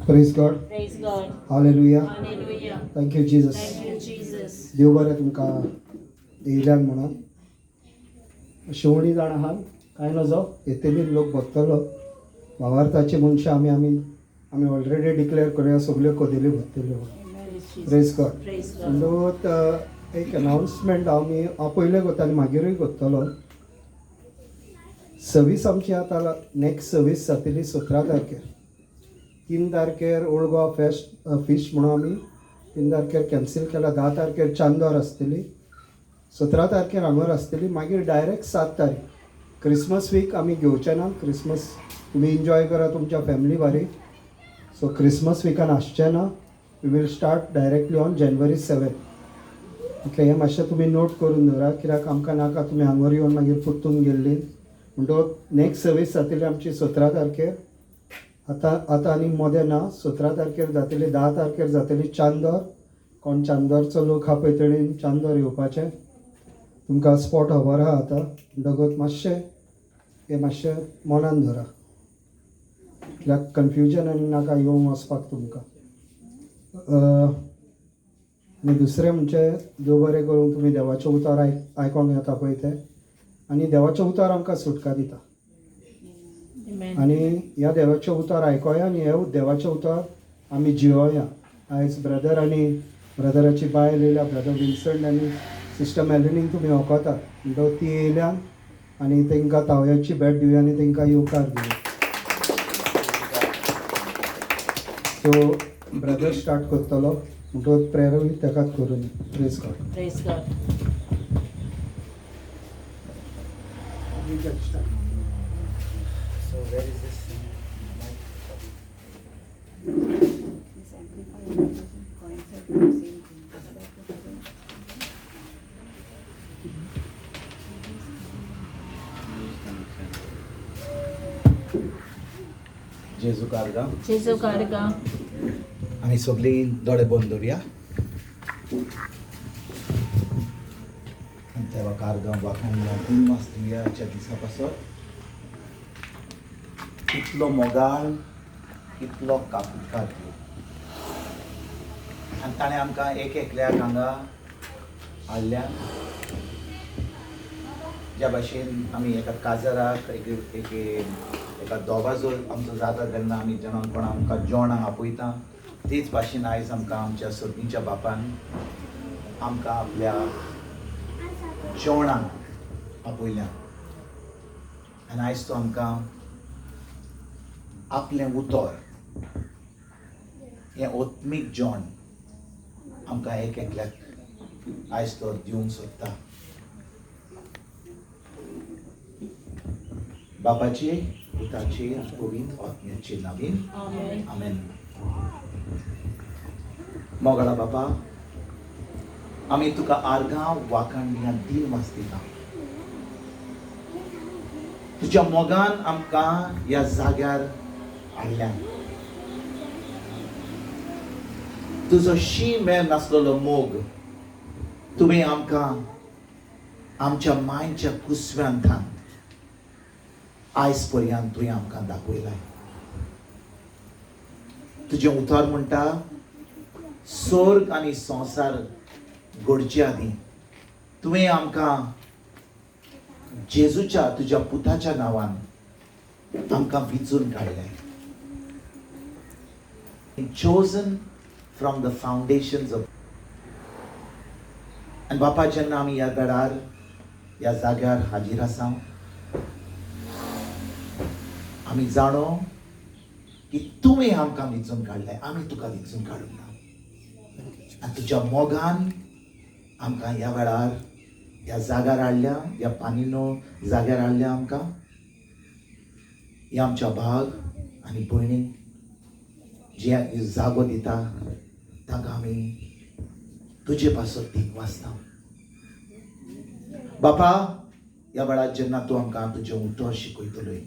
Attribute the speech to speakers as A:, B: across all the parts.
A: Praise God.
B: Praise God.
A: Hallelujah.
B: Hallelujah.
A: Thank you, Jesus.
B: Thank you, Jesus.
A: देव बरें तुमकां येयल्यान म्हणून शेवणी जाण आहात कांय नजो येतेली लोक भक्तलो भावार्थाची मनशां आमी ऑलरेडी डिक्लेअर करूया सगल्यो कदेल्यो भक्तल्यो. Praise God.
B: Praise God.
A: म्हणटकूच एक अनाउन्समेंट हांव पयलें करता आनी मागीरूय करतलो. सर्वीस आमची आतां नेक्स्ट सर्वीस जातली 17 तारखेर. 3 तारखेर ओल्ड गोवा फिस्ट म्हणून आमी 3 तारखेर कॅन्सील केला. 10 तारखेर चांदोर आसतली, 17 तारखेर हांगर आसतली. मागीर डायरेक्ट 7 तारीख क्रिसमस वीक आमी घेवचे ना. क्रिसमस तुमी एन्जॉय करा तुमच्या फॅमिली बारी. सो क्रिसमस वीकान आसचें ना. We will start directly on January 7. Okay, हें मातशें तुमी नोट करून दवरा कित्याक आमकां नाका तुमी हांगर येवन मागीर परतून गेल्ली. म्हणटकूच नेक्स्ट सर्वीस जातली आमची 17 तारखेर. आतां आनी मोदें ना. 17 तारखेर जातली. 10 तारखेर जातली चांदोर. कोण चांदोरचो लोक आहा पळय तेणीन चांदोर येवपाचें. तुमकां स्पॉट खबर आहा आतां. म्हणटकूच मातशें मनान धरा कित्याक कन्फ्युजन आनी नाका येवंक वचपाक तुमकां. आनी दुसरें म्हणजे देव बरें करूंक तुमी देवाचो उतार आयकोंक येता पळय तें. आनी देवाचो उतार आमकां सुटका दिता. आनी ह्या देवाचो उतार आयकोया आनी हे देवाचो उतार आमी जियोया. आयज ब्रदर आनी ब्रदराची बायल येयल्या, ब्रदर विन्संट आनी सिस्टर मेलिनीक तुमी वळखता. म्हणटकूच ती येयल्यान आनी तांकां तावयाची भेट दिवया आनी तांकां येवकार दिवया. सो ब्रदर स्टार्ट करतलो म्हणटकूच प्रेयरूय ताकाच करून. Praise God.
B: Praise God.
C: So where is this? जेजू कारगा.
B: जेजू कारगा.
C: आमी सगळीं दोळे बंद दवरया. आनी तेवा कारगा वाखाणल्या 3 वाजताच्या दिसा पासून कितलो मोगाळ, कितलो काकुटकार त्यो. आनी ताणें आमकां एक एकल्याक हांगा हाडल्या. ज्या भाशेन आमी एका काजाराक एका दोगाजो आमचो जाता तेन्ना आमी कोण आमकां जेवणाक आपयता, तेच भाशेन आयज आमकां आमच्या सगळींच्या बापान आमकां आपल्या जेवणाक आपयल्या. आनी आयज तो आमकां आपलें उतर हें ओत्मीक जेवण आमकां एक एकल्याक आयज तो दिवंक सोदता. बापाची, पुताची आनी पवित्र आत्म्याची नांवान आमेन. मोगळा बापा, आमी तुका आर्गां वाखाणल्या 3 वाजता. तुज्या मोगान आमकां ह्या जाग्यार हाडल्या. तुजो शी मेळ नासलेलो मोग तुमी आमकां आमच्या मांयच्या कुसव्यांतान आयज पर्यंत तुवें आमकां दाखयलां. तुजें उतर म्हणटा स्वर्ग आनी संवसार घडचे आदीं तुवें आमकां जेजूच्या तुज्या पुताच्या नांवान आमकां विचून काडलें. chosen from the foundations of. आनी बापा जेन्ना आमी ह्या वेळार ह्या जाग्यार हाजीर आसा, आमी जाणो की तुवें आमकां विचून काडलें, आमी तुका विचून काडूंक ना. आनी तुज्या मोगान आमकां ह्या वेळार ह्या जाग्यार हाडल्या, ह्या पानिनो जाग्यार हाडल्या. आमकां ह्या आमच्या भाग आनी भयणीक जे जागो दिता ताका आमी तुजे पासून तीक वाचता. बापा, ह्या वेळार जेन्ना तूं आमकां तुजें उतर शिकयतलोय,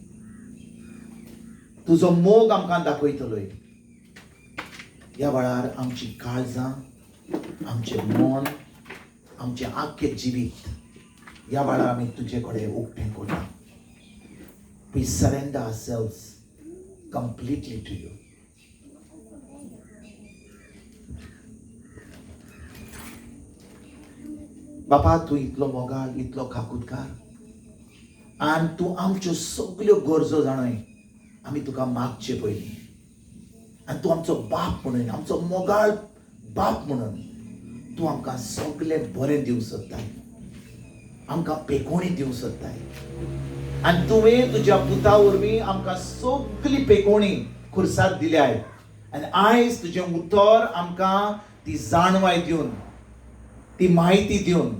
C: तुजो मोग आमकां दाखयतलोय, ह्या वेळार आमची काळजां, आमचें मन, आमचें आख्खें जिवीत ह्या वेळार आमी तुजे कडेन उक्तें करता. We surrender ourselves completely to you. बापा तूं इतलो मोगाळ इतलो खाकूतकार आनी तूं आमच्यो सगल्यो गरजो जाणय आमी तुका मागचे पयलीं आनी तूं आमचो बाप म्हणून आमचो मोगाळ बाप म्हणून तूं आमकां सगळें बरें दिवंक सोदताय आमकां पेकोणी दिवंक सोदताय आनी तुवें तुज्या पुता वरवीं आमकां सगळी पेकोणी खुर्साद दिल्याय आनी आयज तुजें उतर आमकां ती जाणवाय दिवन ती म्हायती दिवन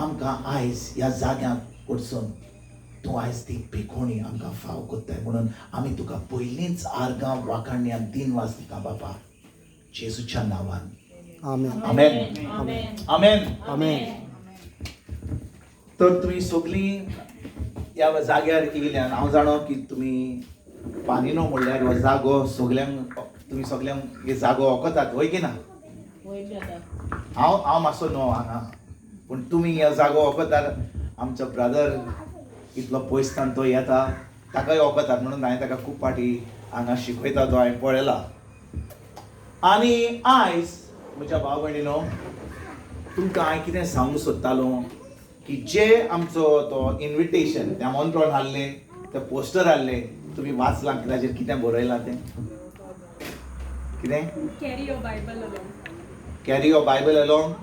C: आमकां आयज ह्या जाग्यांक वचून तूं आयज ती पेकोणी आमकां फाव कोत्ताय म्हणून आमी तुका पयलींच आर्गां वाखाणण्यान दिनवास दिता बापा जेजूच्या नांवान
A: आमेन
C: आमेन
B: Amen.
C: आमेन
A: आमेन
C: तर तुम्ही सगळीं ह्या जाग्यार येयल्यान हांव जाणो की तुमी पानिनो म्हणल्यार हो जागो सगल्यांक तुमी सगल्यांक हे जागो वखतात वय की ना
B: Wait, Dada.
C: हांव मातसो न्हू हांगा पूण तुमी ह्या जागो वखतात आमचो ब्रदर इतलो पयसतान तो येता ताकाय वखतात म्हणून हांवें ताका खूब फाटी हांगा शिकयता तो हांवें पळयला आनी आयज म्हज्या भाव भयणीनो तुमकां हांवें कितें सांगूंक सोदतालो की जे आमचो तो इन्विटेशन ते आमंत्रण हाडलें ते पोस्टर हाडले तुमी वाचलां की ताचेर कितें बरयलां तें कितें
D: Carry your Bible along.
C: Carry your Bible along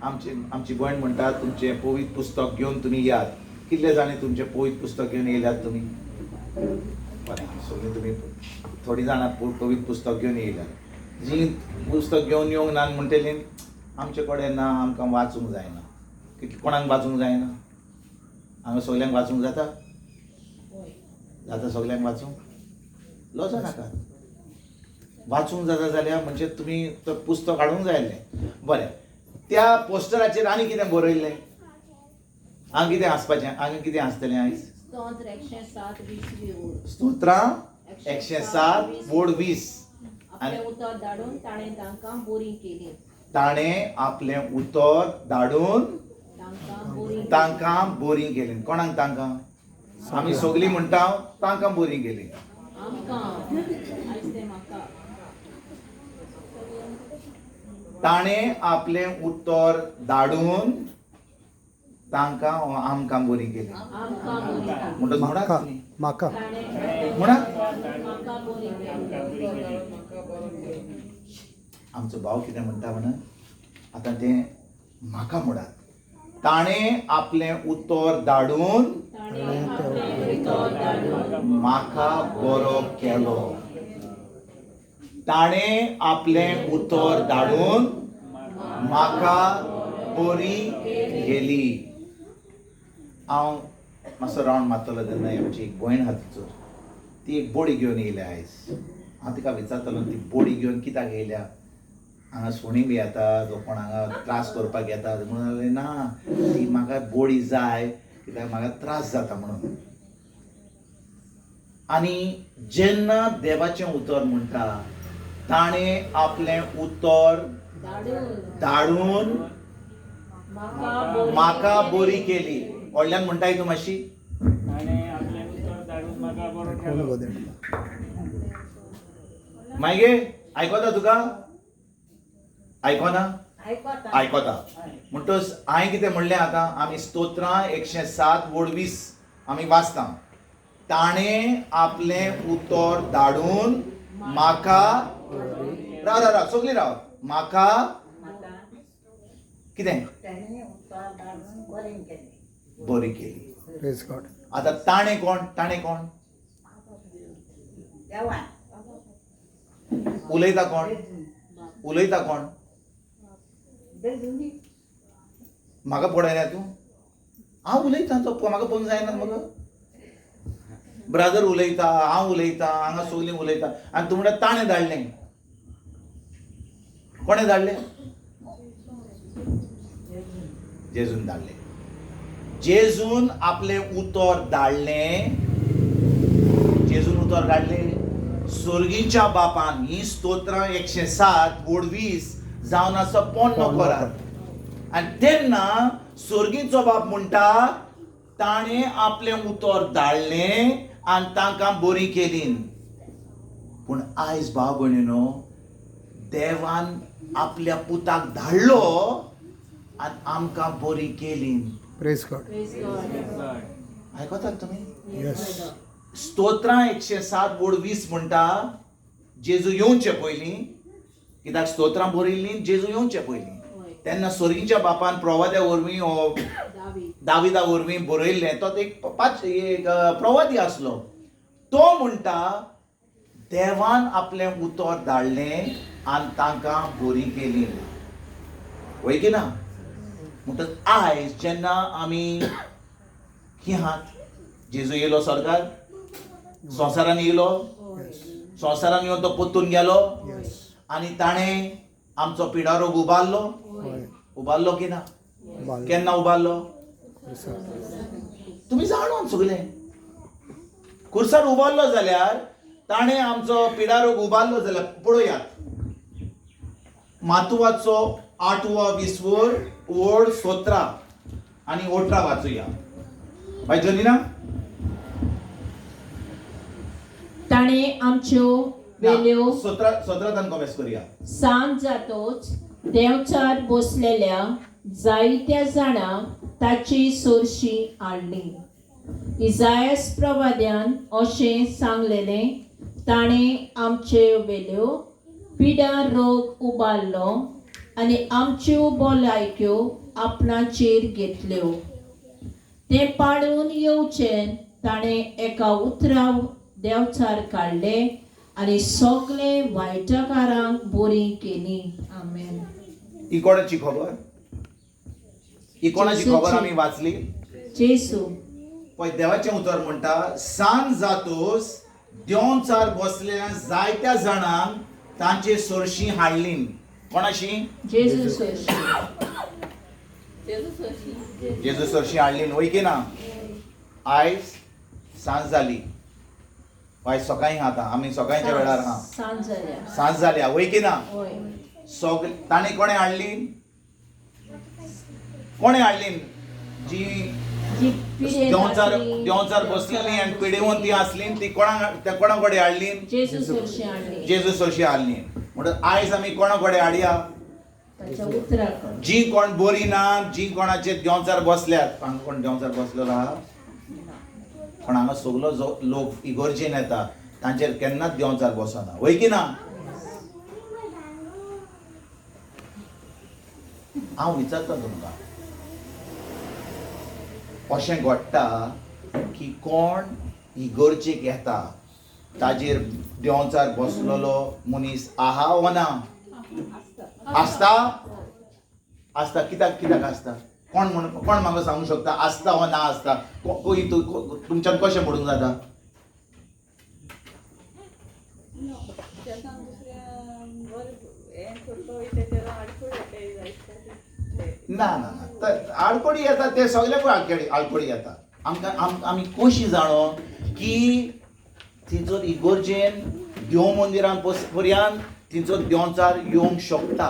C: आमची भयण म्हणटा तुमचें पवित्र पुस्तक घेवन तुमी यात कितले जाणी तुमचें पवित्र पुस्तक घेवन येयल्यात तुमी बरें सगळीं तुमी थोडीं जाणां पवित्र पुस्तक घेवन येयल्यात जीं पुस्तक घेवन येवंक ना म्हणटलीं आमचे कडेन ना आमकां वाचूंक जायना कोणाक वाचूंक जायना हांगा सगल्यांक वाचूंक जाता जाता सगल्यांक वाचूंक लज नाका वाचूंक जाता जाल्यार म्हणजे तुमी तो पुस्तक हाडूंक जाय आसलें बरें त्या पोस्टराचेर आनी कितें बरयल्लें हांगा कितें आसपाचें हांगा कितें आसतलें आयज
B: स्तोत्र 107 20 ओळ.
C: स्तोत्रां 107 वोड 20
B: आपले उतर धाडून ताणें तांकां बोरीं केली
C: ताणें आपलें उतर धाडून
B: तांकां बोरीं
C: तांकां बोरीं केलीं कोणाक तांकां आमी सगलीं म्हणटा तांकां बोरीं केलीं
B: आमकां आयज ते म्हाका
C: ताणें आपलें उतर धाडून तांकां आमकां बोरीं केलीं
B: आमकां बोरीं केली
C: म्हणटच
A: म्हाका
C: म्हणा तुमी
A: म्हाका
B: ताणें
C: म्हणात
B: म्हाका बोरीं केली
C: आमचो भाव कितें म्हणटा म्हण आतां तें म्हाका म्हणात ताणें आपलें उतर धाडून
B: ताणें आपलें उतर धाडून
C: म्हाका बरो केलो ताणें आपलें उतर धाडून म्हाका बरी गेली हांव मातसो रावंड मारतलो तेन्ना आमची एक भयण आहा तिचो ती एक बोडी घेवन येयल्या आयज हांव तिका विचारतलो ती बोडी घेवन कित्याक येयल्या हांगा सुणी बी येता तो कोण हांगा त्रास करपाक येता म्हणून हांवें ना ती म्हाका बोडी जाय कित्याक म्हाका त्रास जाता म्हणून आनी जेन्ना देवाचें उतर म्हणटा ताणें आपलें उतर धाडून म्हाका बरी केली व्हडल्यान म्हणटाय तूं मातशी मागीर आयकोता तुका आयकोना आयकोता म्हणटच हांवें कितें म्हणलें आतां आमी स्तोत्रां 107 वोड 20 आमी वाचता ताणें आपलें उतर धाडून म्हाका राव सगळीं राव म्हाका कितें बरी केली
A: प्रेज गॉड
C: आतां ताणें कोण उलयता कोण म्हाका पळयना तूं हांव उलयतां तो म्हाका पळोवंक जायना मगो ब्रदर उलयता हांव उलयतां हांगा सगलीं उलयता आनी तूं म्हणटा ताणें धाडलें कोणें धाडलें जेजून धाडलें जेजून आपलें उतर धाडलें जेजून उतर धाडलें स्वर्गीच्या बापान ही स्तोत्रां 107 वोड 20 जावन आसा पोन्नो करात आनी तेन्ना स्वर्गीचो बाप म्हणटा ताणें आपलें उतर धाडलें आनी तांकां बरी केली पूण आयज भाव भयणीनो देवान आपल्या पुताक धाडलो आनी आमकां बरी केली.
A: Praise God.
B: Praise God.
C: आयकतात तुमी?
A: येस.
C: स्तोत्रां 107:20 म्हणटा जेजू येवचे पयलीं, कित्याक स्तोत्रां बरयल्लीं जेजू येवचे पयलीं.
B: होय.
C: तेन्ना सोरीच्या बापान प्रवाद्या वरवीं हो
B: दावीद.
C: दाविदा वरवीं बरयल्लें. तो एक प्रवादी आसलो. तो म्हणटा देवान आपलें उतर धाडलें आनी तांकां बरी केली. वय की ना? म्हणटच आयज जेन्ना आमी ही आहात, जेजू येयलो स्वर्गार, संवसारान येयलो,
B: होय.
C: संवसारान येवन तो पोत्तून गेलो
A: येस.
C: आनी ताणें आमचो पिडारोग उबारलो.
B: होय.
C: उबारलो की ना?
A: बाल.
C: केन्ना उबारलो?
A: प्रेज.
C: तुमी जाणून सगळें. खुर्सार उबारलो जाल्यार ताणें आमचो पिडारोग उबारलो जाल्यार पळयात. मातुवाचो 8-20 ओळ 17 आनी 18 वाचुया. बाय जनिना?
B: ताणे आमच्यो वेल्यो
C: 17 कमेंट्स करूया.
B: सांज जातोच देवचार बसलेल्या जायत्या जाणांक ताची सोरशी हाडली. इसायास प्रवाद्यान अशें सांगलेलें, ताणें आमच्यो वेल्यो पिडा रोग उबारलो आनी आमच्यो भलायक्यो आपणाचेर घेतल्यो. ते पाडून येवचें ताणें एका उतरां देवचार काडले आनी सगळे वायटकारांक बरी केली. आमेन.
C: ही कोणाची खबर? ही कोणाची खबर आमी वाचली?
B: जेसू.
C: पळय देवाचें उतर म्हणटा सांज जातोच देवचार बसलेल्या जायत्या जाणांक तांचे सोरशी हाडली. कोणाशी?
B: जेजू सोरशी.
C: जेजू सोरशी हाडली. वय की ना? आयज सांज जाली. आयज सकाळीं आतां आमी सकाळच्या वेळार आहा.
B: सांज जाल्या.
C: सांज जाल्या. वय की ना?
B: होय.
C: सगळे ताणें कोणें हाडली? कोणें हाडली? जी
B: जी पिडेन आसली,
C: देवचार बसलेली आनी पिडेवंती आसली ती कोणा कडेन हाडली?
B: जेजू सोरशी हाडली.
C: जेजू सोरशी हाडली. म्हणून आयज आमी कोणा कडेन हाडया?
B: ताच्या उतराक.
C: जी कोण बरी ना, जी कोणाचे देवचार बसल्यात. हांगा कोण देवचार बसलेलो आहा? पण हांगा सगलो जो लोक इगोर्जेन येता तांचेर केन्नाच देवचार बसना. वय की ना? हांव विचारता तुमकां, अशें घडटा की कोण इगोर्जेक येता ताजेर देवचार बसलेलो मनीस आहा वा ना? आसता? आसता. कित्याक आसता? कोण म्हाका सांगूंक शकता आसता वा ना आसता? तुमच्यान कशें म्हणूंक जाता? ना ना ना आडकोडी येता ते सगळ्याक आडकोडी येता. आमी कशी जाणो की थिंचो इगोर्जेन देव मंदिरान पर्यंत थिंचो देवचार येवंक शकता.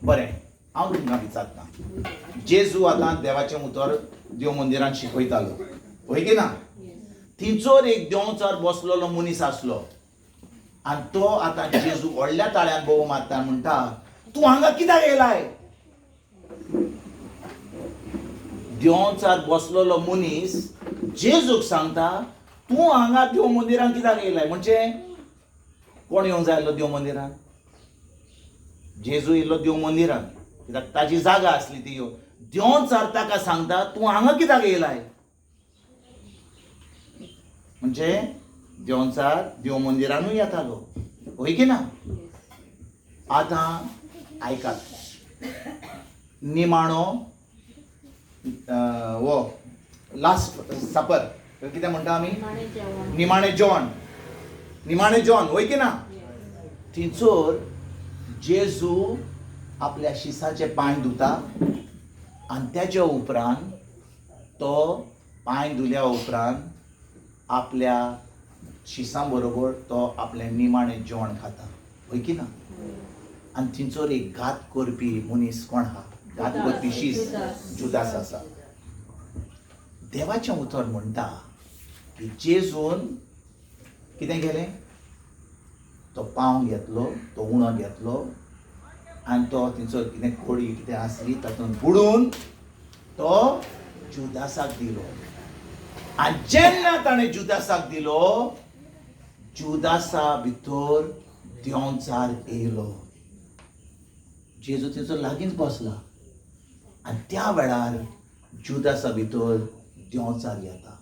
C: बरें, हांव तुमकां विचारता. जेजू आतां देवाचें उतर देव मंदिरान शिकयतालो. वय की ना? थिंचोर एक देवचार बसलेलो मनीस आसलो आनी तो आतां जेजू व्हडल्या ताळ्यान बोव मारता म्हणटा, तूं हांगा कित्याक येयलाय? देवचार बसलेलो मनीस जेजूक सांगता, तूं हांगा देव मंदिरान कित्याक येयलाय? म्हणजे कोण येवंक जाय आसलो देव मंदिरान? जेजू येयलो देव मंदिरान, कित्याक ताची जागा आसली ती. देवचार ताका सांगता, तूं हांगा कित्याक येयलाय? म्हणजे देवचार देव मंदिरानूय येतालो. वय की ना? आतां आयकात. निमाणो वो लास्ट सपर कितें म्हणटा आमी? निमाणें जेवण. निमाणें जेवण. वय की ना? थिंचोर जेजू आपल्या शिसाचे पांय धुता आनी तेच्या उपरांत तो पांय धुल्या उपरांत आपल्या शिसां बरोबर तो आपलें निमाणें जेवण खाता. वय की ना? आनी थिंचोर एक घात करपी मनीस कोण आहा? घात करपी शीस जुदास आसा. देवाचें उतर म्हणटा की जेजून कितें केलें? तो पाव घेतलो, तो उणो घेतलो आनी तो तिचो कितें कोडी कितें आसली तातूंत बुडून तो जुदासाक दिलो. आनी जेन्ना ताणें जुदासाक दिलो, जुदासा भितर देंवचार येयलो. जेजू तिचो लागींच बसला आनी त्या वेळार जुदासा भितर देंवचार येता.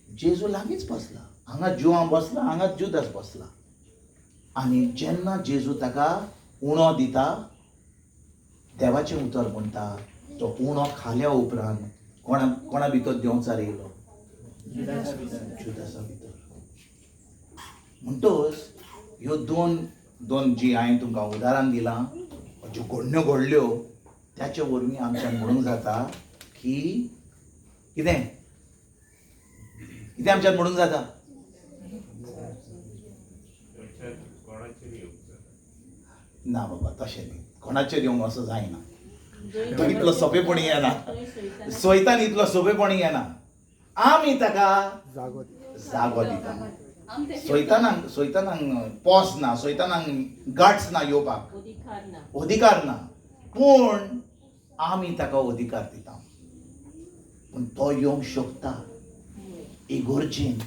C: जेजू लागींच बसला, हांगा जुवां बसला, हांगा जुदास बसला. आनी जेन्ना जेजू ताका उणो दिता, देवाचें उतर म्हणटा तो उणो खाल्या उपरांत कोणा भितर देंवचार येयलो? जुदासा भितर. म्हणटोच ह्यो दोन जी हांवें तुमकां उदाहरण दिलां, ज्यो घडण्यो घडल्यो त्याचे वरवीं आमच्यान म्हणूंक जाता की कितें कितें आमच्यान म्हणूंक जाता? ना बाबा, तशें न्ही. कोणाचेर येवंक असो जायना. तो इतलो सोंपेपणी येना. सोयतान इतलो सोंपेपणी येना. आमी ताका जागो दिता. सोयतानाक पोस ना, सोयतानाक गट्स ना येवपाक, अधिकार ना. पूण आमी ताका अधिकार दिता. पूण तो येवंक शकता इगोर्जेन.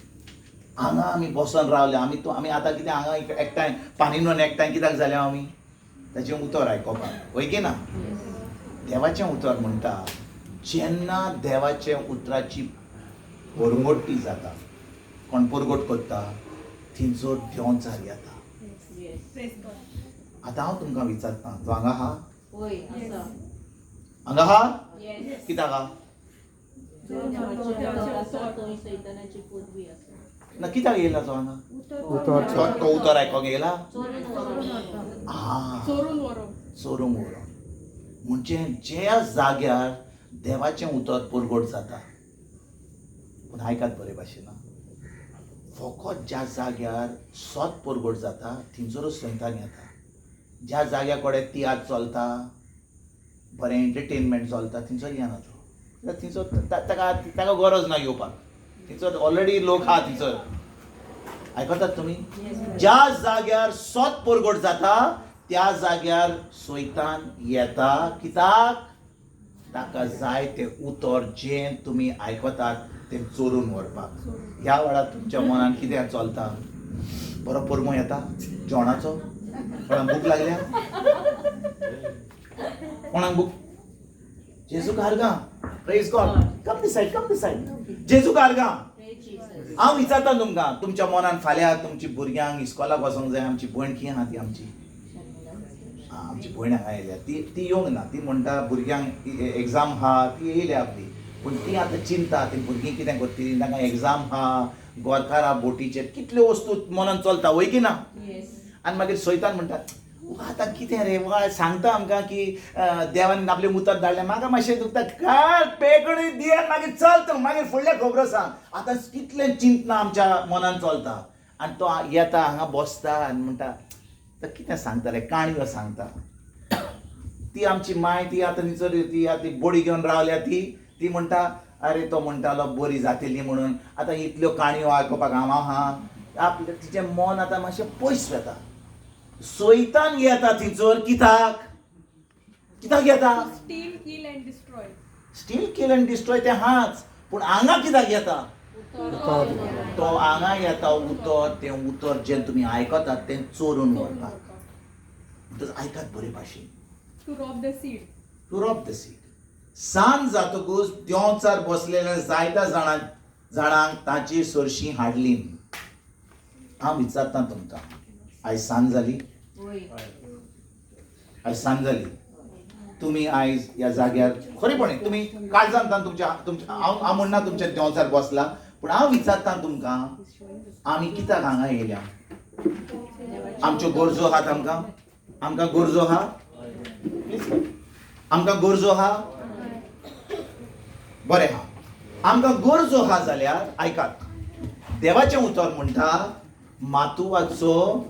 C: हांगा आमी बसून रावले, आमी आतां कितें हांगा एकठांय पानिनोन एकठांय कित्याक जाल्या आमी? ताचें उतर आयकोपाक, वय की ना? देवाचें उतर म्हणटा, जेन्ना देवाच्या उतराची परगोट्टी जाता, कोण परगोट करता? थिंचो देंवचार येता. आतां हांव तुमकां विचारता, तो हांगा आहा? हांगा आहा? कित्याक आहा? ना कित्याक येयला तो हांगा? तो उतर आयकोंक येयला? चोरूंक व्हरोंक. म्हणजे ज्या जाग्यार देवाचें उतर परगोट जाता, पूण आयकात बरे भाशेन, फकत ज्या जाग्यार सोत परगोट जाता थिंचोरूच सैतान येता. ज्या जाग्या कडेन तियात्र चलता, बरें एंटरटेनमेंट चलता, थिंचो येना तो. थिंचो ताका गरज ना येवपाक. थिंचो ऑलरेडी लोक आहा थिंचो. आयकतात तुमी? ज्या जाग्यार सोत परगोट जाता त्या जाग्यार सैतान येता. कित्याक? ताका जाय तें उतर जें तुमी आयकतात तें चोरून व्हरपाक. ह्या वेळार तुमच्या मनान कितें चलता? बरो परमो येता जेवणाचो? कोणाक भूक लागल्या? कोणाक भूक? जेजू कारगा, praise God. Come this side. जेजू कारगा. हांव विचारता तुमकां, तुमच्या मनान फाल्यां तुमची भुरग्यांक इस्कॉलाक वचोंक जाय. आमची भयण खंय आहा ती आमची? आमची भयण हांगा येयल्या. ती येवंक ना. ती म्हणटा भुरग्यांक एग्जाम आहा, ती येयल्या आपली. पूण ती आतां चिंता, ती भुरगीं कितें करतलीं, तांकां एग्जाम आहा, गोरकार आहा बोटीचेर, कितल्यो वस्तू मनान चलता, वय की ना? आनी मागीर सैतान म्हणटा, आतां कितें रे वळ, सांगता आमकां की देवान आपलें उतर धाडलें, म्हाका मातशें दुखता, काल पेकडी दियान मागीर चल तूं, मागीर फुडल्या खबरो सांग. आतां कितलें चिंतना आमच्या मनान चलता. आनी तो येता हांगा बसता आनी म्हणटा, कितें सांगता रे, काणयो सांगता. ती आमची माय, ती आतां निचर ती बोडी घेवन रावल्या, ती म्हणटा, अरे तो म्हणटालो बरी जातली म्हणून. आतां इतल्यो काणयो आयकोपाक हांव आहा. आपलें तिचें मन आतां मातशें पयस वता. सैतान येता थिंचर. कित्याक येता? स्टील, किल अँड डिस्ट्रॉय तें हाच. पूण हांगा कित्याक येता? तो हांगा येता उतर, तें उतर जें तुमी आयकतात तें चोरून व्हरपाक. म्हणटच आयकात बरे भाशेन. To rob the seed. सांज जातकूच देंवचार बसलेल्या जायत्या जाणांक ताची सरशीं हाडली. हांव विचारता तुमकां, आयज सांज जाली? आयज सांज जाली. तुमी आयज ह्या जाग्यार खरेपणी तुमी काळजांतल्यान तुमच्या हांव म्हणना तुमच्या देंवचार बसला, पूण हांव विचारता तुमकां, आमी कित्याक हांगा येयल्या? आमच्यो गरजो आहात आमकां गरजो आहा? आमकां गरजो आहा? बरें आहा. आमकां गरजो आहा जाल्यार आयकात, देवाचें उतर म्हणटा मातुवाचो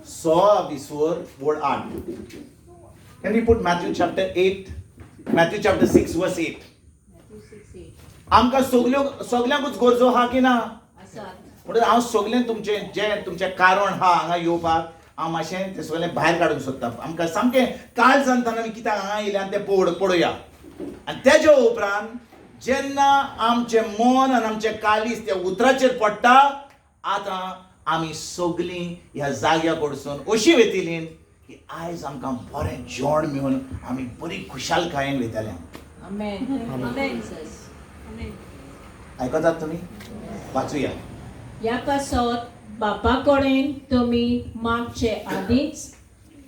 C: 6:8. Can we put Matthew chapter 8? Matthew chapter 6 verse 8. आमकां सगळ्यांकूच गरजो आहा की ना? म्हणून हांव सगळें तुमचें जें तुमचें कारण आहा हांगा येवपाक हांव मातशें तें सगळें भायर काडूंक सोदता. आमकां सामकें काळ जाणतना आमी कित्याक हांगा येयले आनी तें पळोवया. आनी तेज्या उपरांत जेन्ना आमचें मन आनी आमचें काळीज त्या उतराचेर पडटा, आतां आमी सगळीं ह्या जाग्या कडसून अशीं वेतिलीं की आयज आमकां बरें जेवण मेळून आमी बरी खुशालकायेन वयतले.
B: Amen. Amen.
C: आयकतात तुमी? वाचूया.
B: ह्या पासत बापा कडेन तुमी मागचे आदींच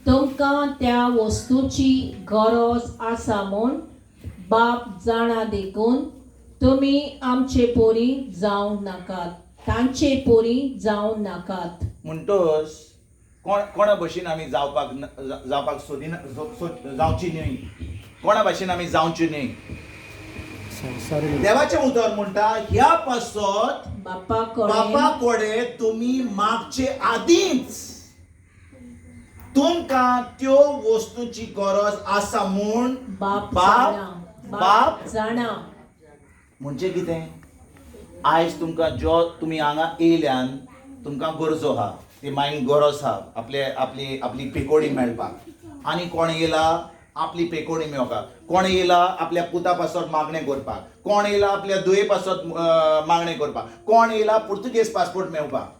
B: तुमकां त्या वस्तूची गरज आसा म्हूण बाप जाणा देखून तुमी आमचे पोरी जावं नाकात, तांचे पोरी जावं नाकात.
C: म्हणटोच कोणा भशेन आमी जावपाक सोदिना जावची न्हय, कोणा भाशेन आमी जावची न्हय. देवाचें उतर म्हणटा ह्या पासत
B: बापा
C: बापा कडेन तुमी मागचे आदींच तुमकां त्यो वस्तूची गरज आसा म्हूण बाप
B: जाणा.
C: म्हणजे कितें? आयज तुमकां जो तुमी हांगा येयल्यान तुमकां गरजो आहा, ती मागीर गरज आहा आपली पेकोडी मेळपाक. आनी कोण येयला आपली पेकोडी मेळोवपाक, कोण येयला आपल्या पुता पासत मागणें करपाक, कोण येयला आपल्या धुये पासत मागणें करपाक, कोण येयला पुर्तुगेज पासपोर्ट मेळोवपाक.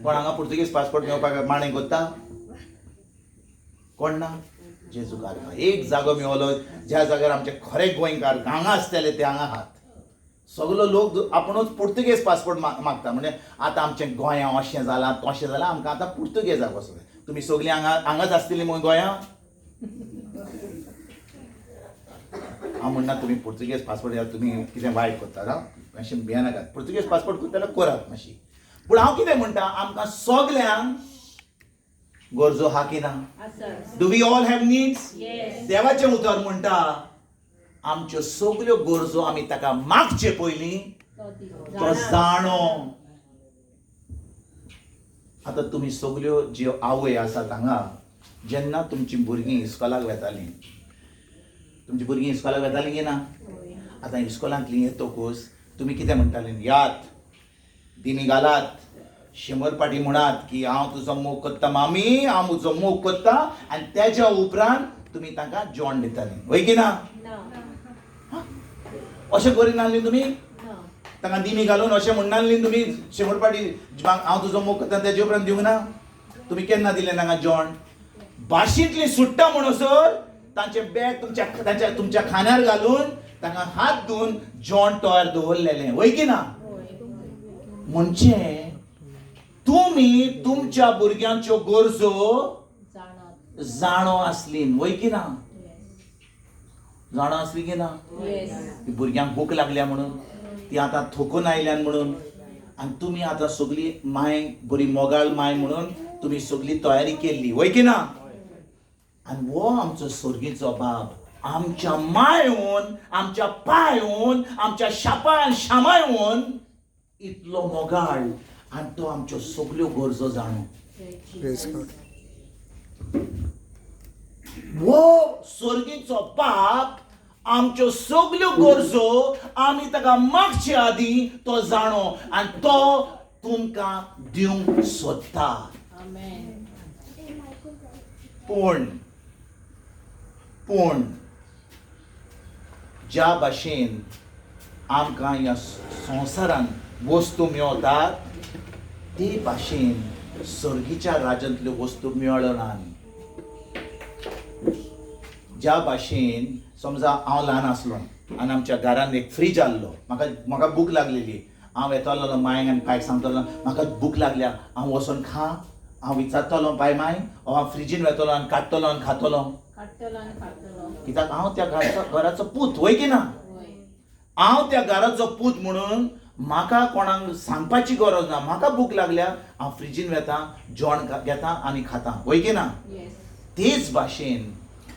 C: कोण हांगा पुर्तुगेज पासपोर्ट मेळोवपाक मागणें करता? कोण ना? जेजूकार एक जागो मेळलो ज्या जाग्यार आमचे खरे गोंयकार हांगा आसतले ते हांगा आहात. सगलो लोक आपुणूच पुर्तुगेज पासपोर्ट मागता. म्हणजे आतां आमचें गोंयां अशें जालां तशें जालां, आमकां आतां पुर्तुगेजाक वचूं जाय. तुमी सगळीं हांगाच आसतलीं मग गोंयां? हांव म्हणना तुमी पुर्तुगेज पासपोर्ट तुमी कितें वायट करतात. मातशें भियेनाकात. पुर्तुगेज पासपोर्ट करता जाल्यार करात मातशी. पूण हांव कितें म्हणटा, आमकां सगल्यांक गरजो आहा की ना? Do we all have needs? देवाचें उतर म्हणटा आमच्यो सगल्यो गरजो आमी ताका मागचे पयलीं तो जाणो. आतां तुमी सगल्यो ज्यो आवय आसात हांगा, जेन्ना तुमची भुरगीं इस्कॉलाक वेतालीं, तुमची भुरगीं इस्कॉलाक वेतालीं की ना? आतां इस्कॉलांतलीं येतकूच तुमी कितें म्हणटालीं? यात दिमी घालात, 100 पाटी म्हणात की हांव तुजो मोग करता मामी, हांव म्हजो मोग करता. आनी तेज्या उपरांत तुमी तांकां जेवण दितालीं, वय की ना? अशें करिनासलीं तुमी? तांकां दिमी घालून अशें म्हणनासलीं तुमी 100 पाटी हांव तुजो मोग करता तेजे उपरांत दिवंक ना? तुमी केन्ना दिलें तांकां जेवण? भाशींतलीं सुट्टा म्हणसर तांचें बॅग तुमच्या खांद्यार घालून तांकां हात धुवन जेवण तयार दवरलेलें, वय की ना? म्हणजे तुमी तुमच्या भुरग्यांच्यो गरजो जाणो आसलीं, वय की ना? जाणो आसली की ना? ती भुरग्यांक भूक लागल्या म्हणून, ती आतां थकून आयल्यान म्हणून, आनी तुमी आतां सगळी माय बरी मोगाळ माय म्हणून तुमी सगळी तयारी केल्ली, वय की ना? आनी हो आमचो सर्गीचो बाब आमच्या मायेन, आमच्या पायेन, आमच्या शापान शामायेन इतलो मोगाळ, आनी तो आमच्यो सगल्यो गरजो जाणो. हो सर्गीचो बाप आमच्यो सगल्यो गरजो आमी ताका मागचे आदीं तो जाणो आनी तो तुमकां दिवंक सोदता. पूण ज्या भाशेन आमकां ह्या संवसारांत वस्तू मेळटात ते भाशेन सर्गीच्या राज्यांतल्यो वस्तू मेळनात. ज्या भाशेन समजा हांव ल्हान आसलो आनी आमच्या घरान एक फ्रीज आहलो, म्हाका भूक लागलेली, हांव येतालो मायक आनी पायक सांगतालो म्हाका भूक लागल्या, हांव वचोन खा. हांव विचारतलो बाय माय, हांव फ्रिजीन वयतलो आनी काडटलो आनी खातलो, कित्याक हांव त्या घराचो पूत, वय की ना? हांव त्या घराचो पूत म्हणून म्हाका कोणाक सांगपाची गरज ना. म्हाका भूक लागल्या हांव फ्रिजीन वेता, जेवण घेता आनी खाता, वय की ना? तेच भाशेन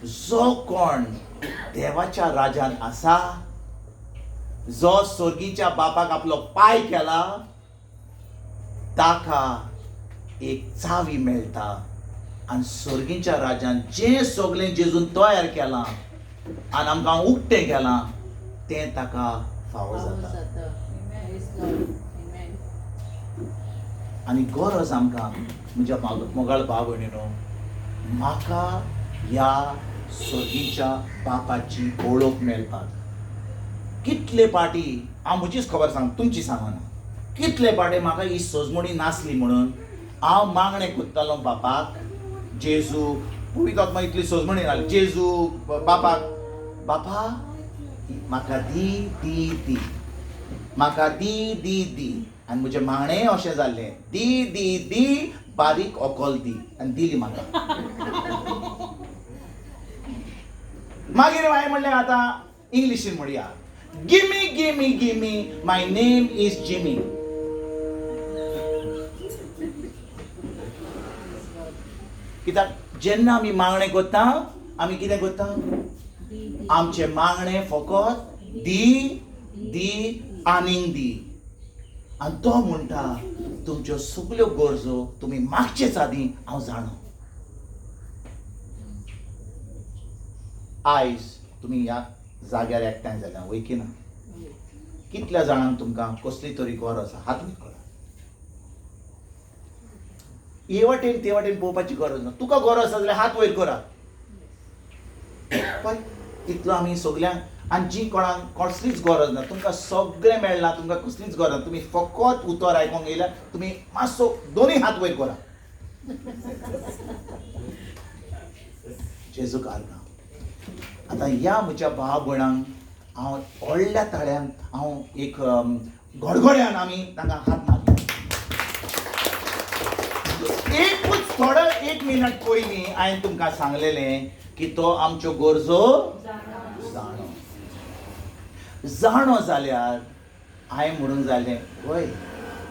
C: जो कोण देवाच्या राज्यांत आसा, जो सर्गीच्या बापाक आपलो पाय केला, ताका एक चावी मेळटा आनी सर्गीच्या राज्यांत जें सगळें जेजून तयार केलां आनी आमकां उक्तें केलां तें ताका फावो जाता. आनी गरज आमकां म्हज्या मोगाळ भाव भयणीनो, म्हाका ह्या सर्गीच्या बापाची ओळख मेळपाक कितले पाटी हांव म्हजीच खबर सांग, तुमची सांगना, कितले पाटी म्हाका ही सजमणी नासली म्हणून हांव मागणें कोत्तालो बापाक, जेजू पळयत आतां इतली सजमणी नासली, जेजू बापाक, बापा म्हाका दी दी दी, म्हाका दी दी दी, आनी म्हजें मागणें अशें जाल्लें, दी दी दी बारीक ओकोल दी, आनी दिली म्हाका. मागीर हांवें म्हणलें आतां इंग्लिशीन म्हणया, gimme gimme gimme my name is Jimmy. कित्याक जेन्ना आमी मागणें कोत्ता आमी कितें कोत्ता, आमचें मागणें फकत दी दी आनीक दी, आनी तो म्हणटा तुमच्यो सगल्यो गरजो तुमी मागचेच आदी हांव जाणो. आयज तुमी ह्या जाग्यार एकठांय जाल्या वयकी ना, कितल्या जाणांक तुमकां कसली तरी गरज आसा, हात वयर करा. हे वाटेन ते वाटेन पळोवपाची गरज ना, तुका गरज आसा जाल्यार हात वयर करा. पळय तितलो आमी सगल्यांक, आनी जी कोणाक कसलीच गरज ना, तुमकां सगळें मेळना, तुमकां कसलीच गरज ना, तुमी फकत उतर आयकोंक येयल्यार तुमी मातसो दोनूय हात वयर करा. जेजू कारगा. आतां ह्या म्हज्या भाव भयणांक हांव व्हडल्या ताळ्यान हांव एक गडगड्यान आमी तांकां हात मारले. एकूच थोडो 1 मिनट पयलीं हांवें तुमकां सांगलेलें की तो आमच्यो गरजो जाणो जाल्यार हांवें म्हणून जालें, पळय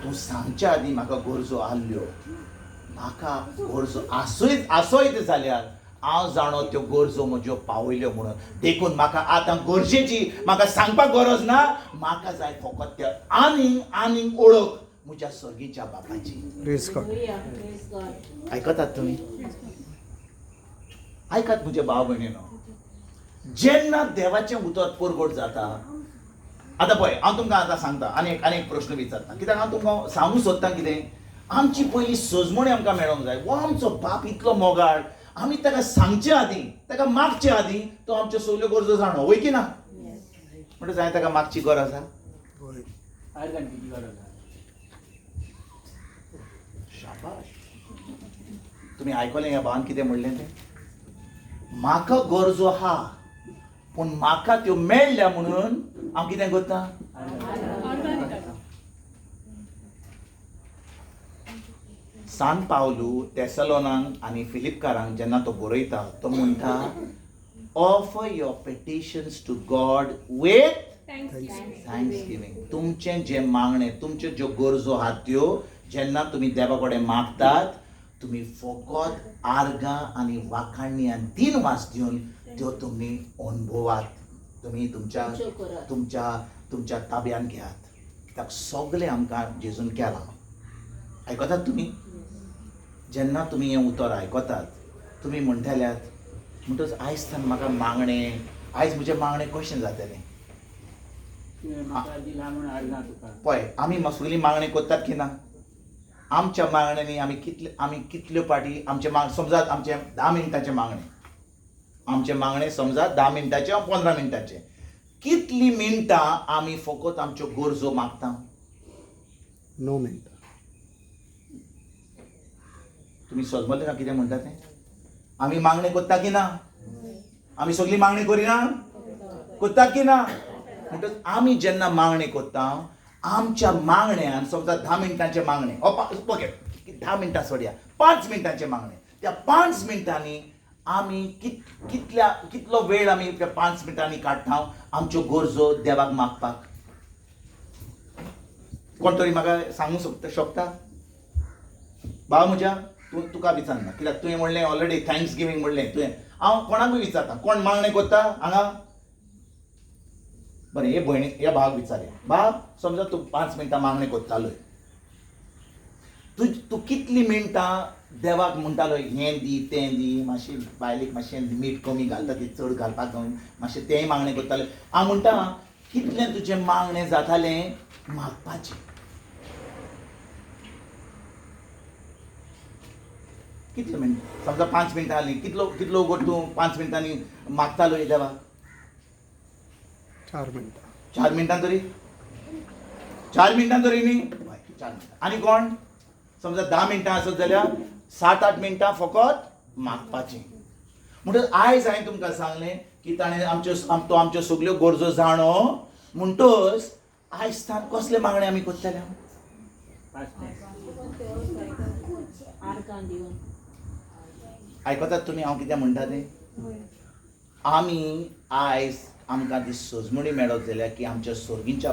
C: तूं सांगच्या आदीं म्हाका गरजो आहल्यो, म्हाका गरजो आसयत जाल्यार हांव जाणो त्यो गरजो म्हज्यो पावयल्यो म्हणून. देखून म्हाका आतां गरजेची म्हाका सांगपाक गरज ना, म्हाका जाय फकत त्या आनीक ओळख म्हज्या सर्गीच्या बापाची. आयकतात तुमी? आयकात म्हजे भाव भयणीनो, जेन्ना देवाचें उतर परगट जाता. आतां पळय हांव तुमकां आतां सांगता, आनी एक प्रश्न विचारता, कित्याक हांव तुमकां सांगूंक सोदतां कितें, आमची पयली सजमणी आमकां मेळोंक जाय. वो आमचो बाप इतलो मोगाळ, आमी ताका सांगचे आदीं, ताका मागचे आदीं तो आमच्यो सगल्यो गरजो जाणो, वय की ना? म्हणटच हांवें ताका मागची गरज आसा. शाबाश. तुमी आयकलें ह्या भावान कितें म्हणलें तें? म्हाका गरजो आहा पूण म्हाका त्यो मेळ्ळ्या म्हणून हांव कितें करतां? सान पावलू तेसलोनांक आनी फिलिपकारांक जेन्ना तो बरयता, तो म्हणटा offer your petitions to God with thanksgiving. तुमचें जें मागणें, तुमच्यो ज्यो गरजो आहात त्यो जेन्ना तुमी देवा कडेन मागतात, तुमी फकत आर्गां आनी वाखाणणी आनी दिनवास दिवन त्यो तुमी अनुभवात, तुमी तुमच्या ताब्यान घेयात. कित्याक सगळें आमकां जेजून केलां. आयकतात तुमी? जेन्ना तुमी हें उतर आयकतात, तुमी म्हणटल्यात म्हणटच आयज म्हाका मागणें, आयज म्हजें मागणें कशें जातलें. पळय आमी सगळीं मागणें करतात की ना? आमच्या मागण्यांनी आमी कितल्यो पाटी आमचें समजात आमचें 10 मिनटाचें मागणें, आमचें मागणें समजात 10 मिनटाचें वा 15 मिनटाचें, कितलीं मिनटां आमी फकत आमच्यो गरजो मागता?
A: 9 मिनटां.
C: तुमी समजलें ना कितें म्हणटा तें? आमी मागणें करता की ना? आमी सगळीं मागणी करिना? करतात की ना? म्हणटच आमी जेन्ना मागणें करता, आमच्या मागण्यान समजा 10 मिनटांचें मागणें, ओके 10 मिनटां सोडया, 5 मिनटांचें मागणें, त्या 5 मिनटांनी आमी कितलो वेळ आमी त्या 5 मिनटांनी काडटा आमच्यो गरजो देवाक मागपाक? कोण तरी म्हाका सांगूंक शकता? भाव म्हज्या, तुका विचारना, कित्याक तुवें म्हणलें ऑलरेडी थँक्स गिवींग म्हणलें तुवें. हांव कोणाकूय विचारता, कोण मागणें करता हांगा? बरें, हे भयणी ह्या भावाक विचारया. भाव, समजा तूं 5 मिनटां मागणें करतालोय, तूं कितलीं मिनटां देवाक म्हणटालो हें दी तें दी, मातशें बायलेक मातशें मीठ कमी घालता ती चड घालपाक जावन मातशें तेंय मागणें करतालें. हांव म्हणटा कितलें तुजें मागणें जातालें मागपाचें. कितले मिनट समजा 5 मिनटां जाली कितलो वगोट तूं 5 मिनटांनी मागतालो हे देवाक
A: 4 मिनटां
C: 4 मिनटां तरी 4 मिनटां तरी न्ही 4 मिनटां आणि कोण समजा 10 मिनटां आसत जाल्यार 7-8 मिनटां फकत मागपाचें म्हणटच आयज हांवें तुमकां सांगलें की ताणें आमच्यो सगल्यो गरजो जाणो म्हणटच आयज ताण कसले मागणे आमी करतले
B: आर्गां दिवन
C: आयकतात तुमी हांव कितें म्हणटा तें आमी आयज आमकां ती सजमणी मेळत जाल्यार की आमच्या सर्गींच्या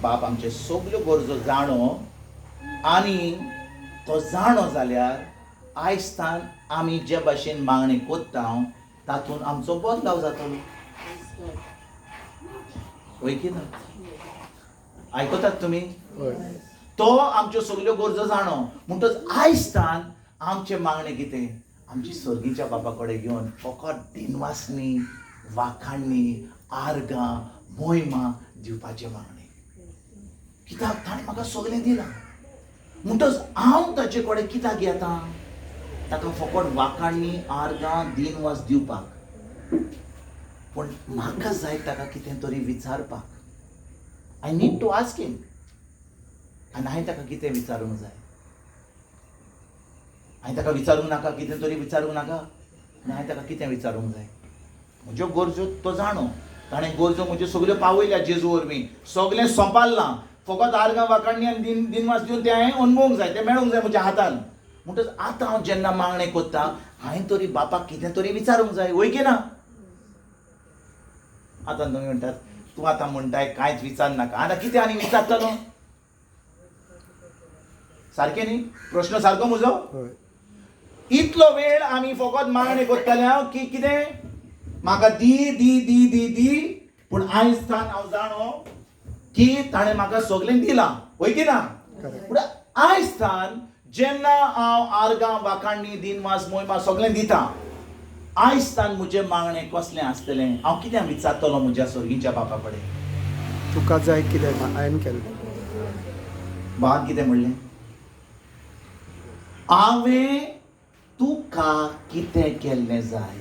C: बाप आमचे सगल्यो गरजो जाणो आनी तो जाणो जाल्यार आयज ताण आमी जे भाशेन मागणी कोत्ता तातूंत आमचो बदलाव जातलो वय की ना आयकतात तुमी तो आमच्यो सगल्यो गरजो जाणो म्हणटच आयज ताण आमचे मागणे कितें आमची सर्गीच्या बापा कडेन घेवन फकत दिनवासनी वाखाणणी आर्गां मोहिमा दिवपाचे मागणे कित्याक ताणें म्हाका सगळें दिलां म्हणटच हांव ताचे कडेन कित्याक येता ताका फकत वाखाणणी आर्गां दिनवास दिवपाक पूण म्हाका जाय ताका कितें तरी विचारपाक आय नीड टू आस्क हिम आनी हांवें ताका कितें विचारूंक जाय हांवें ताका विचारूंक नाका कितें तरी विचारूंक नाका आनी हांवें ताका कितें विचारूंक जाय म्हज्यो गरजो तो जाणो ताणें गरजो म्हज्यो सगल्यो पावयल्या जेजू वरवीं सगळें सोंपालना फकत आर्गां वाखाणणी आनी दिनवास दिवन तें हांवें अणभवूंक जाय तें मेळूंक जाय म्हज्या हातान म्हणटच आतां हांव जेन्ना मागणें कोत्ता हांवें तरी बापाक कितें तरी विचारूंक जाय वय की ना आतां तुमी म्हणटात तूं आतां म्हणटाय कांयच विचार नाका आतां कितें आनी विचारतलो सारकें न्ही प्रश्न सारको म्हजो इतलो वेळ आमी फकत मागणें कोत्ताले की कितें म्हाका दी दी दी दी दी पूण आयज ताण हांव जाणो की ताणें म्हाका सगळें दिलां वय की ना पूण आयज ताण जेन्ना हांव आर्गां वाखाणणी दिनवास मोहिमा सगळें दितां आयज ताण म्हजें मागणें कसलें आसतलें हांव कितें विचारतलो म्हज्या सर्गीच्या बापा कडेन
A: तुका जाय कितें हांवें केलें
C: बान कितें म्हणलें हांवें तुका कितें केल्लें जाय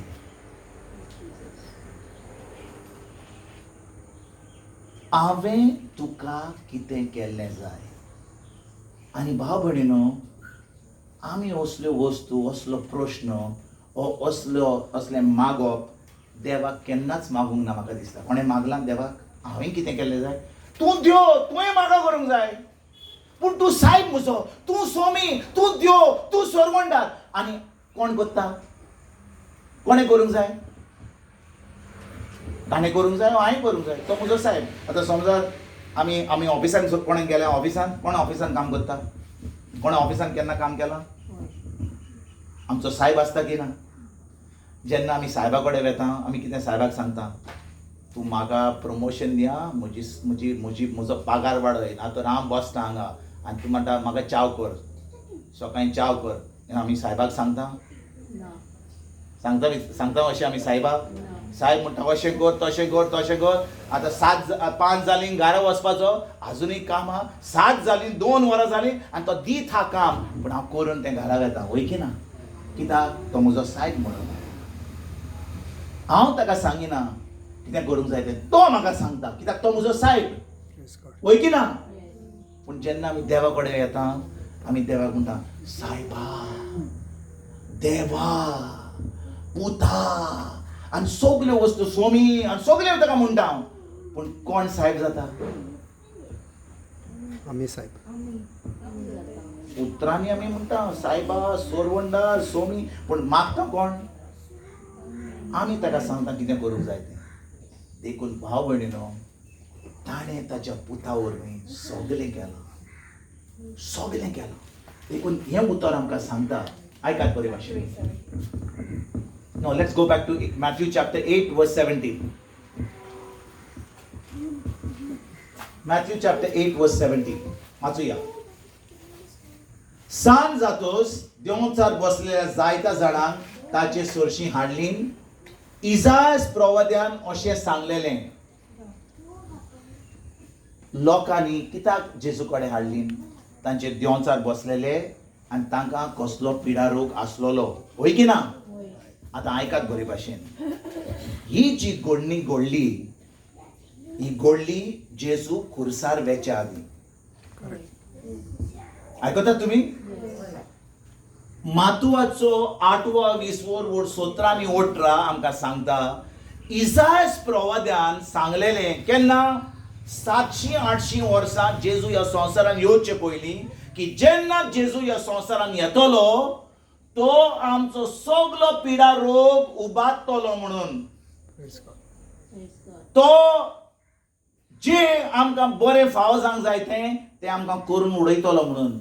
C: हांवें तुका कितें केल्लें जाय आनी भाव भयणीनो आमी असल्यो वस्तू असलो प्रश्न असलें मागप देवाक केन्नाच मागूंक ना म्हाका दिसता कोणें मागलां देवाक हांवें कितें केल्लें जाय तूं द्यो तुवें म्हाका करूंक जाय पूण तूं सायब म्हजो तूं सोमी तूं द्यो तूं सोरवंडार आनी कोण कोत्ता कोणें करूंक जाय ताणें करूंक जाय हांवें करूंक जाय तो म्हजो सायब आतां समजा आमी ऑफिसान कोणें गेले ऑफिसान कोण ऑफिसान काम करता कोण ऑफिसान केन्ना काम केलां आमचो सायब आसता की ना जेन्ना आमी सायबा कडेन वेता आमी कितें सायबाक सांगता तूं म्हाका प्रमोशन दिया म्हजो पगार वाडय आतां हांव बसता हांगा आनी तूं म्हणटा म्हाका चाव कर सकाळीं चाव कर आमी सायबाक सांगता सांगता अशें आमी सायबाक सायब म्हणटा अशें कर तशें कर आतां 5 जालीं घरा वचपाचो आजुनूय काम आहा 7 जालीं 2 वरां जालीं आनी तो दीत हा काम पूण हांव करून तें घरा येता वय की ना कित्याक तो म्हजो सायब म्हणून हांव ताका सांगिना कितें करूंक जाय तें तो म्हाका सांगता कित्याक तो म्हजो सायब वय की ना पूण जेन्ना आमी देवा कडेन येता आमी देवाक म्हणटा सायबा देवा पुता आनी सगल्यो वस्तू सोमी आनी सगल्यो ताका म्हणटा हांव पूण कोण सायब जाता
A: आमी सायब
C: उतरांनी आमी म्हणटा सायबा सोरवंडार सोमी पूण मागता कोण आमी ताका सांगता कितें करूंक जाय तें देखून भाव भयणीनो ताणें ताच्या पुता वरवीं सगळें केलां देखून हें उतर आमकां सांगता आयकात बरे भाशेन No, let's go back to Matthew chapter 8 verse 17. Matthew chapter 8 verse 17. वाचूया. सांज जातोच देंवचार बसलेल्या जायत्या जाणांक ताचे सोरशीं हाडली इजायास प्रवाद्यान अशें सांगलेलें लोकांनी कित्याक जेजू कडेन हाडली तांचे देंवचार बसलेले आनी तांकां कसलो पिडा रोग आसलोलो, होय की ना?
B: होय.
C: आतां आयकात बरे भाशेन. ही जी गोडणी घोडली, ही घोडली जेजू खुर्सार वेच्या आदी. आयकतात तुमी? मातुवाचो 8वा 20वो वोट 17 आनी 18 आमकां सांगता, इसायास प्रवाद्यान सांगलेलें केन्ना 700-800 वर्सां जेजू ह्या संवसारान येवचे पयलीं, की जेन्ना जेजू ह्या संवसारान येतलो तो आमचो सगलो पिडा रोग उबारतलो म्हणून.
B: Praise God.
C: तो जे आमकां बरें फाव जावंक जाय तें आमकां करून उडयतलो म्हणून.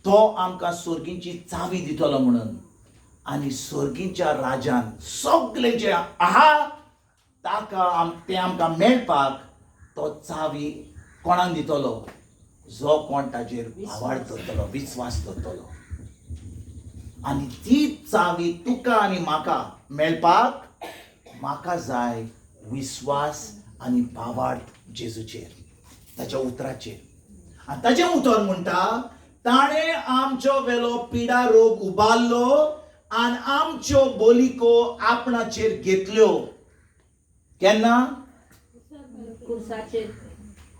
C: तो आमकां सर्गीची चावी दितलो म्हणून. आनी सर्गीच्या राजान सगळें जें आहा तें आमकां मेळपाक तो चावी कोणाक दितलो? जो कोण ताजेर आवाड करतलो, विश्वास करतलो. आनी ती चावी तुका आनी म्हाका मेळपाक म्हाका जाय विश्वास आनी भावार्थ जेजूचेर, ताच्या उतराचेर. आनी ताचें उतर म्हणटा, ताणें आमच्यो वेलो पिडा रोग उबारलो आनी आमच्यो बोलिको आपणाचेर घेतल्यो. केन्ना?
B: खुर्साचेर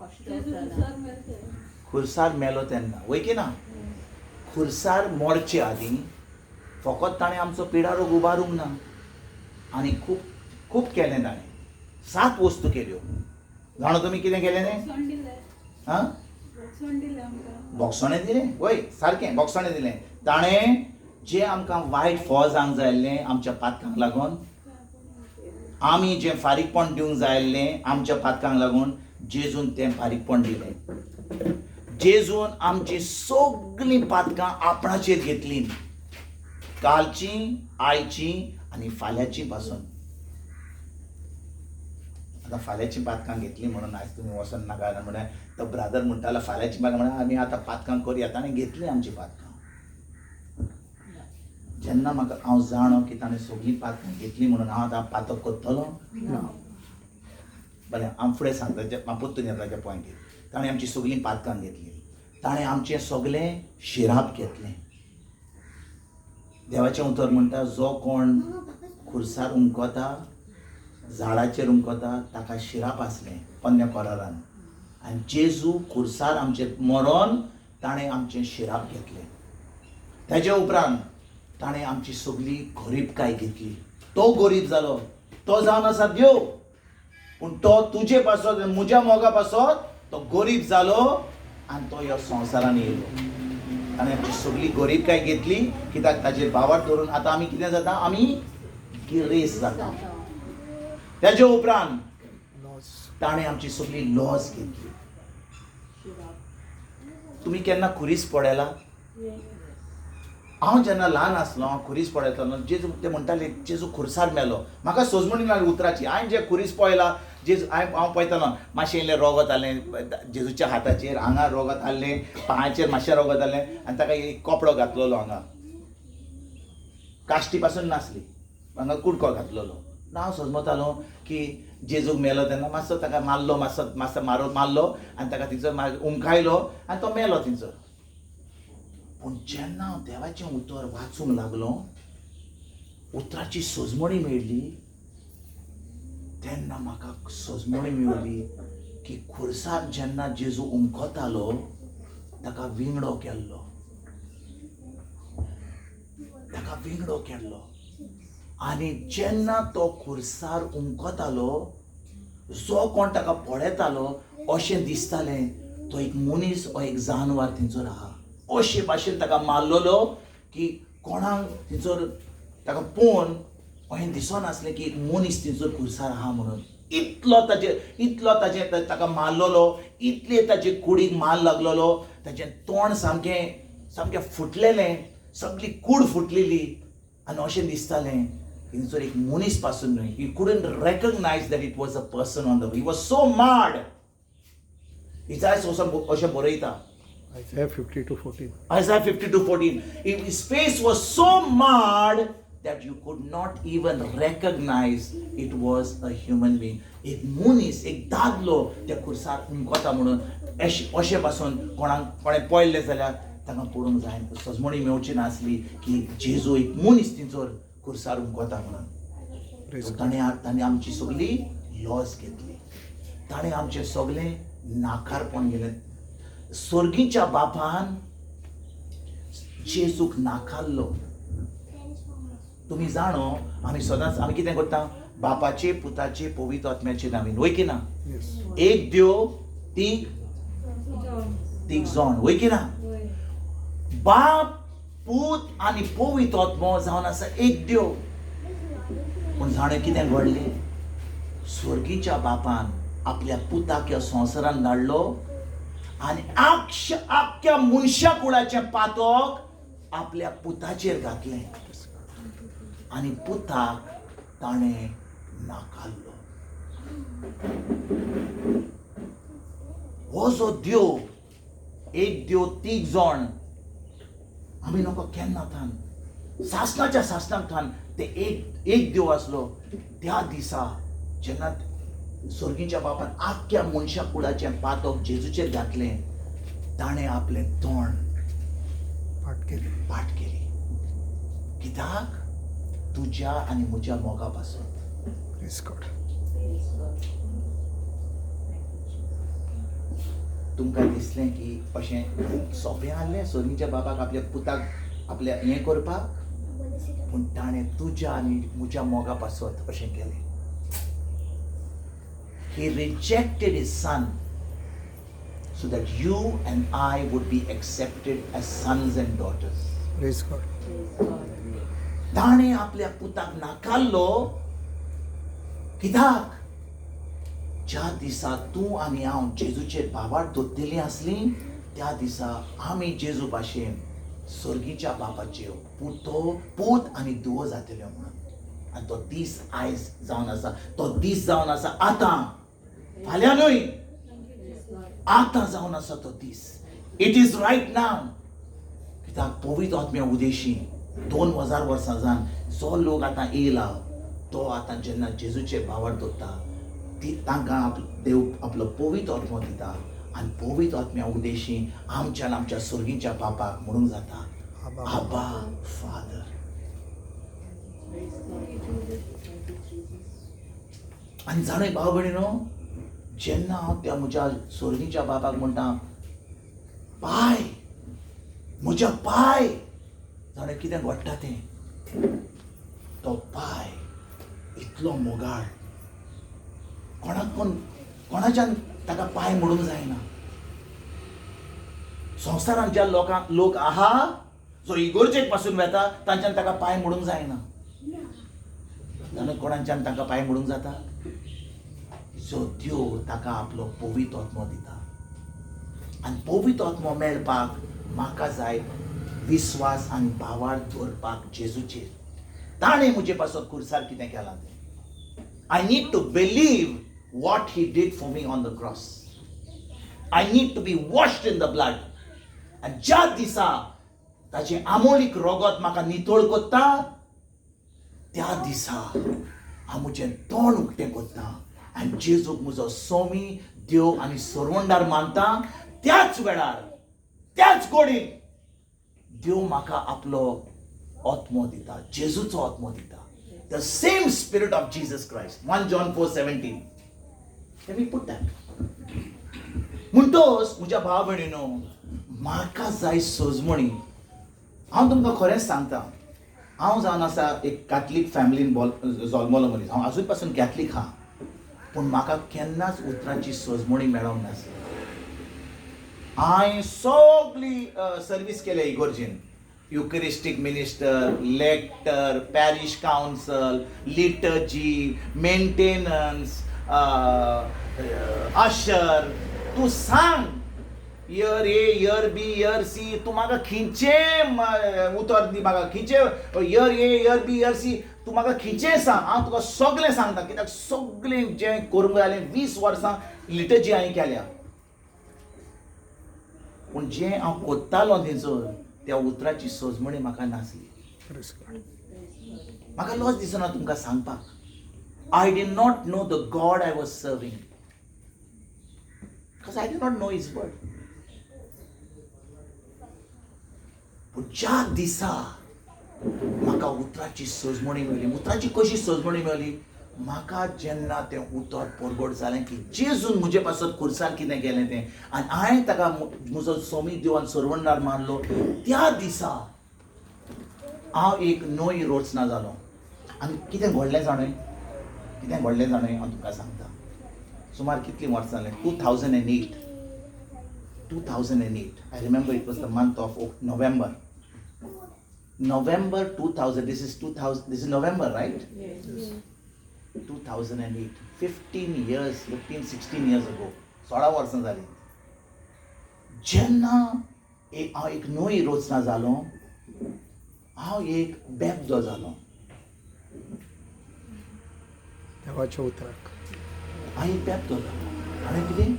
B: कश्ट जाता.
C: खुर्सार मेलो तेन्ना, वय की ना? खुर्सार मोडचे आदीं फकत ताणें आमचो पिडा रोग उबारूंक ना, आनी खूब खूब केलें ताणें. 7 वस्तू केल्यो. जाणो तुमी कितें केलें तें? हां? बोक्सोणें दिलें, वय सारकें, बोक्सोणें दिलें. ताणें जें आमकां वायट फोव जावंक जायल्लें आमच्या पातकांक लागून, आमी जें फारीकपण दिवंक जाय आसलें आमच्या पातकांक लागून, जेजून तें फारीकपण दिलें. जेजून आमची सगळीं पातकां आपणाचेर घेतलीं, कालचीं, आयचीं आनी फाल्यांची पासून. आतां फाल्यांची पातकां घेतलीं म्हणून आयज तुमी वचून नाका म्हळ्यार तो ब्रादर म्हणटालो फाल्यांची पातकां म्हळ्यार आमी आतां पातकां करुया. ताणें घेतलीं आमची पातकां. जेन्ना म्हाका हांव जाणो की ताणें सगळीं पातकां घेतलीं म्हणून हांव आतां पातक करतलो ना. बरें, हांव फुडें सांगता, हांव परतून येता त्या पॉयंटीर. ताणें आमची सगळीं पातकां घेतलीं. ताणें आमचें सगळें शिराप घेतलें. देवाचें उतर म्हणटा, जो कोण खुर्सार उमकोता, झाडाचेर उमकोता, ताका शिराप आसलें 15 कोरारान. आनी जेजू खुर्सार आमचेर मरोन ताणें आमचें शिराप घेतलें. तेजे उपरांत ताणें आमची सगळी गरीबकाय घेतली. तो गरीब जालो, तो जावन आसा देव, पूण तो तुजे पासत म्हज्या मोगा पासत तो गरीब जालो आनी तो ह्या संवसारान येयलो. ताणें आमची सगळी गरीबकाय घेतली. कित्याक ताजेर भावार्थ धरून आतां आमी कितें जाता? आमी गिरेस्त जाता. तेजे उपरांत ताणें आमची सगळी लॉस घेतली. तुमी केन्ना खुरीस पडयला? हांव जेन्ना ल्हान आसलो हांव खुरीस पळयतालो. जेजू ते म्हणटाले जेजू खुर्सार मेलो. म्हाका सोजमणी लागली उतराची. हांवें जे खुरीस पळयला, जेजू हांव पळयतालो मातशें इल्लें रोगत आहलें जेजूच्या हाताचेर, हांगा रोगत आहलें, पांयाचेर मातशें रोगत आहलें, आनी ताका एक कपडो घातलेलो हांगा. काश्टी पासून नासली, हांगा कुडको घातलेलो. हांव सोजमतालो की जेजूक मेलो तेन्ना मातसो ताका मारलो, मातसो मारलो आनी ताका थंयसर उमखायलो आनी तो मेलो थंयसर. पूण जेन्ना हांव देवाचें उतर वाचूंक लागलो, उतराची सोजमणी मेळ्ळी, तेन्ना म्हाका सोजमणी मेळ्ळी की खुर्सार जेन्ना जेजू उमखतालो ताका विंगडो केल्लो. ताका विंगडो केल्लो. आनी जेन्ना तो खुर्सार उमखतालो, जो कोण ताका पळयतालो अशें दिसतालें तो एक मनीस वा एक जानवर थंयसर आहा. अशे भाशेन ताका मारलेलो की कोणाक थंयसर ताका पळोवन अशें दिसनासलें की एक मनीस थंयसर खुर्सार आहा म्हणून. इतलो ताजे ताका मारलेलो, इतले ताजे कुडीक मार लागलेलो. ताचें तोंड सामकें फुटलेलें, सगळी कूड फुटलेली आनी अशें दिसतालें थंयसर एक मनीस पासून न्हय. He couldn't recognise that it was a person on the way. He was so marred. इसायास अशें बरयता.
A: Isaiah 50-14.
C: Isaiah 50-14. His face was so marred that you could not even recognize it was a human being. एक मनीस, एक दादलो त्या खुर्सार उमकोता म्हणून अशें पासून कोणें पळयलें जाल्यार ताका पडूंक जाय सजमणी मेवची नासली की जेजू एक मनीस तिचोर खुर्सार उमकोता म्हणून ताणें आमची सगळी लॉस घेतली ताणें आमचें सगळें नाकारपण गेलें स्वर्गीच्या बापान जेजूक नाकारलो तुम्ही जाणो आमी सदांच आमी कितें करता बापाचे पुताचे पवित्र आत्म्याचे नांवीन वय की ना एक देव तीग जण वय की ना बाप पूत आनी पवित्र आत्मो जावन आसा एक देव पूण जाणें कितें घडलें स्वर्गीच्या बापान आपल्या पुताक ह्या संवसारान धाडलो आनी आख्या मनशा कुळाचें पातोक आपल्या पुताचेर घातलें आनी पुताक ताणें नाकारलो हो जो देव एक देव तीग जण आमी नको केन्ना थान सासणाच्या सासणाक थान ते एक देव आसलो त्या दिसा जेन्ना स्वर्गीच्या बापान आख्या मनशा कुळाचें पातोक जेजूचेर घातलें ताणें आपलें तोंड पाट केली कित्याक तुज्या आनी म्हज्या मोगा पासून तुमकां दिसलें की अशें सोंपें आसलें स्वर्गीच्या बापाक आपल्या पुताक आपल्या हें करपाक पूण ताणें तुज्या आनी म्हज्या मोगा पासून अशें केलें He rejected his son so that you and I would be accepted as sons and daughters.
A: Praise God.
C: ताणें आपल्या पुताक नाकारलो कित्याक ज्या दिसा तूं आनी हांव जेजूचेर भावार्थ दोत्तेलीं आसलीं त्या दिसा आमी जेजू भाशेन स्वर्गीच्या बापाच्यो पूत आनी धुवो जातल्यो म्हणून आनी तो दीस आयज जावन आसा तो दीस जावन आसा आतां फाल्यां न्हय आतां जावन आसा तो दीस इट इज रायट नाव कित्याक पवित्र आत्म्या उदेशी 2000 वर्सां जावन जो लोक आतां येयला तो आतां जेन्ना जेजूचेर भावार्थ दोत्ता तांकां देव आपलो पवित्र आत्मो दिता आनी पवित्र आत्म्या उदेशी आमच्यान आमच्या स्वर्गीच्या बापाक म्हणूंक जाता आबा फादर आनी जाणय भाव भयणीनो जेन्ना हांव त्या म्हज्या स्वर्गीच्या बापाक म्हणटा पाय म्हज्या पाय जाणें कितें घडटा तें तो पाय इतलो मोगाळ कोणाच्यान ताका पाय म्हणूंक जायना संवसारांत ज्या लोक आहा जो इगोर्जेक पासून वेता तांच्यान ताका पाय म्हणूंक जायना जाणा कोणाच्यान ताका पाय म्हणूंक जाता जो देव ताका आपलो पवित्र आत्मो दिता आनी पवित्र आत्मो मेळपाक म्हाका जाय विश्वास आनी भावार्थ दवरपाक जेजूचेर ताणें म्हजे पासून खुर्सार कितें केलां तें I need to believe what he did for me on the cross. I need to be washed in the blood. And ज्या दिसा ताचे आमोलीक रोगत म्हाका नितळ कोत्ता त्या दिसा हांव म्हजें तोंड उक्तें कोत्ता आनी जेजूक म्हजो सोमी देव आनी सरवंडार मानता त्याच वेळार त्याच घडीन देव म्हाका आपलो आत्मो दिता जेजूचो आत्मो दिता the same spirit of Jesus Christ 1 John 4:17 Let me put that. म्हणटोच म्हज्या भाव भयणीनो म्हाका जाय सजमणी हांव तुमकां खरेंच सांगता हांव जावन आसा एक कॅथलीक फॅमिलीन जल्मलो मनीस हांव आजून पासून कॅथलीक आहा पूण म्हाका केन्नाच उतरांची सजमणी मेळोंक नासली हांवें सगळी सर्वीस केल्या इगोर्जेन eucharistic minister lector parish council liturgy maintenance usher तूं सांग year A year B year C तूं म्हाका खंयचें उतर दी म्हाका खंयचें year A year B year C तूं म्हाका खंयचें सांग हांव तुका सगळें सांगता कित्याक सगळें जें करूंक जालें 20 वर्सां लिटर्जी हांवें केल्या पूण जें हांव कोत्तालो थंयसर त्या उतराची सजमणी म्हाका नासली म्हाका लॉस दिसना तुमकां सांगपाक I did not know the God I was serving because I did not know his word पूण ज्या दिसा म्हाका उतराची सजमणी मेळ्ळी, उतराची कशी सजमणी मेळ्ळी, म्हाका जेन्ना तें उतर परगट जालें की जेजून म्हजे पासून खुर्सार कितें केलें तें आनी हांवें ताका म्हजो सोमीत दिवन सर्वंडार मारलो, त्या दिसा हांव एक नोय रोचना जालो. आनी कितें घडलें जाणय, हांव तुमकां सांगता. सुमार कितलीं वर्सां जालें, 2008. I remember it was the month of November 2000. This is November, right?
B: Yes.
C: 2008. 16 years ago. 16 वर्सां जालीं. जेन्ना हांव एक नोय रोचना जालो, हांव एक बेबदो जालो.
A: देवाच्या उतराक
C: हांव एक बेबदो जालो. आनी कितें,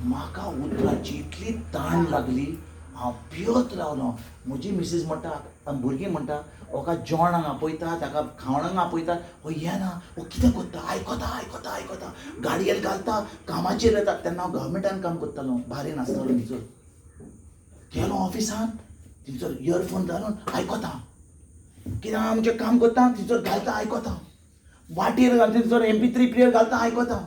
C: म्हाका उतराची इतली ताण लागली, हांव पियत रावलो. म्हजी मिसीस म्हणटा आनी भुरगीं म्हणटा, ओका जेवणाक आपयता, ताका खावणाक आपयता, हो येना, हो कितें करता, आयकता, गाडयेर घालता, कामाचेर येता. तेन्ना हांव गव्हर्मेंटान काम करतालो, भारेन आसतालो थंयसर. गेलो ऑफिसान, थंयसर इयरफोन घालून आयकता, कितें हांव आमचें काम करता, थंयसर घालता आयकता. वाटेर थंयसर MP3 प्लेयर घालता आयकता.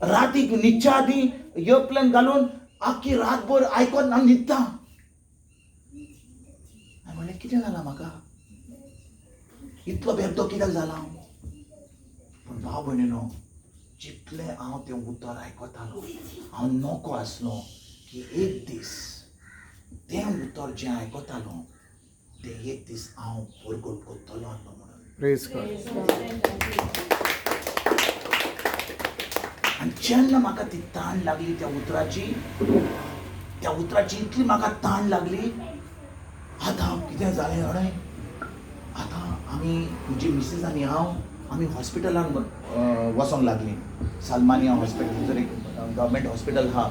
C: रातीक न्हिदच्या आदीं इयरप्लेन घालून आख्खी रातभर आयकत हांव न्हिदता. हांवें म्हणलें कितें जालां म्हाका, इतलो बेबदो कित्याक जाला हांव. पूण भाव भयणीनो, जितलें हांव तें उतर आयकतालो, हांव नोको आसलो की एक दीस तें उतर जें आयकतालो तें एक दीस हांव परगट करतलो आसलो म्हणून.
A: Praise God.
C: आनी जेन्ना म्हाका ती ताण लागली त्या उतराची इतली म्हाका ताण लागली, आतां कितें जालें जाणय, आतां आमी म्हजी मिसीस आनी हांव आमी हॉस्पिटलान वचोंक लागलीं. सालमानिया हॉस्पिटल, थंयसर एक गव्हर्मेंट हॉस्पिटल आहा.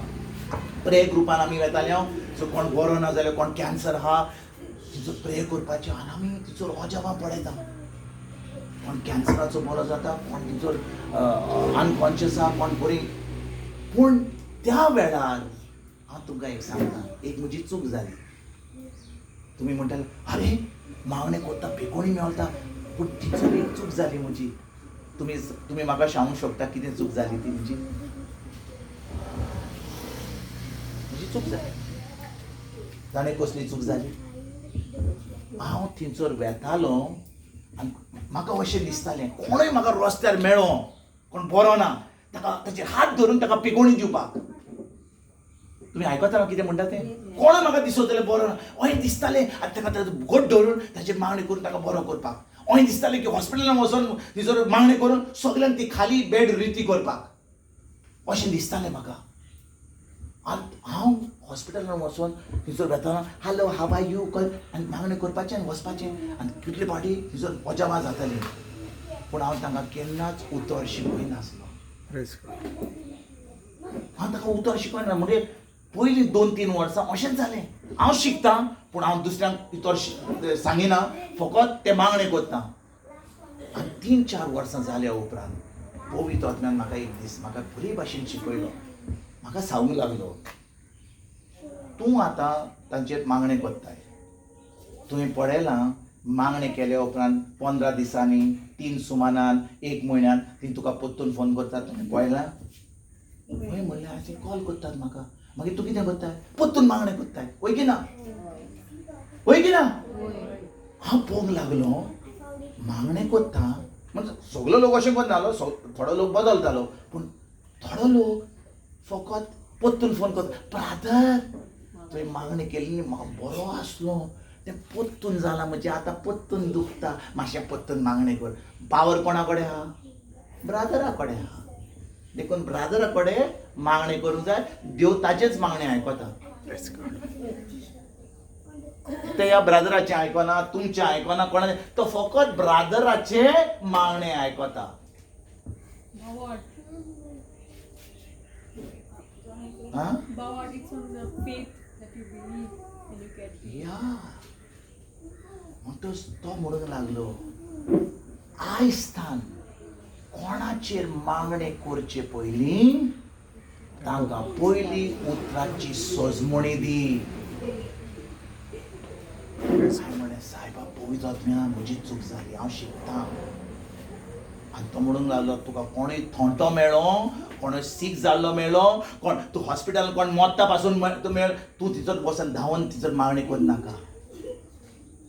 C: प्रे ग्रुपान आमी वताले. हांव सो कोण बरो ना जाल्यार कोण कॅन्सर आहा थंयसर प्रे करपाचें, आनी आमी थंयसर अजापां पळयता. कोण कॅन्सराचो बरो जाता, कोण थंयसर अनकॉन्शियस आहा, कोण बरी. पूण त्या वेळार हांव तुमकां एक सांगता, एक म्हजी चूक जाली. तुमी म्हणटाले अरे मागणें कोत्ता भिकोणी मेळटा, पूण थंयसर एक चूक जाली म्हजी. तुमी म्हाका सांगूंक शकता कितें चूक जाली ती म्हजी चूक जाली. ताणें कसली चूक जाली, हांव थंयसर वेतालो आनी म्हाका अशें दिसतालें कोणूय म्हाका रस्त्यार मेळ्ळो, कोण बरो ना, ताचेर हात धरून ताका पिकोणी दिवपाक. तुमी आयकता कितें म्हणटा तें, कोण म्हाका दिसतलें बरो ना, अशें दिसतालें आनी ताका घट धरून ताचेर मागणी करून ताका बरो करपाक. अशें दिसतालें की हॉस्पिटलान वचून थंयसर मागणी करून सगळ्यांक ती खाली बेड रिती करपाक. अशें दिसतालें म्हाका. आनी हांव हॉस्पिटलान वचून थंयसर वेतालो, हॅलो हाव आर यू आनी मागणी करपाचें आनी वचपाचें. आनी कितले फावटी थंयसर अजापां जातालीं, पूण हांव तांकां केन्नाच उतर शिकयनासलो. हांव ताका उतर शिकयना. म्हणजे पयलीं 2-3 वर्सां अशेंच जालें. हांव शिकता पूण हांव दुसऱ्यांक उतर सांगिना, फकत ते मागणे करता. आनी 3-4 वर्सां जाल्या उपरांत पवित्र आत्म्यान म्हाका एक दीस म्हाका बरे भाशेन शिकयलो. म्हाका सांगूंक लागलो, तूं आतां तांचेर मागणें करताय. तुवें पळयलां मागणें केल्या उपरांत 15 दिसांनी, 3 सुमानान, 1 म्हयन्यान ती तुका परतून फोन करतात. तुवें पळयलां? हय म्हणलें, अशें कॉल करतात म्हाका. मागीर तूं कितें करताय? परतून मागणें करताय. वय की ना? हांव पळोवंक लागलो मागणें करता म्हणजे सगळो लोक अशें करतालो, थोडो लोक बदलतालो, पूण थोडो लोक फकत परतून फोन करता, ब्रादर तुवें मागणी केली न्ही, म्हाका बरो आसलो, तें परतून जालां, म्हणजे आतां परतून दुखता, मातशें परतून मागणें कर. पावर कोणा कडेन आहा? ब्रादरा कडेन आहा. देखून ब्रादरा कडेन मागणें करूंक जाय. देव ताचेच मागणें आयकता. ते ह्या ब्रादराचें आयकना, तुमचें आयकना, कोणाचें, तो फकत ब्रादराचें मागणें आयकता.
B: But it's on the faith that you believe and you get.
C: या म्हणटच तो म्हणूंक लागलो, आयस्तान कोणाचेर मागणें करचे पयलीं तांकां पयलीं उतराची सजमणी दी. हांवें म्हणलें सायबा पळय आत्म्या म्हजी चूक जाली हांव शिकतां. आनी तो म्हणूंक लागलो तुका कोणूय थोंटो मेळ्ळो कोणूय सीक जाल्लो मेळ्ळो कोण तूं हॉस्पिटलांत कोण मोत्ता पासून तूं थंयसर वचून धांवन थंयसर मागणी करनाका.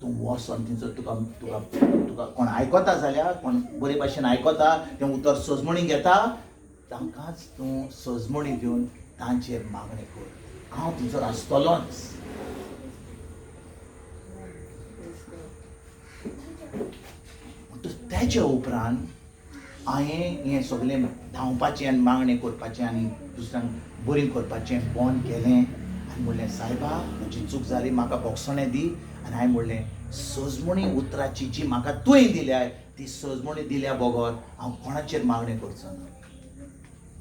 C: तूं वचून थंयसर तुका तुका तुका कोण आयकता जाल्यार कोण बरे भाशेन आयकता तें उतर सजमणी घेता तांकांच तूं सजमणी दिवन तांचेर मागणी कर. हांव थंयसर आसतलोच. तेचे उपरांत हांवें हें सगळें धांवपाचें आनी मागणी करपाचें आनी दुसऱ्यांक बरी करपाचें बंद केलें आनी म्हणलें सायबा म्हजी चूक जाली म्हाका बोगसणें दी. आनी हांवें म्हणलें सजमणी उतराची जी म्हाका तुवें दिल्या ती सजमणी दिल्या बगर हांव कोणाचेर मागणी करचो ना.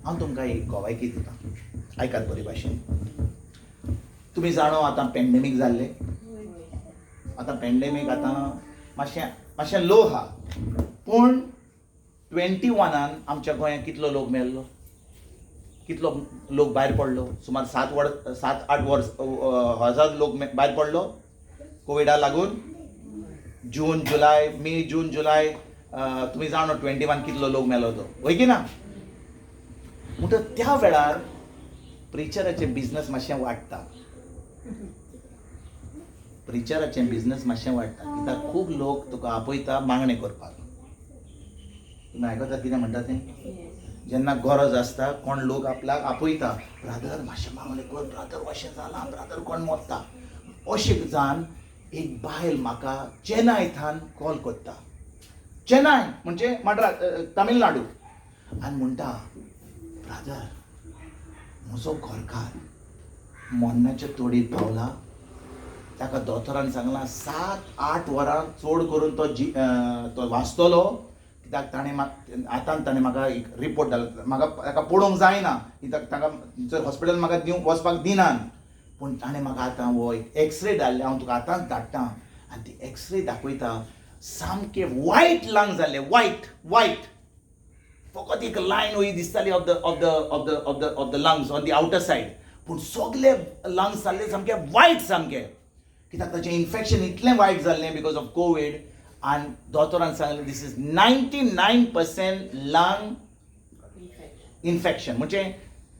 C: हांव तुमकां एक गोवायकी दितां आयकात बरे भाशेन. तुमी जाणो आतां पॅन्डेमीक जाल्लें. आतां पॅन्डेमीक आतां मातशें लो आहा पूण 21 आमच्या गोंयांत कितलो लोक मेल्लो कितलो लोक भायर पडलो. सुमार 7-8 हजार लोक भायर पडलो कोविडा लागून. जून जुलय मे जून जुलय तुमी जाणो 21 कितलो लोक मेलो तो वय की ना. म्हणटच त्या वेळार प्रिचराचें बिजनस मातशें वाडटा. प्रिचराचें बिजनस मातशें वाडटा कित्याक खूब लोक तुका आपयता मागणी करपाक. तुमी आयकता कितें म्हणटा तें. जेन्ना गरज आसता कोण लोक आपल्याक आपयता ब्रादर मातशें मागणी कर ब्रादर अशें जालां ब्रादर कोण मरता. अशें जावन एक बायल म्हाका चेन्नयथान कॉल करता. चेन्नय म्हणजे तामिळनाडू. आनी म्हणटा ब्रादर म्हजो घरकार मरणाच्या तोडीर पावला. ताका दोतोरान सांगलां 7-8 वरां चड करून तो वाचतलो कित्याक ताणें म्हाका एक रिपोर्ट धाडला. म्हाका ताका पळोवंक जायना कित्याक ताका जर हॉस्पिटल म्हाका वचपाक दिनान. पूण ताणें म्हाका आतां हो एक एक्सरे धाडले हांव तुका आतांच धाडटां. आनी ती एक्सरे दाखयता सामके वायट लंग्स जाल्ले वायट फकत एक लायन वही दिसताली of the lungs on the outer said. पूण सगळे लंग्स जाल्ले सामके वायट सामके कित्याक ताचें इन्फेक्शन इतलें वायट जाल्लें बिकॉज ऑफ कोवीड. आनी दोतोरान सांगलें दिस इज 99% लंग इन्फेक्शन. म्हणजे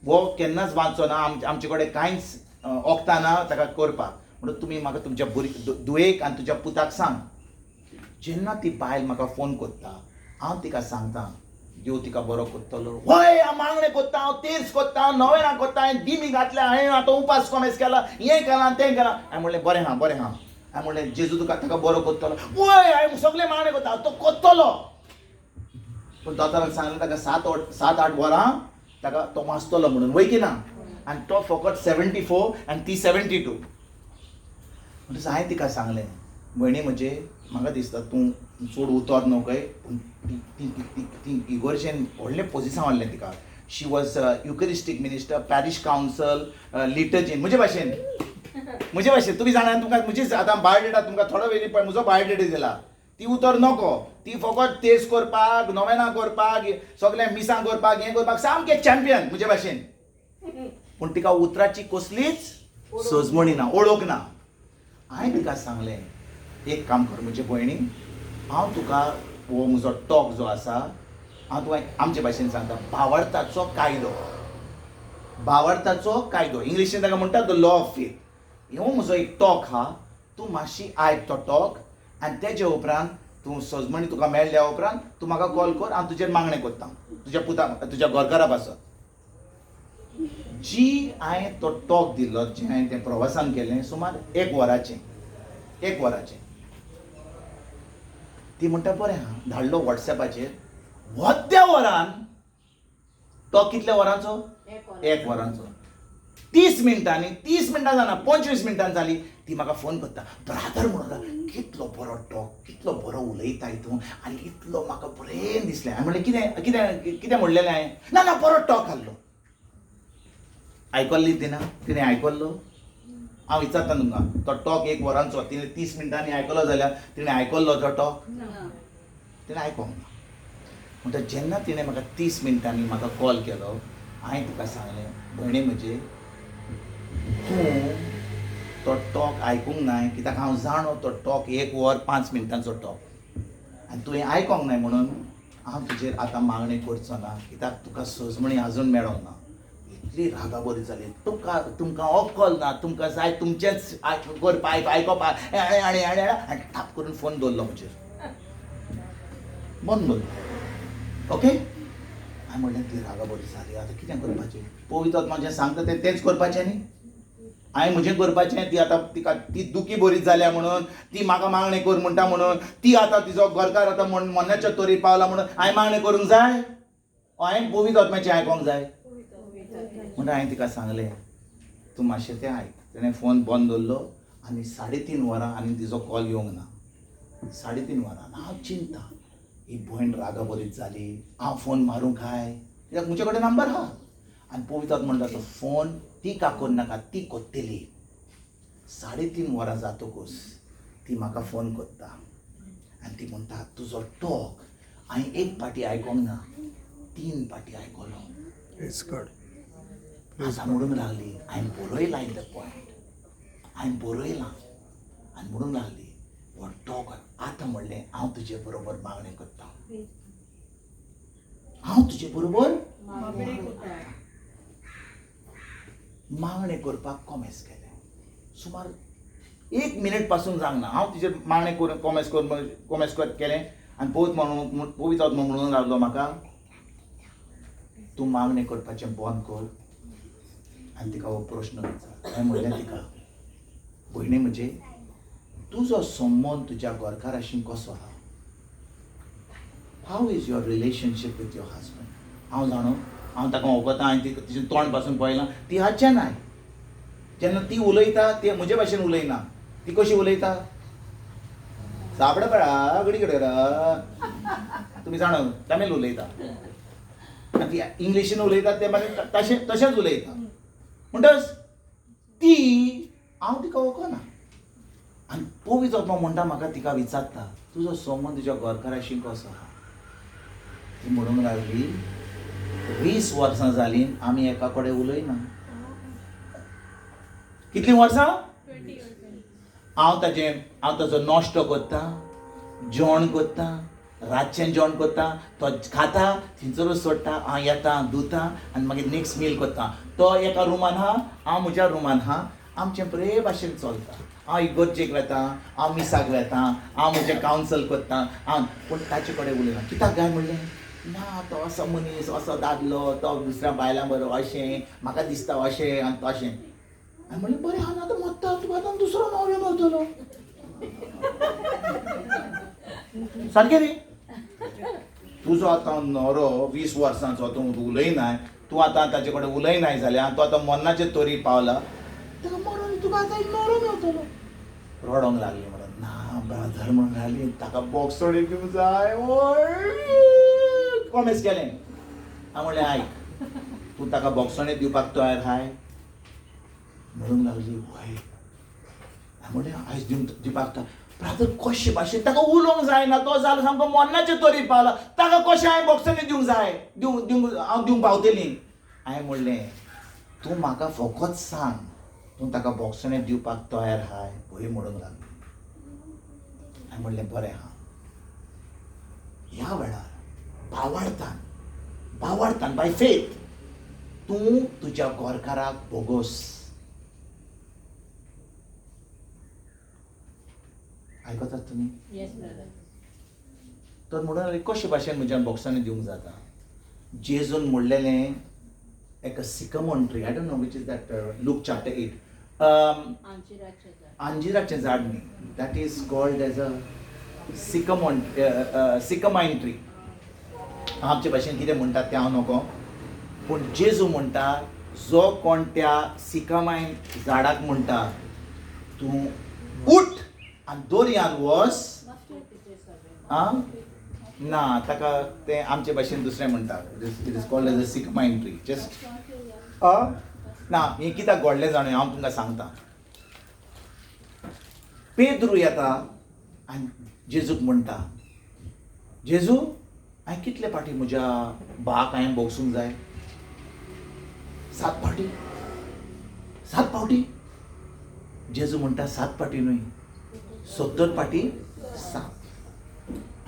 C: हो केन्नाच वाचचो ना आमचे कडेन कांयच ओंकता ना ताका करपाक. म्हणून तुमी म्हाका तुमच्या दुयेक आनी तुज्या पुताक सांग. जेन्ना ती बायल म्हाका फोन करता हांव तिका सांगता देव तिका बरो करतलो. हय हांव मागणें करता हांव तेच करता हांव नवें करता हांवें दिमी घातल्या हांवें आतां उपास कोमेस केला हें केलां तें केलां. हांवें म्हणलें बरें आहा हांवें म्हणलें जेजू तुका ताका बरो करतलो. हय हांवें सगळें मागणें करता तो करतलो. पूण दोतोरान सांगलें ताका 7-8 वरां ताका तो वाचतलो म्हणून वय की ना. आनी तो फकत 74 आनी ती 72. म्हणटच हांवें तिका सांगलें भयणी म्हणजे म्हाका दिसता तूं चड उतर न्हू खंय पूण ती इगोर्जेन व्हडलें पोजिशन व्हरलें तिका. शी वॉज युकरिस्टीक मिनिस्टर पॅरिश कावन्सल लिटर्जीन म्हजे भाशेन तुमी जाणा तुमकां म्हजी आतां बायोडेटा तुमकां थोडो वेळ पळय म्हजो बायोडेटा दिला. ती उतर नको. ती फकत तेज करपाक नोवेना करपाक सगळें मिसां करपाक हें करपाक सामकें चॅम्पियन म्हजे भाशेन. पूण तिका उतराची कसलीच सजमणी ना ओळख ना. हांवें तिका सांगलें एक काम कर म्हणजे भयणी हांव तुका हो म्हजो टॉक जो आसा हांव तुका आमचे भाशेन सांगता भावार्थाचो कायदो इंग्लिशीन ताका म्हणटा द लॉ ऑफ फेथ. हो म्हजो एक टॉक आहा तूं मातशी आयक तो टॉक आनी तेजे उपरांत तूं सजमणी तुका मेळ्ळ्या उपरांत तूं म्हाका कॉल कर हांव तुजेर मागणें करता तुज्या पुताक तुज्या घरकारा पासत. जी हांवें तो टॉक दिल्लो जें हांवें तें प्रवासान केलें सुमार 1 वराचें ती म्हणटा बरें आहा धाडलो वॉट्सॅपाचेर. वद्या वरान टॉक कितल्या वरांचो 1 वरांचो 30 मिनटां जाना 25 मिनटां जाली. ती म्हाका फोन करता ब्रादर म्हणून कितलो बरो टॉक कितलो बरो उलयता हितून आनी इतलो म्हाका बरें दिसलें. हांवें म्हणलें कितें कितें कितें म्हणलेलें हांवें ना बरो टॉक आहलो. आयकल्ली तिणें आयकल्लो. हांव विचारता तुमकां तो टॉक 1 वरांचो तिणें 30 मिनटांनी आयकलो जाल्यार तिणें आयकल्लो तो टॉक तिणें आयकोंक ना. म्हणटा जेन्ना तिणें म्हाका 30 मिनटांनी म्हाका कॉल केलो हांवें तिका सांगलें भयणी म्हणजे तूं तो तो टॉक आयकूंक नाय कित्याक हांव जाणो तो टॉक 1 वर 5 मिनटांचो टॉक आनी तुवें आयकोंक नाय म्हणून हांव तुजेर आतां मागणी करचो ना कित्याक तुका सजमणी आजून मेळोंक ना. इतली रागाबरी जाली. तुमकां अक्कल ना, तुमकां जाय तुमचेंच करपाक आयकोपाक आनी थाप करून फोन दवरलो म्हजेर बंद दवरलो. ओके हांवें म्हणलें ती रागाबरी जाली आतां कितें करपाचें. पवित्र आत्मा जें सांगता तेंच करपाचें न्ही. हांवें म्हजें करपाचें. ती आतां ती दुखी बरी जाल्या म्हणून ती म्हाका मागणी कर म्हणटा म्हणून ती आतां तिचो घरकार आतां मरणाच्या तोरी पावला म्हणून हांवें मागणी करूंक जाय. हांवें पवित्र आत्म्याचें आयकोंक जाय म्हणून हांवें तिका सांगलें तूं मातशें तें आयक. तेणें फोन बंद दवरलो आनी 3.5 वरां आनी तिचो कॉल येवंक ना. 3.5 वरां हांव चिंता ही भयण रागा बरीच जाली. हांव फोन मारूं काय कित्याक म्हजे कडेन नंबर आहा. आनी पवित्र आत्मा म्हणटा तो फोन ती का करनाका ती कोत्तेली. 3.5 वरां जातकूच ती म्हाका फोन करता आनी ती म्हणटा तुजो टॉक हांवें 1 पाटी आयकोंक ना 3 पाटी आयकलो. आतां म्हणूंक लागली हांवें बरयलां इन द पॉयंट. हांवें बरयलां आनी म्हणूंक लागली हो टॉक आतां म्हणलें हांव तुजे बरोबर मागणी करता. हांव तुजे बरोबर मागणी करपाक कॉमेस केलें. सुमार 1 मिनीट पासून जावंक ना हांव तुजेर मागणी करून कॉमेस केलें आनी पवित्र आत्मा म्हणूंक लागलो म्हाका तूं मागणी करपाचें बंद कर. आनी तिका हो प्रश्न विचार. हांवें म्हणलें तिका भयणी म्हणजे तुजो संबंद तुज्या घरकाराशी कसो आहा. How is your relationship with your husband. हांव जाणो हांव ताका वळखता हांवें तिचें तोंड पासून पळयलां ती हाचें नाय. जेन्ना ती उलयता ती म्हजे भाशेन उलयना. ती कशी उलयता साबडा पळा गडी तुमी जाणो तमील उलयता आनी ती इंग्लिशीन उलयता ते मागीर तशेंच उलयता म्हणटच ती हांव तिका वळखना. आनी पवित्र आत्मा म्हणटा म्हाका तिका विचारता तुजो संबंद तुज्या घरकाराशी कसो आहा. ती म्हणूंक लागली 20 वर्सां जालीं आमी एका कडेन उलयना. कितलीं वर्सां.
B: 20 years.
C: हांव ताचो नाश्तो करता जेवण करता रातचें जेवण करता तो खाता थिंचरूच सोडटा हांव येता धुता आनी मागीर नेक्स्ट मील करता. तो एका रुमान आहा हांव म्हज्या रुमान आहा. आमचें बरे भाशेन चलता. हांव इगर्जेक वेता हांव मिसाक वेता हांव म्हजें कावन्सल करता पूण ताचे कडेन उलयना. कित्याक काय म्हणलें ना तो असो मनीस असो दादलो तो दुसऱ्या बायलां बरोबर अशें म्हाका दिसता अशें आनी तशें. हांवें म्हणलें बरें हांव आतां मरता तुका आतां दुसरो न्हवरो मेळटलो. सारकें न्ही. तुजो आतां न्हवरो 20 वर्सांचो तूं उलयनाय तूं आतां ताचे कडेन उलयनाय जाल्यार तो आतां मरणाचे तोरी पावला ताका मरून तुका आतां एक न्हवरो मेळटलो. रडोंक लागली म्हणून ना ब्रदर म्हणून लागली ताका बॉक्सोडे दिवंक जाय. कॉमेस केलें. हांव म्हणलें आयक तूं ताका बॉक्सोडे दिवपाक तयार आहाय म्हणूंक लागली वय. हांवें म्हणलें आयज दिवपाक ब्रदर कशें भाशेन ताका उलोवंक जायना तो जालो सामको मरणाचे तोरी पावला ताका कशें हांवें बॉक्सोडे दिवंक जाय हांव दिवंक पावतली. हांवें म्हणलें तूं म्हाका फकत सांग तूं ताका बॉक्सोडे दिवपाक तयार आहाय पळय म्हणूंक लागली. हांवें म्हणलें बरें आहा. ह्या वेळार भावार्थान बाय फेथ तूं तुज्या घरकाराक बोगोस. आयकतात तुमी. तर म्हणून कशे भाशेन म्हज्यान बॉक्सांनी दिवंक जाता. जेजून म्हणलेलें एक sycamine tree I don't know which is that Luke chapter 8 अंजिराचें झाड न्ही that is called as a sycamine tree. आमचे भाशेन कितें म्हणटात तें हांव नोको पूण जेजू म्हणटा जो कोण त्या सिकमायन झाडाक म्हणटा तूं उठ आनी दर्यांत वच. ना ताका तें आमचे भाशेन दुसरें म्हणटात. It is called as a sycamine tree. Just ना हें कित्याक घडलें जाणा हांव तुमकां सांगता. पेद्रू येता आनी जेजूक म्हणटा जेजू हांवें कितले फाटी म्हज्या भावाक हांवें भोगसूंक जाय. 7 फावटी जेजू म्हणटा 7 पाटी न्हय 70 पाटी 7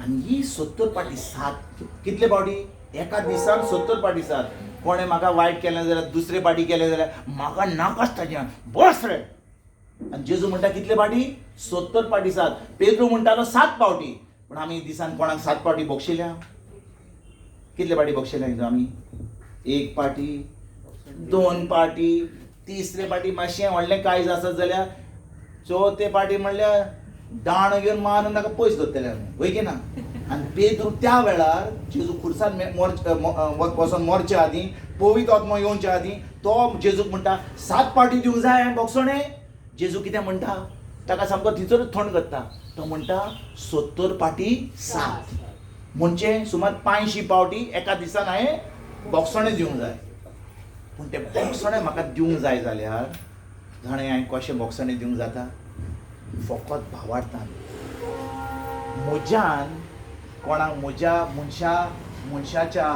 C: आनी ही 70 पाटी 7 कितले पावटी एका दिसान 70 पाटी 7 कोणें म्हाका वायट केलें जाल्यार दुसरे पाटी केलें जाल्यार म्हाका नाकाच ताजें बस रे आनी जेजू म्हणटा कितले पाटी 70 पाटी 7 पेद्रू म्हणटालो 7 पावटी पूण आमी दिसान कोणाक 7 पावटी बक्षिल्या कितले पाटी बक्षिल्या आमी 1 पाटी 2 पाटी तिसरे पाटी मातशें व्हडलें कायज आसत जाल्यार चवथे पाटी म्हणल्यार दाण घेवन मारून ताका पयस दवरतले आमी वय की ना आनी पेद्रू त्या वेळार जेजू खुर्सान वचोन मरचे आदीं पवित्र आत्मो येवच्या आदीं तो जेजूक म्हणटा 7 पाटी दिवंक जाय बोगसोणे जेजू कितें म्हणटा ताका सामको थिचोरूच थंड करता तो म्हणटा 70 पाटी 7 म्हणजे सुमार 500 पावटी एका दिसान हांवें बोगसोणे दिवंक जाय पूण ते बोगसोणे म्हाका दिवंक जाय जाल्यार जाणें हांवें कशें बोगसोणे दिवंक जाता फकत भावार्थान म्हज्यान कोणाक म्हज्या मनशाच्या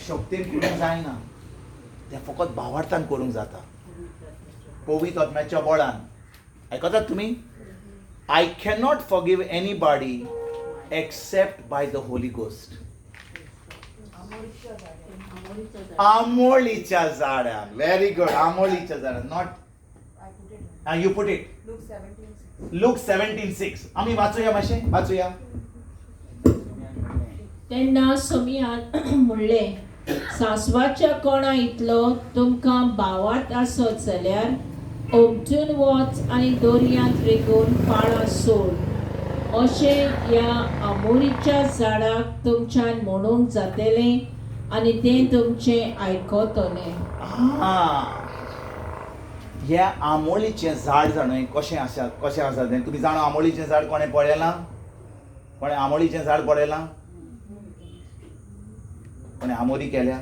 C: शक्तीन करूंक जायना तें फकत भावार्थान करूंक जाता पवित्र आत्म्याच्या बळान आयकतात तुमी I cannot forgive anybody except by the Holy Ghost आमोळीच्या झाडाक व्हेरी गुड आमोळीच्या झाडाक not you put it Luke 17:6 आमी वाचूया मातशें वाचूया
D: तेन्ना समियान म्हणलें सासवाच्या कोणा इतलो तुमकां भावार्थ आसत जाल्यार ओमटून वच आनी दर्यांत रेगून पाळां सोड अशें ह्या आमोरीच्या झाडाक तुमच्यान म्हणूंक जातलें आनी तें तुमचें आयकतलें
C: हे आमोळीचें झाड जाणय कशें आसा तें तुमी जाणा आमोळीचें झाड कोणें पळयलां कोणें आमोळीचें झाड पळयलां कोणें आमोरी केल्या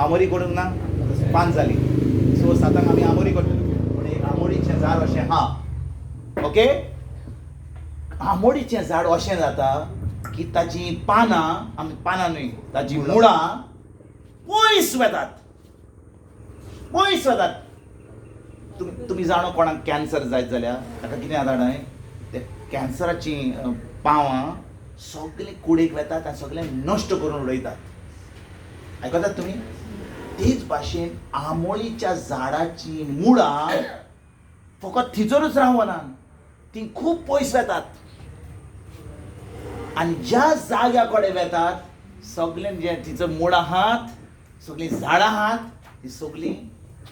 C: आमोरी करूंक ना पान जाली सो सातांक आमी आमोरी करतले पूण एक आमोरीचें झाड अशें हा ओके आमोरीचें झाड अशें जाता की ताची पानां न्हय ताची मुळां पयस वतात तुमी जाणो कोणाक कॅन्सर जायत जाल्यार ताका कितें जाता न्हय ते कॅन्सराची पावां सगळे कुडीक वेतात आनी सगळे नश्ट करून उडयतात आयकतात तुमी तेच भाशेन आमोळीच्या झाडाची मुळां फकत थिचोरूच रावना ती खूब पयस वेतात आनी ज्या जाग्या कडेन वेतात सगळे जे तिचो मूळ आहात सगळीं झाडां आहात ती सगळीं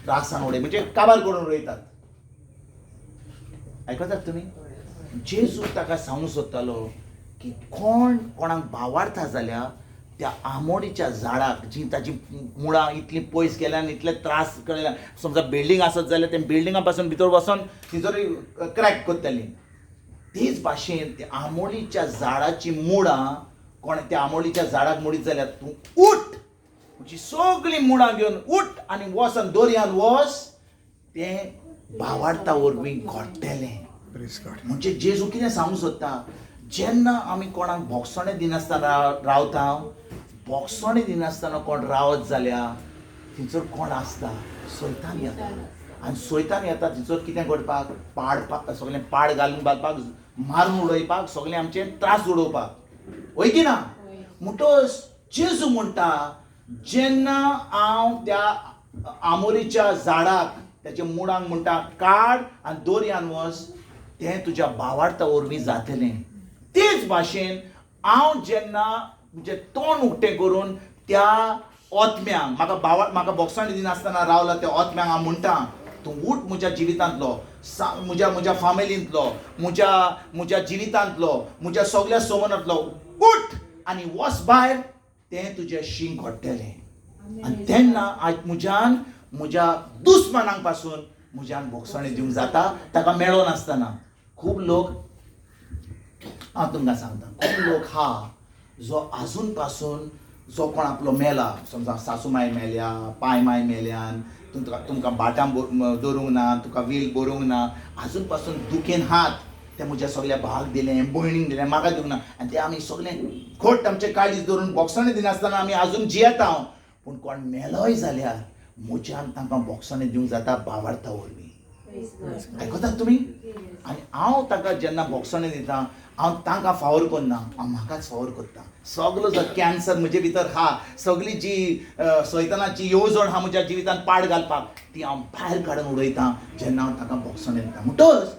C: रासान उडय म्हणजे काबार करून उडयतात आयकतात तुमी जेजू ताका सांगूंक सोदतालो की कोणाक भावार्थ जाल्यार त्या आमोडीच्या झाडाक जी ताची मुळां इतलीं पयस गेल्यान इतले त्रास कळल्या समजा बिल्डींग आसत जाल्यार त्या बिल्डिंगा पासून भितर वचोन तिजोरी क्रॅक करतली तेच भाशेन त्या आमोळीच्या झाडाची मुळां त्या आमोळीच्या झाडाक मुडीत जाल्यार तूं उठ तुजी सगळीं मुळां घेवन उठ आनी वच आनी दर्यान वच तें भावार्था वरवीं घडटलें म्हणजे जेजू कितें सांगूंक सोदता जेन्ना आमी कोणाक बोगसोणें दिनासतना रावता बोगसोणें दिनासतना कोण रावत जाल्यार थंयसर कोण आसता सैतान येता आनी सैतान येता थंयसर कितें करपाक पाडपाक सगळें पाड घालून घालपाक मारून उडोवपाक सगळें आमचे त्रास उडोवपाक वय की ना म्हणटच जेजू म्हणटा जेन्ना हांव त्या आमोरीच्या झाडाक त्याच्या मुळांक म्हणटा काड आनी दर्यान वच तें तुज्या भावार्था वरवीं जातलें तेच भाशेन हांव जेन्ना म्हणजे तोंड उक्तें करून त्या ओतम्यांक म्हाका बोगसोणें दिनासतना रावला त्या ओतम्यांक हांव म्हणटा तूं उठ म्हज्या जिवितांतलो म्हज्या फामिलींतलो म्हज्या जिवितांतलो म्हज्या सगळ्या सोमनांतलो उठ आनी वच भायर तें तुजें शींग घडटलें आनी तेन्ना आज म्हज्या दुस्मनांक पासून म्हज्यान बोगसोणें दिवंक जाता ताका मेळो नासतना खूब लोक हांव तुमकां सांगता खूब लोक हा जो आजून पासून जो कोण आपलो मेला समजा सासू माय मेल्या पाय माय मेल्यान तुमकां बाटां दवरूंक ना तुका वील बरोवंक ना आजून पासून दुखेन हात ते म्हज्या सगळ्या भावाक दिलें भयणीक दिलें म्हाका दिवंक ना आनी ते आमी सगळें खोट आमचे काळीज धरून बोगसोणें दिनासतना आमी आजून जियेता पूण कोण मेलोय जाल्यार म्हज्यान तांकां बॉक्सांनी दिवंक जाता भावार्था वरवीं. आयकतात तुमी? आनी हांव ताका जेन्ना बॉक्सांनी दिता हांव तांकां फावर करना, हांव म्हाकाच फावर करता. सगलो जो कॅन्सर म्हजे भितर हा, सगळी जी सैतानाची येवजण हा म्हज्या जिवितांत पाड घालपाक, ती हांव भायर काडून उडयतां जेन्ना हांव तांकां बॉक्सांनी दिता. म्हणटच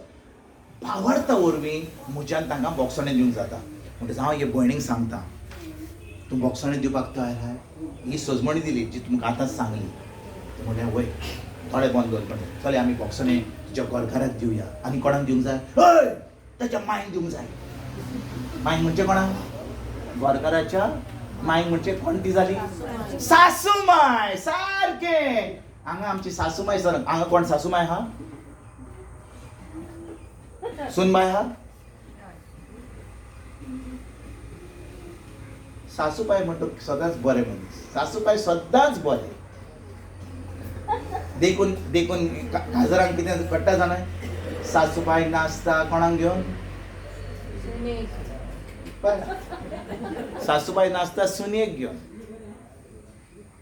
C: भावार्था वरवीं म्हज्यान तांकां बॉक्सांनी दिवंक जाता. म्हणटच हांव हे भयणीक सांगता, तूं बॉक्सांनी दिवपाक तयार आहाय? ही सजमणी दिली जी तुमकां आतांच सांगली. म्हणलें वय थोडे बंद दवरपणे, चल आमी बॉक्सांनी तुज्या गोरकाराक दिवया. आनी कोणाक दिवंक जाय? हय, ताच्या मांयक दिवंक जाय. मांयक म्हणजे कोणाक? गोरकाराच्या मांयक म्हणजे कोण ती जाली? सासूमाय. सारकें. हांगा आमची सासूमाय सर. हांगा कोण सासूमाय आहा? सुनबाय आहा? सासूबाई म्हणतो सदांच बरें मनीस. सासूबाई सदांच बरें. देखून देखून काजरांक कितें कट्टा जाणाय? सासूबाई नाचता कोणाक घेवन? सासूबाई नाचता सुनयेक घेवन.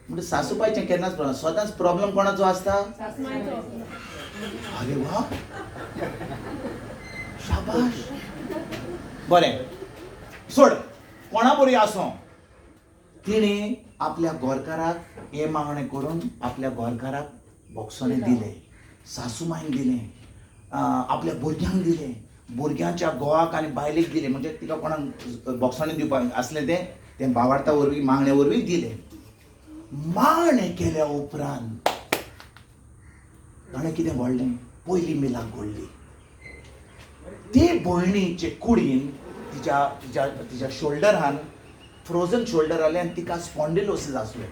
C: म्हणजे सासूबाईचें केन्नाच प्रॉब्लेम, सदांच प्रॉब्लेम कोणाचो आसता? अरे वा, शाबाश. बरें, सोड कोणा बरी आसो, तिणे आपल्या गोरकाराक हे मागणें करून आपल्या गोरकाराक बॉक्सांनी दिले, सासूमाईक दिले, आपल्या भुरग्यांक दिले, भुरग्यांच्या घोवाक आनी बायलेक दिले. म्हणजे तिका कोणाक बॉक्सांनी दिवपाक आसलें तें भावार्था वरवीं मागणे वरवीं दिले. मागणें केल्या उपरांत ताणें कितें घडलें? पयली मिलाक घडली. ती भयणीचे कुडीन तिच्या शोल्डरान फ्रोजन शोल्डर आले आनी तिका स्पॉन्डिलोसीस आसलो.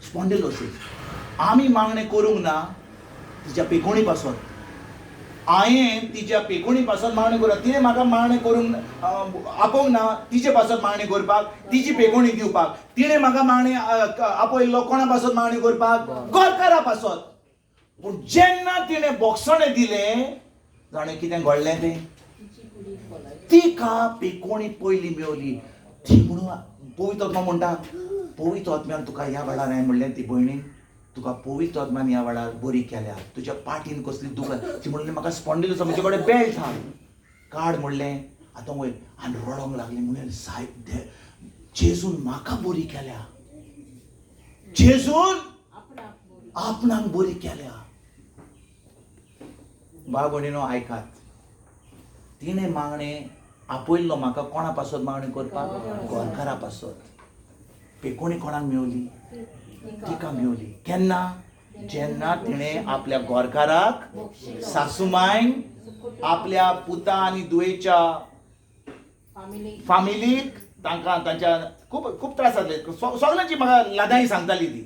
C: स्पॉन्डिलोसीस. आमी मागणें करूंक ना तिच्या पेकोणी पासून. हांवें तिच्या पेकोणी पासून मागणें करप. तिणें म्हाका मागणें करूंक आपोवंक ना तिचे पासून मागणें करपाक, तिची पेकोणी दिवपाक. तिणें म्हाका मागणें आपयल्लो कोणा पासून मागणें करपाक? गोरकारा पासून. पूण जेन्ना तिणें बॉक्साणें दिलें, जाणें कितें घडलें तें? तिका पेकोणी पयली मेवली. ती म्हणून पवित्र आत्मा म्हणटा, पवित्र आत्म्यान तुका ह्या वेळार हांवें म्हणलें ती भयणीन, तुका पवित्र आत्म्यान ह्या वेळार बरी केल्या. तुज्या पाठीन कसली दुख. ती म्हणली म्हाका स्पॉन्डिलोसीस, म्हजे कडेन बेल्ट आहा, काड म्हणलें. आतां वयर आनी रडोंक लागलें. म्हणलें सायब जेजून म्हाका बरी केल्या, जेजून आपणाक बरी केल्या. भाव भयणीनो आयकात, तिणें मागणें आपयल्लो म्हाका कोणा पासून मागणें करपाक? गोरकारा पासून. पेकोणी कोणाक मेवली? तिका मेवली. केन्ना? जेन्ना तिणें आपल्या गोरकाराक, सासूमांक, आपल्या पुता आनी दुयेच्या फामिलीक, तांकां तांच्या खूब त्रास जातले. सगळ्यांची म्हाका लादाई सांगताली ती,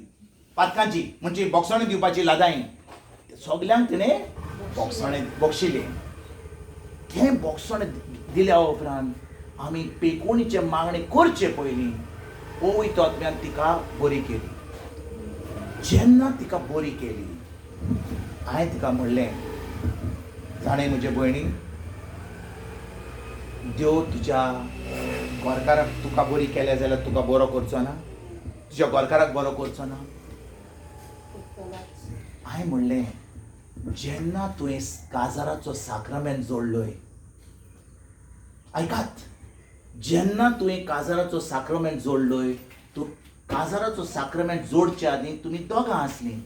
C: पातकांची, म्हणजे बॉक्सांनी दिवपाची लादाई. सगल्यांक तिणें बॉक्साणें बक्षिलें. हें बॉक्साणें दिल्या उपरांत आमी पेकोणीचे मागणें करचे पयलीं पवित्र आत्म्यान तिका बरी केली. जेन्ना तिका बरी केली, हांवें तिका म्हणलें, जाणें म्हजे भयणी, देव तुज्या गोरकाराक तुका बरी केल्या जाल्यार तुका बरो करचो ना? तुज्या गोरकाराक बरो करचो ना? हांवें म्हणलें, जेन्ना तुवें काजाराचो साक्रामेंत जोडलोय, आयकात, जेन्ना तुवें काजाराचो साक्रामेंत जोडलोय, तूं काजाराचो साक्रामेंट जोडच्या आदीं तुमी दोगां आसलीं,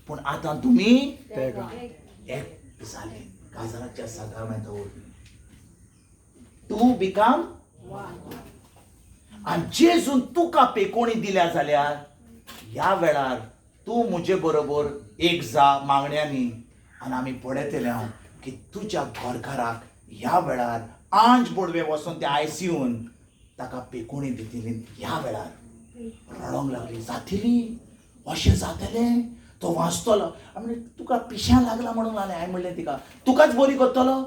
C: पूण आतां तुमी एक जालीं काजाराच्या साक्रामेंता वरवीं. टू बिकम आनी जेजून तुका पेकोणी दिल्या जाल्यार ह्या वेळार तूं म्हजे बरोबर एक जा मागण्यांनी. आनी आमी पळयतले हांव की तुज्या गोरकाराक ह्या वेळार आंज बोडवे वचून त्या ICUन ताका पेकोणी दितली. ह्या वेळार रडोंक लागली, जातली, अशें जातलें, तो वाचतलो. म्हणजे तुका पिश्यां लागला म्हणून लागलें. हांवें म्हणलें तिका, तुकाच बरी करतलो,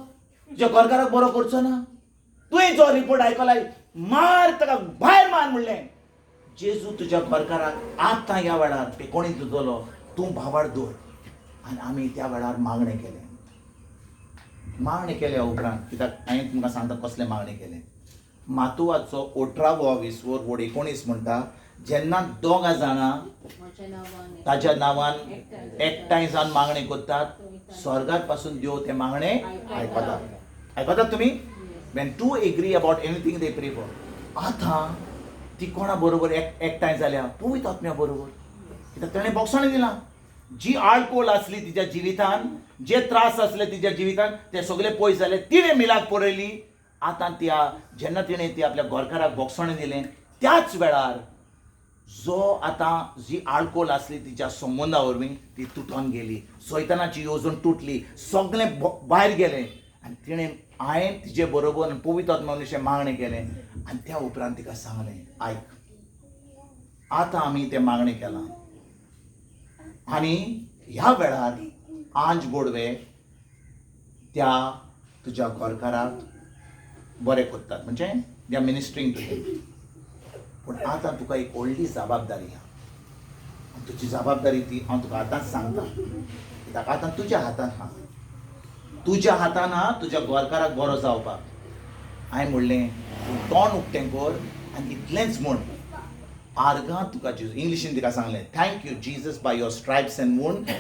C: तुज्या गोरकाराक बरो करचो ना? तुवें जो रिपोर्ट आयकला मार, ताका भायर मार म्हणलें. जेजू तुज्या गोरकाराक आतां ह्या वेळार पेकोणी दितलो, तूं भावार दवर. आनी आमी त्या वेळार मागणें केलें. मागणें केल्या उपरांत, कित्याक हांवें तुमकां सांगता कसलें मागणें केलें. मातुवाचो 18वा विसवोर वड 19 म्हणटा जेन्ना दोगा जाणां ताच्या नांवान एकठांय जावन मागणी करतात स्वर्गात पासून देव ते मागणे आयकतात तुम्ही when two agree about anything they pray for. आता ती कोणा बरोबर एकठांय जाल्या पवित्र आत्म्या बरोबर कित्याक ताणें बोगसाणें दिलां जी आळकोळ आसली तिच्या जिवितान जे त्रास असले तिच्या जिवितान ते सगळे पयस जाले तिणें मिलाक पळयली आतां जेन्ना तिणें ती आपल्या घरकाराक बोगसाणें दिलें त्याच वेळार जो आतां जी आळकोळ आसली तिच्या संबंदा वरवीं ती तुटून गेली सैतानाची येवजण तुटली सगळें भायर गेलें आनी तिणें हांवें तिचे बरोबर पवित्र आत्म्यान मागणें केलें आनी त्या उपरांत तिका सांगलें आयक आतां आमी तें मागणें केलां आनी ह्या वेळार आंज गोडवे त्या तुज्या घरकाराक बरें करतात म्हणजे दे आर मिनिस्ट्रींग टू हिम पूण आतां तुका एक व्हडली जबाबदारी आहा तुजी जबाबदारी ती हांव तुका आतांच सांगता कित्याक आतां तुज्या हातान आहा तुज्या घरकाराक बरो जावपाक हांवें म्हणलें तूं तोंड उक्तें कर आनी इतलेंच म्हण आर्गां तुका इंग्लिशीन तिका सांगलें thank you Jesus by your stripes and wound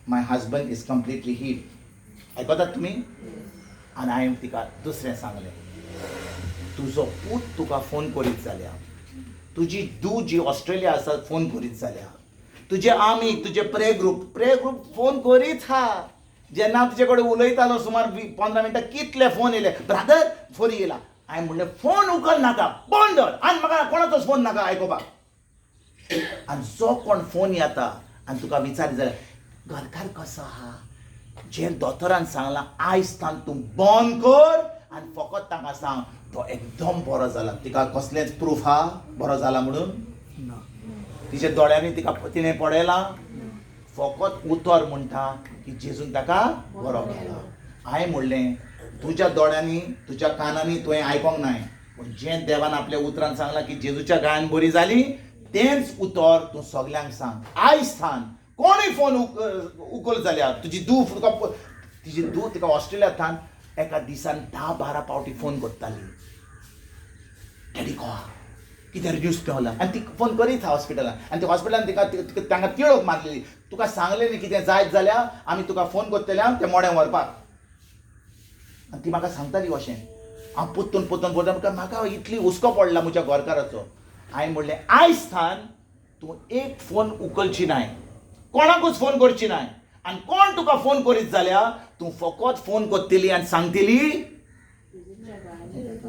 C: my husband is completely healed आयकतात तुमी आनी हांवें तिका दुसरें सांगलें तुजो पूत तुका फोन करीत जाल्या तुजी धूव जी ऑस्ट्रेलिया आसा फोन करीत जाल्या तुजे आमी तुजे प्रे ग्रूप फोन करीत हा जेन्ना तुजे कडेन उलयतालो सुमार 15 मिनटां कितले फोन येयले ब्रदर फोन येयला हांवें म्हणलें फोन उखल नाका बंद कर आनी म्हाका कोणाचोच फोन नाका आयकोपाक आनी जो कोण फोन येता आनी तुका विचारी जाल्यार घरकार कसो आहा जे दोतोरान सांगलां आयज तान तूं बंद कर आनी फकत ताका सांग तो एकदम बरो जाला तिका कसलेंच प्रूफ हा बरो जाला म्हणून तिच्या दोळ्यांनी तिणें पळयलां फकत उतर म्हणटा की जेजून ताका बरो केला हांवें म्हणलें तुज्या दोळ्यांनी तुज्या कानांनी तुवें आयकोंक नाय पूण जें देवान आपल्या उतरान सांगलां की जेजूच्या गायन बरी जाली तेंच उतर तूं सगल्यांक सांग आयज थान कोणूय फोन उखल जाल्या तुजी धूव तुका तिची धूव तिका ऑस्ट्रेलियांतान एका दिसान 10-12 पावटी फोन करताली डॅडी को कितें न्यूज पावला आनी ती फोन करीत हॉस्पिटलान आनी त्या हॉस्पिटलान तिका तांकां तिळोक मारलेली तुका सांगलें न्ही कितें जायत जाल्यार आमी तुका फोन करतले तें मोड्या व्हरपाक आनी ती म्हाका सांगताली अशें हांव पोत्तून म्हाका इतली हुस्को पडला म्हज्या घरकाराचो हांवें म्हणलें आयज थान तूं एक फोन उखलची नाय कोणाकूच फोन करची नाय आनी कोण तुका फोन करीत जाल्यार तूं फकत फोन करतली आनी सांगतली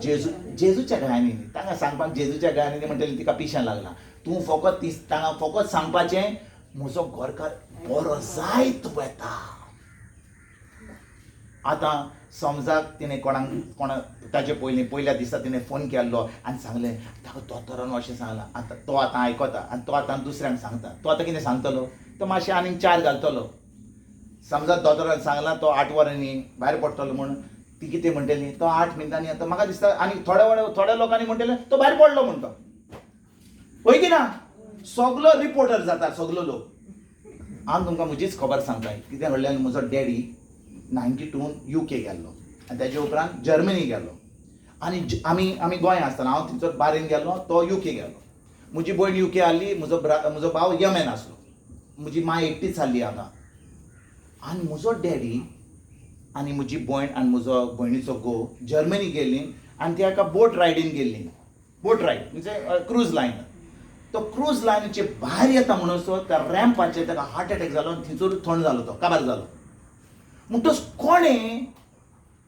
C: जेजूच्या गायनी तांकां सांगपाक जेजूच्या गायनी म्हणटली तिका पिशें लागलां तूं फकत तांकां फकत सांगपाचें म्हजो घरकार बरो जायत वता आतां समजाक तिणें कोणा ताचे पयल्या दिसा तिणें फोन केल्लो आनी सांगलें ताका दोतोरान अशें सांगलां आतां तो आतां आयकता आनी तो आतां दुसऱ्यांक सांगता तो आतां कितें सांगतलो तो मातशें आनीक 4 घालतलो समजा दोतोरान सांगलां तो 8 वरांनी भायर पडटलो म्हूण ती कितें म्हणटली तो 8 मिनटांनी आतां म्हाका दिसता आनी थोड्या लोकांनी म्हणटले तो भायर पडलो म्हणटा पळय की ना सगलो रिपोर्टर जाता सगलो लोक हांव तुमकां म्हजीच खबर सांगता कितें म्हणलें म्हजो डॅडी 92 UK गेल्लो आनी तेजे उपरांत जर्मनी गेलो आनी आमी गोंयांत आसतना हांव थंयसर बारेन गेलो तो UK गेलो म्हजी भयण UK आहली म्हजो भाव यमेन आसलो म्हजी माय एकटीच आहली आतां आनी म्हजो डॅडी आनी म्हजी भयण आनी म्हजो भयणीचो घोव जर्मनी गेल्ली आनी ती एका बोट रायडीन गेल्ली बोट रायड म्हणजे क्रूज लायन तो क्रूज लायनीचे भायर येता म्हणसर त्या रॅम्पाचेर ताका हार्ट एटॅक जालो आनी थंयसर थंड जालो तो काबार जालो म्हणटच कोणें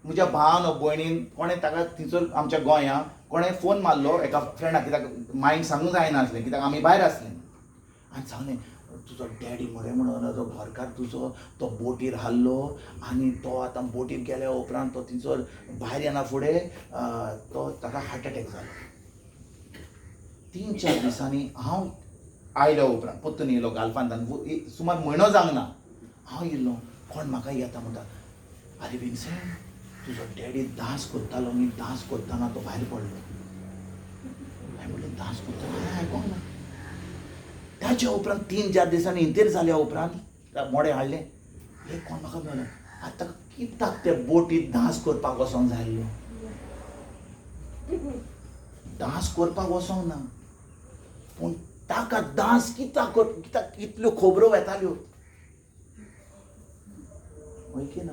C: म्हज्या भावान भयणीन कोणें ताका थंयसर आमच्या गोंयांत कोणें फोन मारलो एका फ्रेंडाक कित्याक मायक सांगूंक जायनासलें कित्याक आमी भायर आसलें आनी सांगलें तुजो डॅडी मरे म्हणून जो घरकार तुजो तो बोटीर हाल्लो आनी तो आतां बोटीर गेल्या उपरांत तो थंयसर भायर येना फुडें तो ताका हार्ट एटॅक जालो 3-4 दिसांनी हांव आयलो उपरांत परतून येयलो गालफांतान सुमार म्हयनो जावंक ना हांव येयल्लो कोण म्हाका येता म्हणटा आरे विन्सेंट तुजो डॅडी डान्स करतालो न्ही डान्स करतना तो भायर पडलो हांवें म्हणलें डान्स करतालो हांवें आयकोंक ना त्याच्या उपरांत 3-4 दिसांनी इंतेर जाल्या उपरांत मोडे हाडले हे कोण म्हाका मेळ्ळें आतां कित्याक ते बोटींत डान्स करपाक वचोंक जाय आसलो डान्स करपाक वचोंक ना पूण ताका दास कित्याक इतल्यो खबरो येताल्यो वय की ना.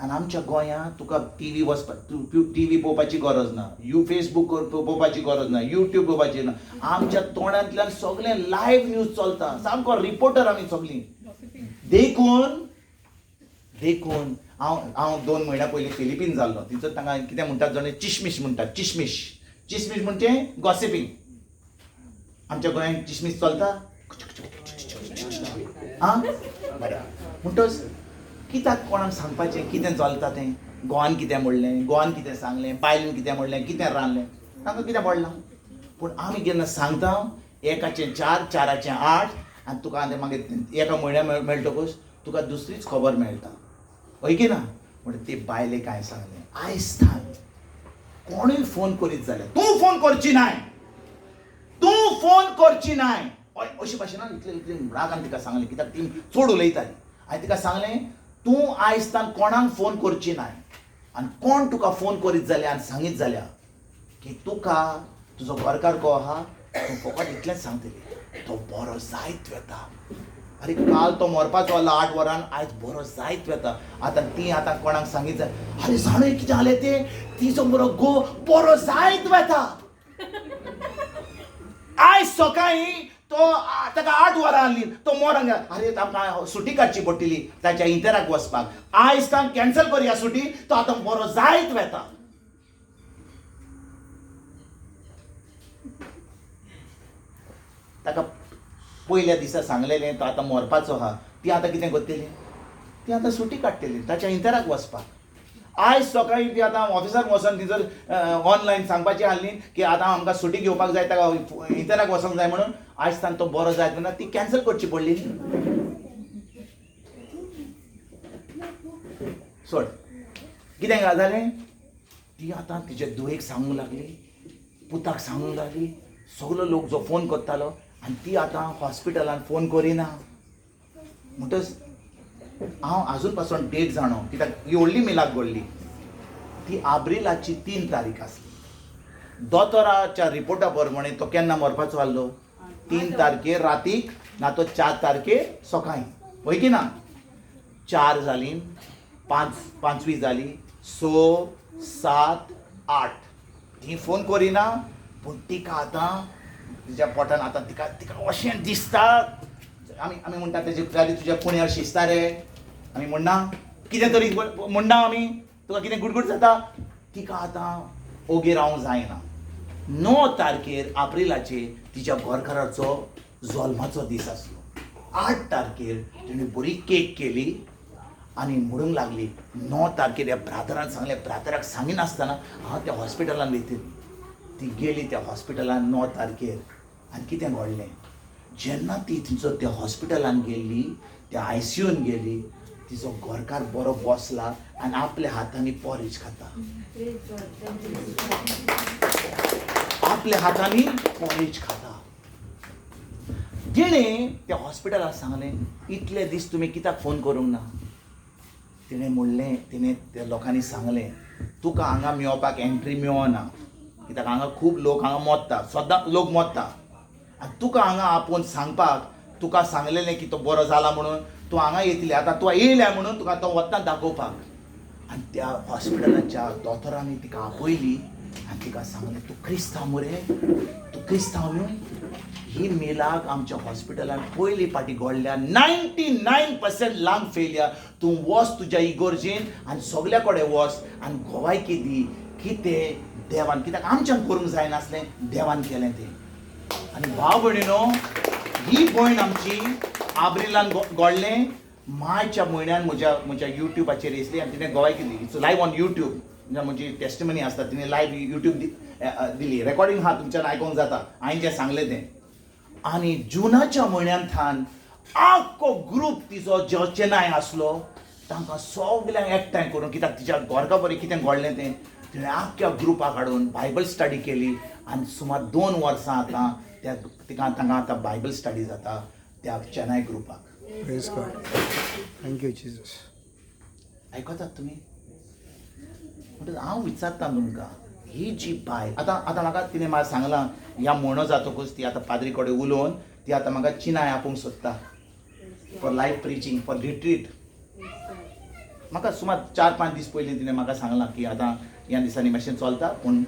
C: आनी आमच्या गोंयांत तुका टीव्ही पळोवपाची गरज ना, फेसबूक पळोवपाची गरज ना, यूट्यूब पळोवपाची ना. आमच्या तोंडांतल्यान सगळें लायव्ह न्यूज चलता. सामको रिपोर्टर आमी सगळीं. देखून हांव 2 म्हयन्या पयलीं फिलिपीन जाल्लो. तिचो तांकां कितें म्हणटात जाणा चिशमिश म्हणटात. चिशमिश म्हणजे गॉसिपींग. आमच्या गोंयांत चिशमिश चलता आं बरें म्हणटच कित्याक कोणाक सांगपाचें कितें चलता तें. गोवान कितें म्हणलें, गोवान कितें सांगलें, बायलेन कितें म्हणलें, कितें रांदलें, तांकां कितें पडलां. पूण आमी जेन्ना सांगता 1चे 4, 4चे 8 आनी तुका मागीर एका म्हयन्या मेळटकूच तुका दुसरीच खबर मेळटा. वय की ना. म्हणटा ते बायले काय सांगलें. आयज थांय कोणूय फोन करीत जाल्यार तूं फोन करची नाय, तूं फोन करची नाय अशे भाशेन इतले रागान तिका सांगलें. कित्याक ती चड उलयताली. हांवें तिका सांगलें तूं आयज तान कोणाक फोन करची नाय. आनी कोण तुका फोन करीत जाल्यार आनी सांगीत जाल्यार की तुका तुजो घरकार को आहा तूं फकत इतलेंच सांगतली तो बरो जायत वेता. अरे काल तो मरपाचो आसलो 8 वरान, आयज बरो जायत वेता. आतां कोणाक सांगीत जाल्यार अरे जाणो कितें जालें तें तिचो बरो जायत वेता. आयज सकाळीं तो ताका 8 वरां आसली तो मोरांग. अरे आमकां सुटी काडची पडटली ताच्या इंटराक वचपाक. आयज तां कॅन्सल करया सुटी. तो आतां बरो जायत वेता. ताका पयल्या दिसा सांगलेलें तो आतां मरपाचो आहा. ती आतां कितें करतली. ती आतां सुटी काडटली ताच्या इंटराक वचपाक. आयज सकाळीं ती आतां ऑफिसाक वचून ती जर ऑनलायन सांगपाची आसली की आतां आमकां सुटी घेवपाक जाय ताका इंटराक वचूंक जाय म्हणून आयज तान तो बरो जायत म्हणून ती कॅन्सल करची पडली. सोड कितें जालें. ती आतां तिचे धुवेक सांगूंक लागली, पुताक सांगूंक लागली. सगलो लोक जो फोन करतालो आनी ती आतां हॉस्पिटलान फोन करिना. म्हणटच हांव आजून पासून डेट जाणो कित्याक ही व्हडली मिलाक घडली. ती एप्रिलाची 3 तारीख आसली. दोतोराच्या रिपोर्टा प्रमाणे तो केन्ना मरपाचो आसलो 3 तारखेर रातीक ना तो 4 तारखेर सकाळीं. वय की ना. 4 जाली, 5वी जाली, 6, 7, 8 ती फोन करिना. पूण तिका आतां तिच्या पोटान आतां तिका अशें दिसता. आमी म्हणटा तेजे गाडी तुज्या कुण्यार शिजता रे. आमी म्हणना कितें तरी म्हणना आमी तुका कितें गुडगुड जाता. तिका आतां ओगी रावंक जायना. 9 तारखेर एप्रिलाचेर तिच्या घरकाराचो जल्माचो दीस आसलो. 8 तारखेर तिणें बरी केक केली आनी म्हणूंक लागली 9 तारखेर ह्या ब्रादरान सांगलें. ब्रादराक सांगिनासतना हांव त्या हॉस्पिटलान वयतली. ती गेली त्या हॉस्पिटलान 9 तारखेर. आनी कितें घडलें. जेन्ना ती तिचो त्या हॉस्पिटलान गेल्ली, त्या आयसीयून गेली, तिचो घरकार बरो बसला आनी आपल्या हातांनी पॉरेज खाता. आपल्या हातांनी पॉरेज खाता. तिणें त्या हॉस्पिटलाक सांगलें इतले दीस तुमी कित्याक फोन करूंक ना. तिणें म्हणलें तिणें त्या लोकांनी सांगलें तुका हांगा मेळपाक एंट्री मेळना. कित्याक हांगा खूब लोक हांगा मोत्ता. सदां लोक मोत्ता. आनी तुका हांगा आपोवन सांगपाक तुका सांगलेलें की तो बरो जाला म्हणून तूं हांगा येतली. आतां तूं येयल्या म्हणून तुका तो वतना दाखोवपाक. आनी त्या हॉस्पिटलाच्या दोतोरांनी तिका आपयली आनी तिका सांगलें तूं क्रिस्तांव मरे, तूं क्रिस्तांव न्हय. ही मिलाक आमच्या हॉस्पिटलान पयली फाटी घडल्या. 99% लांग फेलियर. तूं वच तुज्या इगोर्जेन आनी सगल्या कडेन वच आनी गोवायकी दी की तें देवान कित्याक आमच्यान करूंक जायनासलें देवान केलें तें. आनी भाव भयणीनो ही भयण आमची एप्रिलान घडलें. मार्चच्या म्हयन्यान म्हज्या युट्यूबाचेर येयसली आनी तिणें गोवायकी दिली. It's live on YouTube. म्हजी टेस्टिमनी आसता तिणें लायव्ह यूट्यूब दिली. रेकॉर्डिंग आहा तुमच्यान आयकोंक जाता हांवें जें सांगलें तें. आनी जुनाच्या म्हयन्यांतल्यान आख्खो ग्रूप तिचो जो चेन्नय आसलो तांकां सगल्यांक एकठांय करून कित्याक तिच्या घरका बरें कितें घडलें तें तिणें आख्ख्या ग्रुपाक हाडून बायबल स्टडी केली. आनी सुमार 2 वर्सां आतां तांकां आतां बायबल स्टडी जाता त्या चेन्नय ग्रुपाक.
A: Praise God. Thank you Jesus.
C: आयकतात तुमी. म्हणटच हांव विचारता तुमकां ही जी बाय आतां म्हाका तिणें म्हाका सांगलां ह्या म्हणो जातकूच ती आतां पाद्री कडेन उलोवन ती आतां म्हाका चिनाय आपोवंक सोदता for life preaching for retreat. म्हाका सुमार 4-5 दीस पयलीं तिणें म्हाका सांगलां की आतां ह्या दिसांनी मातशें चलता पूण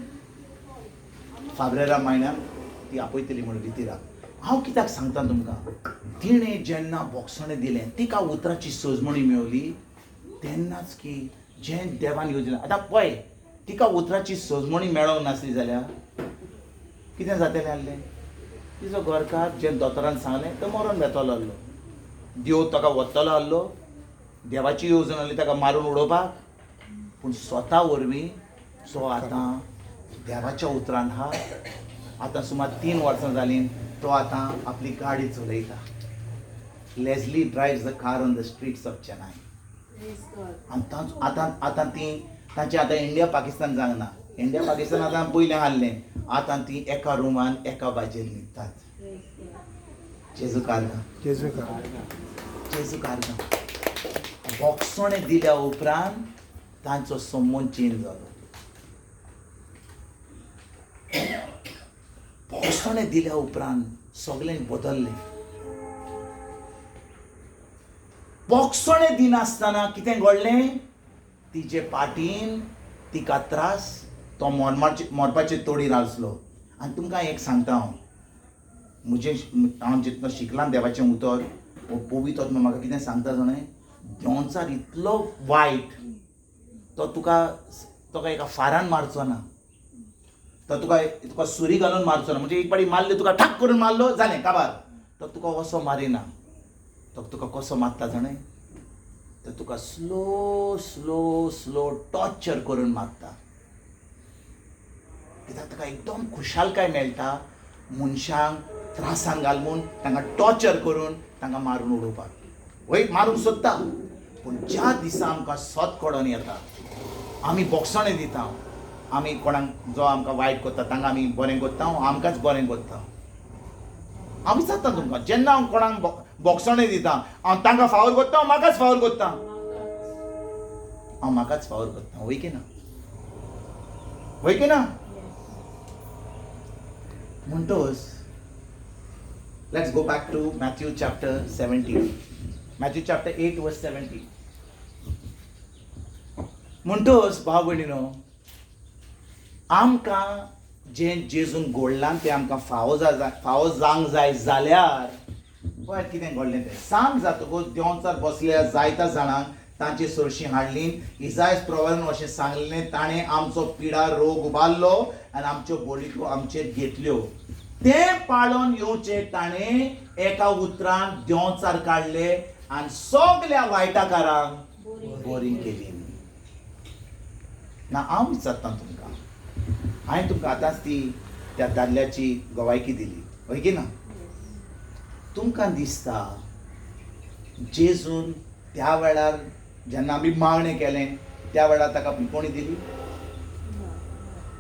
C: फेब्रुवारी म्हयन्यान ती आपयतली म्हणून रितीराक. हांव कित्याक सांगता तुमकां, तिणें जेन्ना बोक्सणें दिलें तिका उतराची सजमणी मेळली तेन्नाच की जें देवान येवजलें. आतां पळय तिका उतराची सजमणी मेळोंक नासली जाल्यार कितें जातलें आसलें. तिजो घरकार जें दोतोरान सांगलें तो मरोन वेतलो आहलो. देव ताका वतलो आहलो, देवाची येवजण आहली ताका मारून उडोवपाक, पूण स्वता वरवीं सो आतां देवाच्या उतरान आहा. आतां सुमार 3 वर्सां जालीं तो आतां आपली गाडी चलयता. Leslie drives the car on the streets of Chennai. आतां ती तांची आतां इंडिया पाकिस्तान जावंक ना. इंडिया पाकिस्तान आतां पयलें आहलें. आतां ती एका रुमान एका बाजेर न्हिदतात. जेजू कारगा, जेजू कारगा. बोक्सणें दिल्या उपरांत तांचो संबंद चेंज जालो. बोक्सणें दिल्या उपरांत सगळें बदललें. बोक्सणें दिनासतना कितें घडलें, तिचे पाटीन तिका त्रास, तो मरपाचे तोडीर आसलो. आनी तुमकां एक सांगता हांव जितलो शिकलां देवाचें उतर वो पवित्र आत्मा म्हाका कितें सांगता जाणा, देंवचार इतलो वायट तो तुका एका फारान मारचो ना, तो तुका सुरी घालून मारचो ना. म्हणजे एक पाटी मारले तुका ठाक करून मारलो जालें काबार. तो तुका असो मारिना. तो तुका कसो मारता जाणा, तो तुका स्लो स्लो स्लो टॉर्चर करून मारता. कित्याक ताका एकदम खुशालकाय मेळटा मनशांक त्रासान घालून तांकां टॉर्चर करून तांकां मारून उडोवपाक. वय मारूंक सोदता. पूण ज्या दिसा आमकां सत कळोन येता, आमी बोक्सणें दिता, आमी कोणाक जो आमकां वायट करता तांकां आमी बरें करता, आमकांच बरें करता. हांव विचारता तुमकां, जेन्ना हांव कोणाक बोक्सणें दिता हांव तांकां फावोर करता, हांव म्हाकाच फावोर करता. हांव म्हाकाच फावोर करता. वय की ना, वय की ना. म्हणटोच let's go back to Matthew chapter 17. Matthew chapter 8 verse 70. म्हणटोच भाव भयणीनो, आमकां जें जेजून घडलां तें आमकां फावो जावंक जाय जाल्यार पळय कितें घडलें तें. सांज जातकूच देंवचार बसल्या जायत्या जाणांक तांची सरशीं हाडली. इसायास प्रवादन अशें सांगलें, ताणें आमचो पिडा रोग उबारलो आनी आमच्यो बोलिको आमचेर घेतल्यो. तें पाळोन येवचें ताणें एका उतरान देंवचार काडले आनी सगल्या वायटाकारांक बोरीम केली. ना हांव विचारता तुमकां, हांवें तुमकां आतांच त्या दादल्याची गवायकी दिली, हय की ना. तुमकां दिसता जेजून त्या वेळार जेन्ना आमी मागणें केलें त्या वेळार ताका पिकोणी दिली?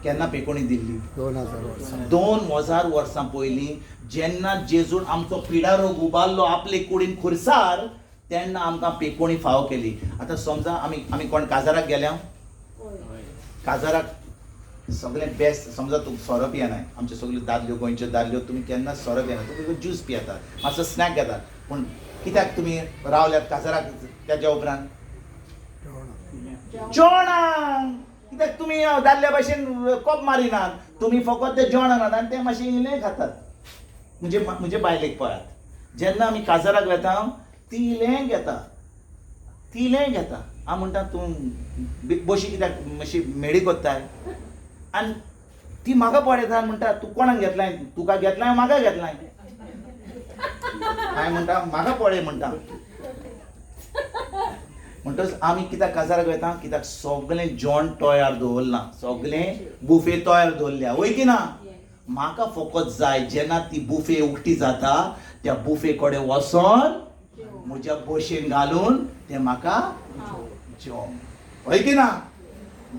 C: केन्ना पेकोणी दिल्ली? 2000 वर्सां पयलीं जेन्ना जेजून आमचो पिडा रोग उबारलो आपले कुडीन खुर्सार, तेन्ना आमकां पेकोणी फावो केली. आतां समजा आमी कोण काजाराक गेल्या, काजाराक सगळें बेस्ट. समजा तुका सोरो पियेनाय, आमच्यो सगळ्यो दादल्यो गोंयच्यो दादल्यो, तुमी केन्ना सोरो पियेना, तुमी ज्यूस पियेतात, मातसो स्नॅक घेतात. पूण कित्याक तुमी रावल्यात काजाराक तेज्या उपरांत? जेवणाक. कित्याक तुमी दादल्या भशेन कोप मारिनात, तुमी फकत ते जेवणाक आनी ते मातशें इल्लें खातात. म्हणजे बायलेक पळयात, जेन्ना आमी काजाराक वेता ती इल्लें घेता, हांव म्हणटा तूं बशी कित्याक मातशी मेडी कोत्ताय. आनी ती म्हाका पळयता आनी म्हणटा तूं कोणाक घेतलाय? तुका घेतलाय, म्हाका घेतलाय. हांवें म्हणटा म्हाका पळय म्हणटा. म्हणटच आमी कित्याक काजाराक वेता? कित्याक सगळें जेवण तयार दवरलां, सगळें बुफे तयार दवरल्या, वय की ना. म्हाका फकत जाय जेन्ना ती बुफे उक्ती जाता त्या बुफे कडेन वचोन म्हज्या बशेन घालून तें म्हाका जेवण, वय की ना.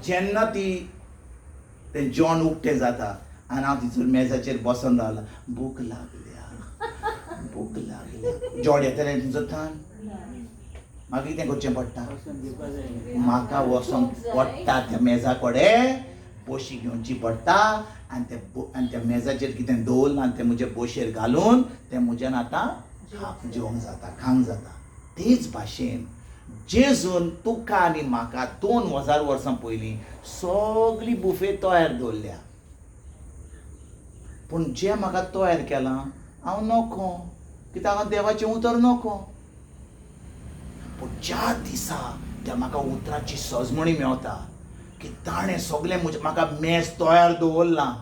C: जेन्ना तें जेवण उक्तें जाता आनी हांव थिंचूर मेजाचेर बसून रावला, भूक लागल्या, जेवण येतलें तुजो थान, मागीर कितें करचें पडटा? म्हाका वचोन पडटा त्या मेजा कडेन बोशी घेवची पडटा आनी त्या मेजाचेर कितें दवरला आनी ते म्हजे बोशेर घालून ते म्हज्यान आतां जेवंक जाता, खावंक जाता. तेच भाशेन जेजून तुका आनी म्हाका 2000 वर्सां पयलीं सगळी बुफे तयार दवरल्या. पूण जें म्हाका तयार केलां हांव नोको, कित्याक हांव देवाचें उतर नोको. पूण ज्या दिसा त्या म्हाका उतराची सजमणी मेवता की ताणें सगळें म्हाका मेज तयार दवरलां,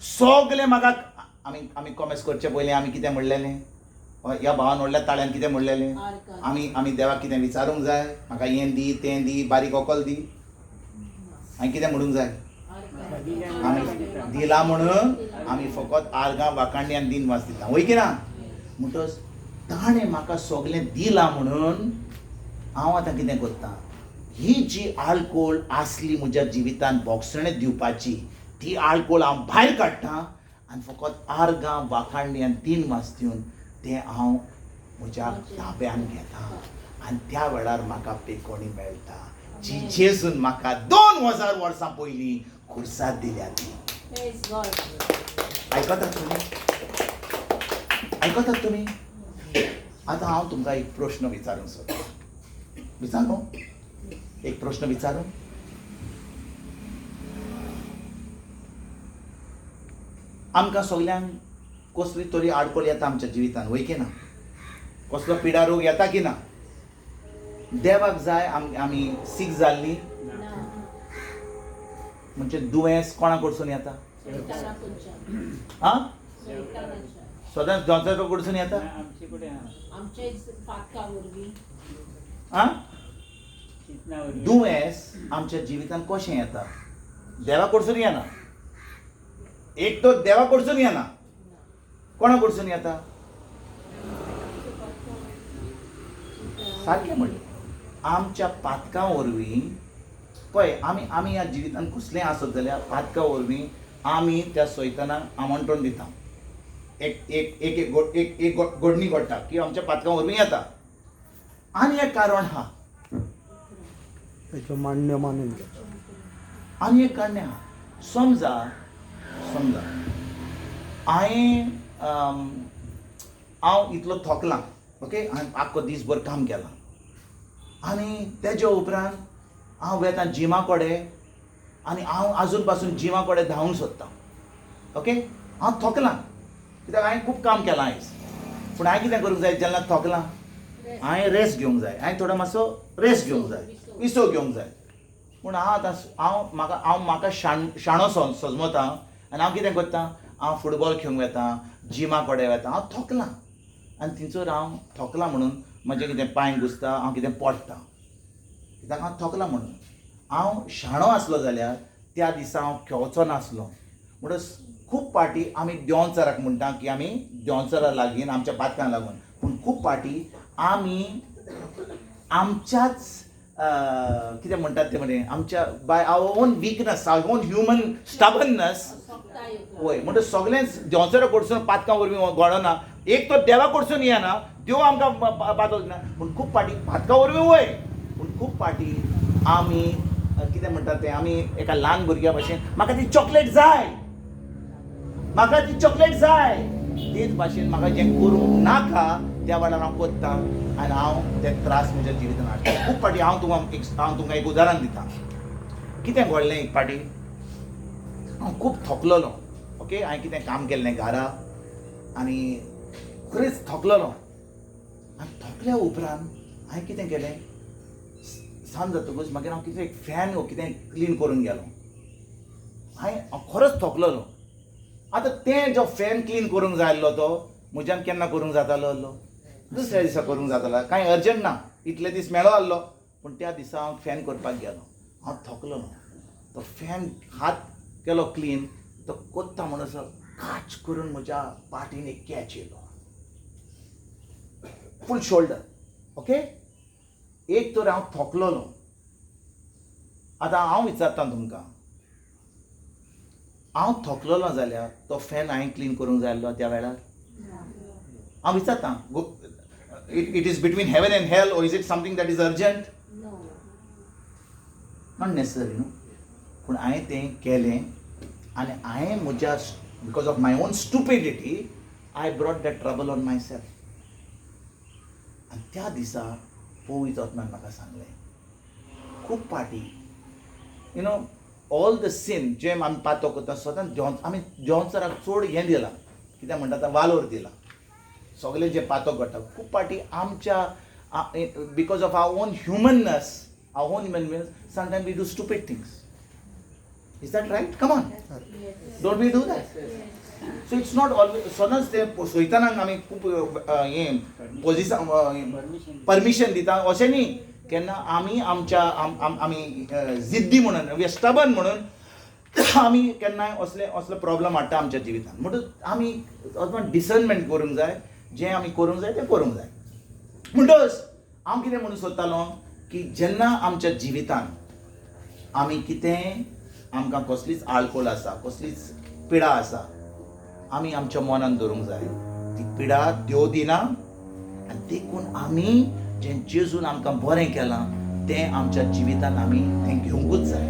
C: सगळें म्हाका आमी कॉमेंट्स करचे पयलीं आमी कितें म्हणलेलें, ह्या भावान व्हडल्या ताळ्यान कितें म्हणलेलें, आमी देवाक कितें विचारूंक जाय, म्हाका हें दी तें दी, बारीक ओकल दी. हांवें कितें म्हणूंक जाय, आमी दिला म्हणून आमी फकत आर्गां वाखाणणी आनी दिनवास दिता, वय की ना. म्हणटच ताणें म्हाका सगळें दिलां म्हणून हांव आतां कितें करतां, ही जी आळकोळ आसली म्हज्या जिवितांत बोगसणें दिवपाची, ती आळकोळ हांव भायर काडटां आनी फकत आर्गां वाखाणणी आनी दिनवास दिवन तें हांव म्हज्या ताब्यान घेतां. आनी त्या वेळार म्हाका पेकोणी मेळटा जी जेजून म्हाका 2000 वर्सां पयलीं खुर्साद दिल्या ती. आयकतात तुमी, आयकतात तुमी. आतां हांव तुमकां एक प्रश्न विचारूंक सोदतां. विचारूं एक प्रश्न विचारूं. आमकां सगल्यांक कसली तरी आडकोळ येता आमच्या जिवितांत, वय की ना. कसलो पिडा रोग येता की ना. देवाक जाय आमी सीख जाल्लीं, म्हणजे दुयेंस कोणा कडसून येता, आं सदांच दोतोरा कडसून येता, आं दुयेंस आमच्या जिवितांत कशें येता, देवा कडसून येना. एक तो देवा कडसून येना, कोणा कडसून येता. सारकें म्हणलें, आमच्या पातकां वरवीं पळय आमी ह्या जिवितांत कसलेंय आसत जाल्यार पातकां वरवीं आमी त्या सैतानाक आमंत्रण दिता. एक घडणी घडटा की आमच्या पातकां वरवीं येता. आनी एक कारण आहा,
A: मान्य मानून
C: आनी एक कारण आहा. समजा हांव इतलो थकलां, ओके, हांवें आख्खो दीसभर काम केलां आनी तेज्या उपरांत हांव वेतां जिमा कडेन आनी हांव आजून पासून जिमा कडेन धांवूंक सोदतां. ओके, हांव थकलां कित्याक हांवें खूब काम केलां आयज. पूण हांवें कितें करूंक जाय, जेन्ना थकलां हांवें रेस्ट घेवंक जाय, हांवें थोडो मातसो रेस्ट घेवंक जाय, विसो घेवंक जाय. पूण हांव म्हाका शाणो सजमतां आनी हांव कितें करतां, हांव फुटबॉल खेळूंक वेतां, जिमा कडेन वेतां. हांव थकलां आनी थंयसर हांव थकलां म्हणून म्हजें कितें पांय घुसता, हांव कितें पडटां कित्याक हांव थकलां म्हणून. हांव शाणो आसलो जाल्यार त्या दिसा हांव खेळचो नासलो. म्हणटच खूब पाटी आमी देंवचाराक म्हणटा की आमी देंवचारा लागीं आमच्या पातकांक लागून, पूण खूब पाटी आमी आमच्याच कितें म्हणटात ते म्हणजे आमच्या by our own weakness, our own human stubbornness. वय म्हणटच सगळेंच देंवचारा कडसून पातकां वरवीं घडना. एक तर देवा कडसून येना, देव आमकां पातक दिना, पूण खूब पाटी पातकां वरवीं वय. पूण खूब पाटी आमी कितें म्हणटात ते, आमी एका ल्हान भुरग्या भशेन म्हाका ती चॉकलेट जाय, म्हाका ती चॉकलेट जाय. तेच भाशेन म्हाका जें करूंक नाका त्या वेळार हांव करतां आनी हांव ते त्रास म्हज्या जिवितांत हाडटा. खूब पाटी हांव तुमकां एक उदाहरण दितां. कितें घडलें एक पाटी, हांव खूब थकलोलो. ओके, हांवें कितें काम केल्लें घरा आनी खरेंच थकलोलो. आनी थकल्या उपरांत हांवें कितें केलें, सांज जातकच मागीर हांव कितें एक फॅन वो कितें क्लीन करून गेलो. हांव खरोच थकलोलो. आतां तें जो फॅन क्लीन करूंक जाय आसलो तो म्हज्यान केन्ना करूंक जातालो, दुसऱ्या दिसा करूंक जातालो. कांय अर्जंट ना, इतले दीस मेळो आसलो. पूण त्या दिसा हांव फॅन करपाक गेलो, हांव थकलोलो. तो फॅन हात केलो क्लीन, तो कोत्ता म्हणसर काच करून म्हज्या पाटीन एक कॅच येयलो, फूल शोल्डर. ओके, एक तर हांव थकलोलो. आतां हांव विचारतां तुमकां, हांव थकलोलो जाल्यार तो फॅन हांवें क्लीन करूंक जाय आसलो त्या वेळार. हांव विचारतां, it is between heaven and hell, or is it something that is urgent? Not necessary, no. पूण हांवें तें केलें आनी हांवें म्हज्या because of my own stupidity I brought that trouble on myself. आनी त्या दिसा पवित्र आत्म्यान म्हाका सांगलें खूब पाटी you know all the sin जे आमी पातो करता स्वता आमी देंवचाराक चड हें दिलां, कित्याक म्हणटा आतां वालोर दिला. सगळे जे पातो करता खूब पाटी आमच्या because of our own humanness, our own human sometime we do stupid things. Is that right? Come on, don't we do that? So it's not always सदांच ते सोयतानाक आमी खूब हें पोजिशन परमिशन दिता अशें न्ही. केन्ना आमी आमच्या आमी जिद्दी म्हणून वी स्टबर्न म्हणून आमी केन्नाय असले प्रॉब्लेम हाडटा आमच्या जिवितांत. म्हणून आमी डिसर्नमेंट करूंक जाय, जें आमी करूंक जाय तें करूंक जाय. म्हणटच हांव कितें म्हणून सोदतालो की जेन्ना आमच्या जिवितांत आमी कितें आमकां कसलीच आळकोळ आसा, कसलीच पिडा आसा, आमी आमच्या मनान दवरूंक जाय. ती पिडा देव दिना आनी देखून आमी जें जेजून आमकां बरें केलां तें आमच्या जिवितांत आमी तें घेवंकूच जाय.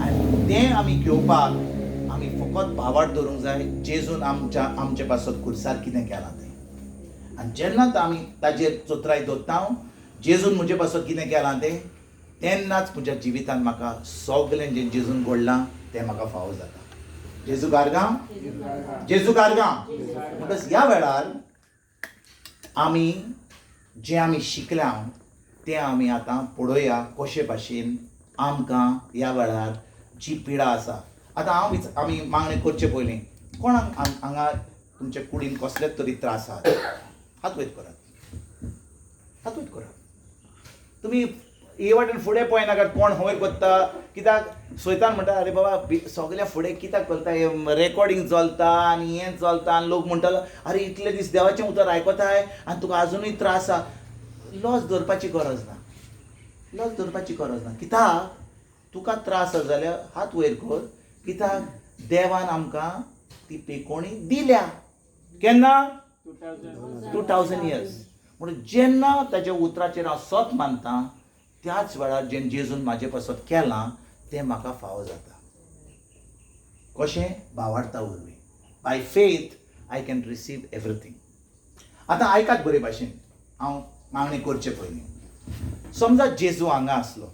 C: आनी तें आमी घेवपाक आमी फकत भावार्थ दवरूंक जाय जेजून आमचे पासत खुर्सार कितें केलां तें. आनी जेन्ना आमी ताजेर चोत्राय दवरता जेजून म्हजे पासत कितें केलां तें, तेन्नाच म्हज्या जिवितांत म्हाका सगळें जें जेजून घडलां तें म्हाका फावो जाता. जेजू गारगांव, जेजू गारगांव. म्हणटच ह्या वेळार आमी जें आमी शिकल्या तें आमी आतां पळोवया कशे भाशेन आमकां ह्या वेळार जी पिडा आसा. आतां आमी मागणें करचे पयलीं कोणाक हांगा तुमचे कुडीन कसलेच तरी त्रास आहात, हात वयर करात, हात वयर करात. तुमी हे वाटेन फुडें पळयनाकात कोण वयर कोत्ता, कित्याक सोयतान म्हणटा अरे बाबा सगल्या फुडें कित्याक करता, हें रेकॉर्डिंग चलता आनी हें चलता आनी लोक म्हणटालो अरे इतले दीस देवाचें उतर आयकताय आनी तुका आजुनूय त्रास आसा. लॉस धरपाची गरज ना, लॉस धरपाची गरज ना. कित्याक तुका त्रास आसा जाल्यार हात वयर कर, कित्याक देवान आमकां ती पेकोणी दिल्या. केन्ना? 2000 इयर्स. म्हणून जेन्ना ताच्या उतराचेर हांव सत मानता त्याच वेळार जें जेजून म्हाजे पासत केलां तें म्हाका फावो जाता. कशें? भावार्था वरवीं. By faith I can receive everything. आतां आयकात बरे भाशेन, हांव मागणी करचे पयलीं समजा जेजू हांगा आसलो,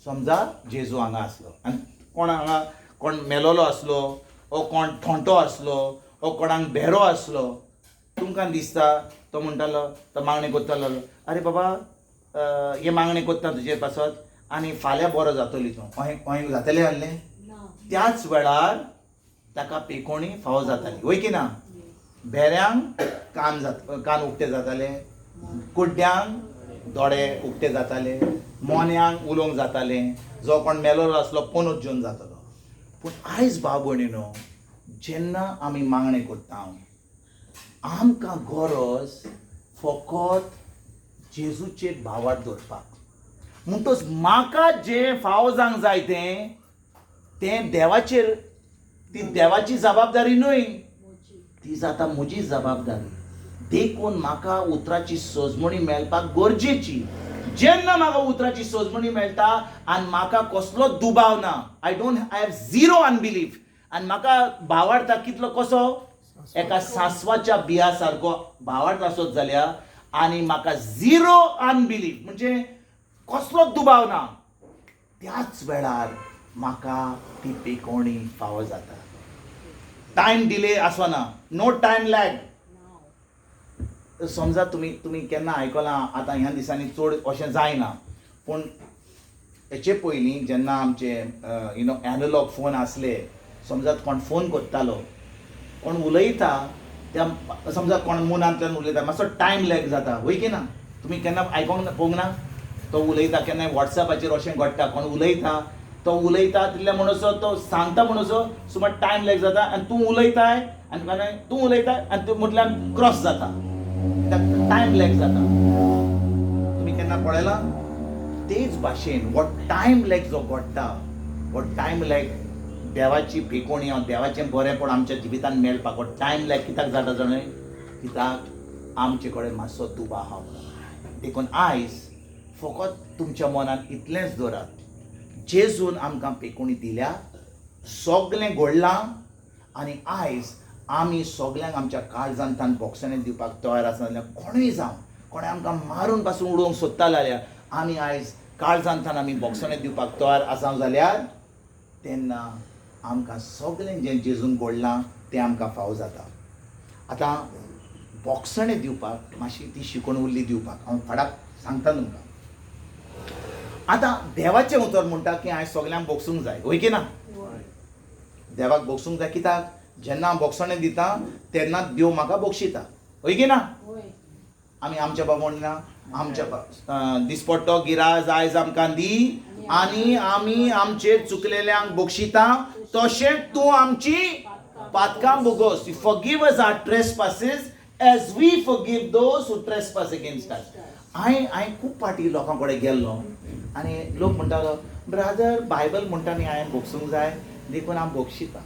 C: समजा जेजू हांगा आसलो आनी कोण हांगा कोण मेलोलो आसलो ओ कोण थोंटो आसलो ओ कोणाक भेरो आसलो, तुमकां दिसता तो म्हणटालो, तो मागणी करतालो अरे बाबा हे मागणी करता तुजे पासत आनी फाल्यां बरो जातली तूं, अहें जातलें आहलें? त्याच वेळार ताका पेकोणी फावो जाताली, वय की ना? भेऱ्यांक कान उक्ते जाताले, कुड्ड्यांक दोळे उक्ते जाताले, मोन्यांक उलोवंक जातालें, जो कोण मेलोलो आसलो पोनूच जेवन जातालो. पूण आयज भाव भयणीनो जेन्ना आमी मागणी करता आमकां गरज फकत जेजूचेर भावार्थ दवरपाक. म्हणटच म्हाका जें फावो जावंक जाय तें देवाचेर, ती देवाची जबाबदारी न्हय, ती जाता म्हजी जबाबदारी. देखून म्हाका उतराची सोजमणी मेळपाक गरजेची. जेन्ना म्हाका उतराची सोजमणी मेळटा आनी म्हाका कसलो दुबाव ना, आय हॅव झिरो अनबिलीफ, आनी म्हाका भावार्थाक कितलो कसो एका सांसवाच्या बिया सारको भावार्थ आसत जाल्यार आनी म्हाका झिरो अनबिलीफ म्हणजे कसलो दुबाव ना, त्याच वेळार म्हाका ती पेकोवणी फावो जाता. टायम डिले आसना, नो टायम लॅग. समजा तुम्ही केन्ना आयकलां आतां ह्या दिसांनी चड अशें जायना, पूण हेचे पयलीं जेन्ना आमचे एनालॉग फोन आसले, समजा कोण फोन करतालो, कोण उलयता त्या समजा कोण मुनांतल्यान उलयता मातसो टायम लॅग जाता, वय की ना? तुमी केन्ना आयकोंक पळोवंक ना? तो उलयता केन्नाय वॉट्सॅपाचेर अशें घडटा, कोण उलयता तो उलयता तितल्या म्हणसर तो सांगता म्हणसर सुमार टायम लॅग जाता आनी तूं उलयताय आनी तूं उलयताय आनी तूं म्हटल्यार क्रॉस जाता, टायम लॅग जाता. तुमी केन्ना पळयलां? तेच भाशेन हो टायम लॅग जो घडटा, हो टायम लॅग देवाची पेकोवणी देवाचें बरेंपण आमच्या जिवितांत मेळपाक हो टायम लॅग कित्याक जाता जाणय? कित्याक आमचे कडेन मातसो दुबाव आहा म्हणून. देखून आयज फकत तुमच्या मनान इतलेंच दवरात, जेजून आमकां पेकुणी दिल्या, सगळें घडलां, आनी आयज आमी सगळ्यांक आमच्या काळजांतान बोक्सणें दिवपाक तयार आसा जाल्यार कोणूय जावं, कोणें आमकां मारून पासून उडोवंक सोदता जाल्यार आमी आयज काळजांतान आमी बोक्सणें दिवपाक तयार आसा जाल्यार तेन्ना आमकां सगळें जें जेजून घडलां तें आमकां फावो जाता. आतां बोक्सणें दिवपाक मातशी ती शिकून उरली दिवपाक हांव फाडाक सांगता तुमकां. आतां देवाचें उतर म्हणटा की हांवें सगळ्यांक बोगसूंक जाय, वय की ना? देवाक बोगसूंक जाय कित्याक जेन्ना हांव बोगसणें दिता तेन्ना देव म्हाका बोगशिता, वय की ना? आमी आमच्या बाबा आमच्या दिसपट्टो गिराज आयज आमकां दी आनी आमी आमचेर चुकलेल्यांक बोगशिता, तशेंच तूं आमची पातकां बोगोस. Forgive us our trespasses as we forgive those who trespass against us. हांवें खूब फाटी लोकां कडेन गेल्लो आनी लोक म्हणटालो, ब्रादर बायबल म्हणटा न्ही हांवें बोगसूंक जाय, देखून हांव बोगशिता.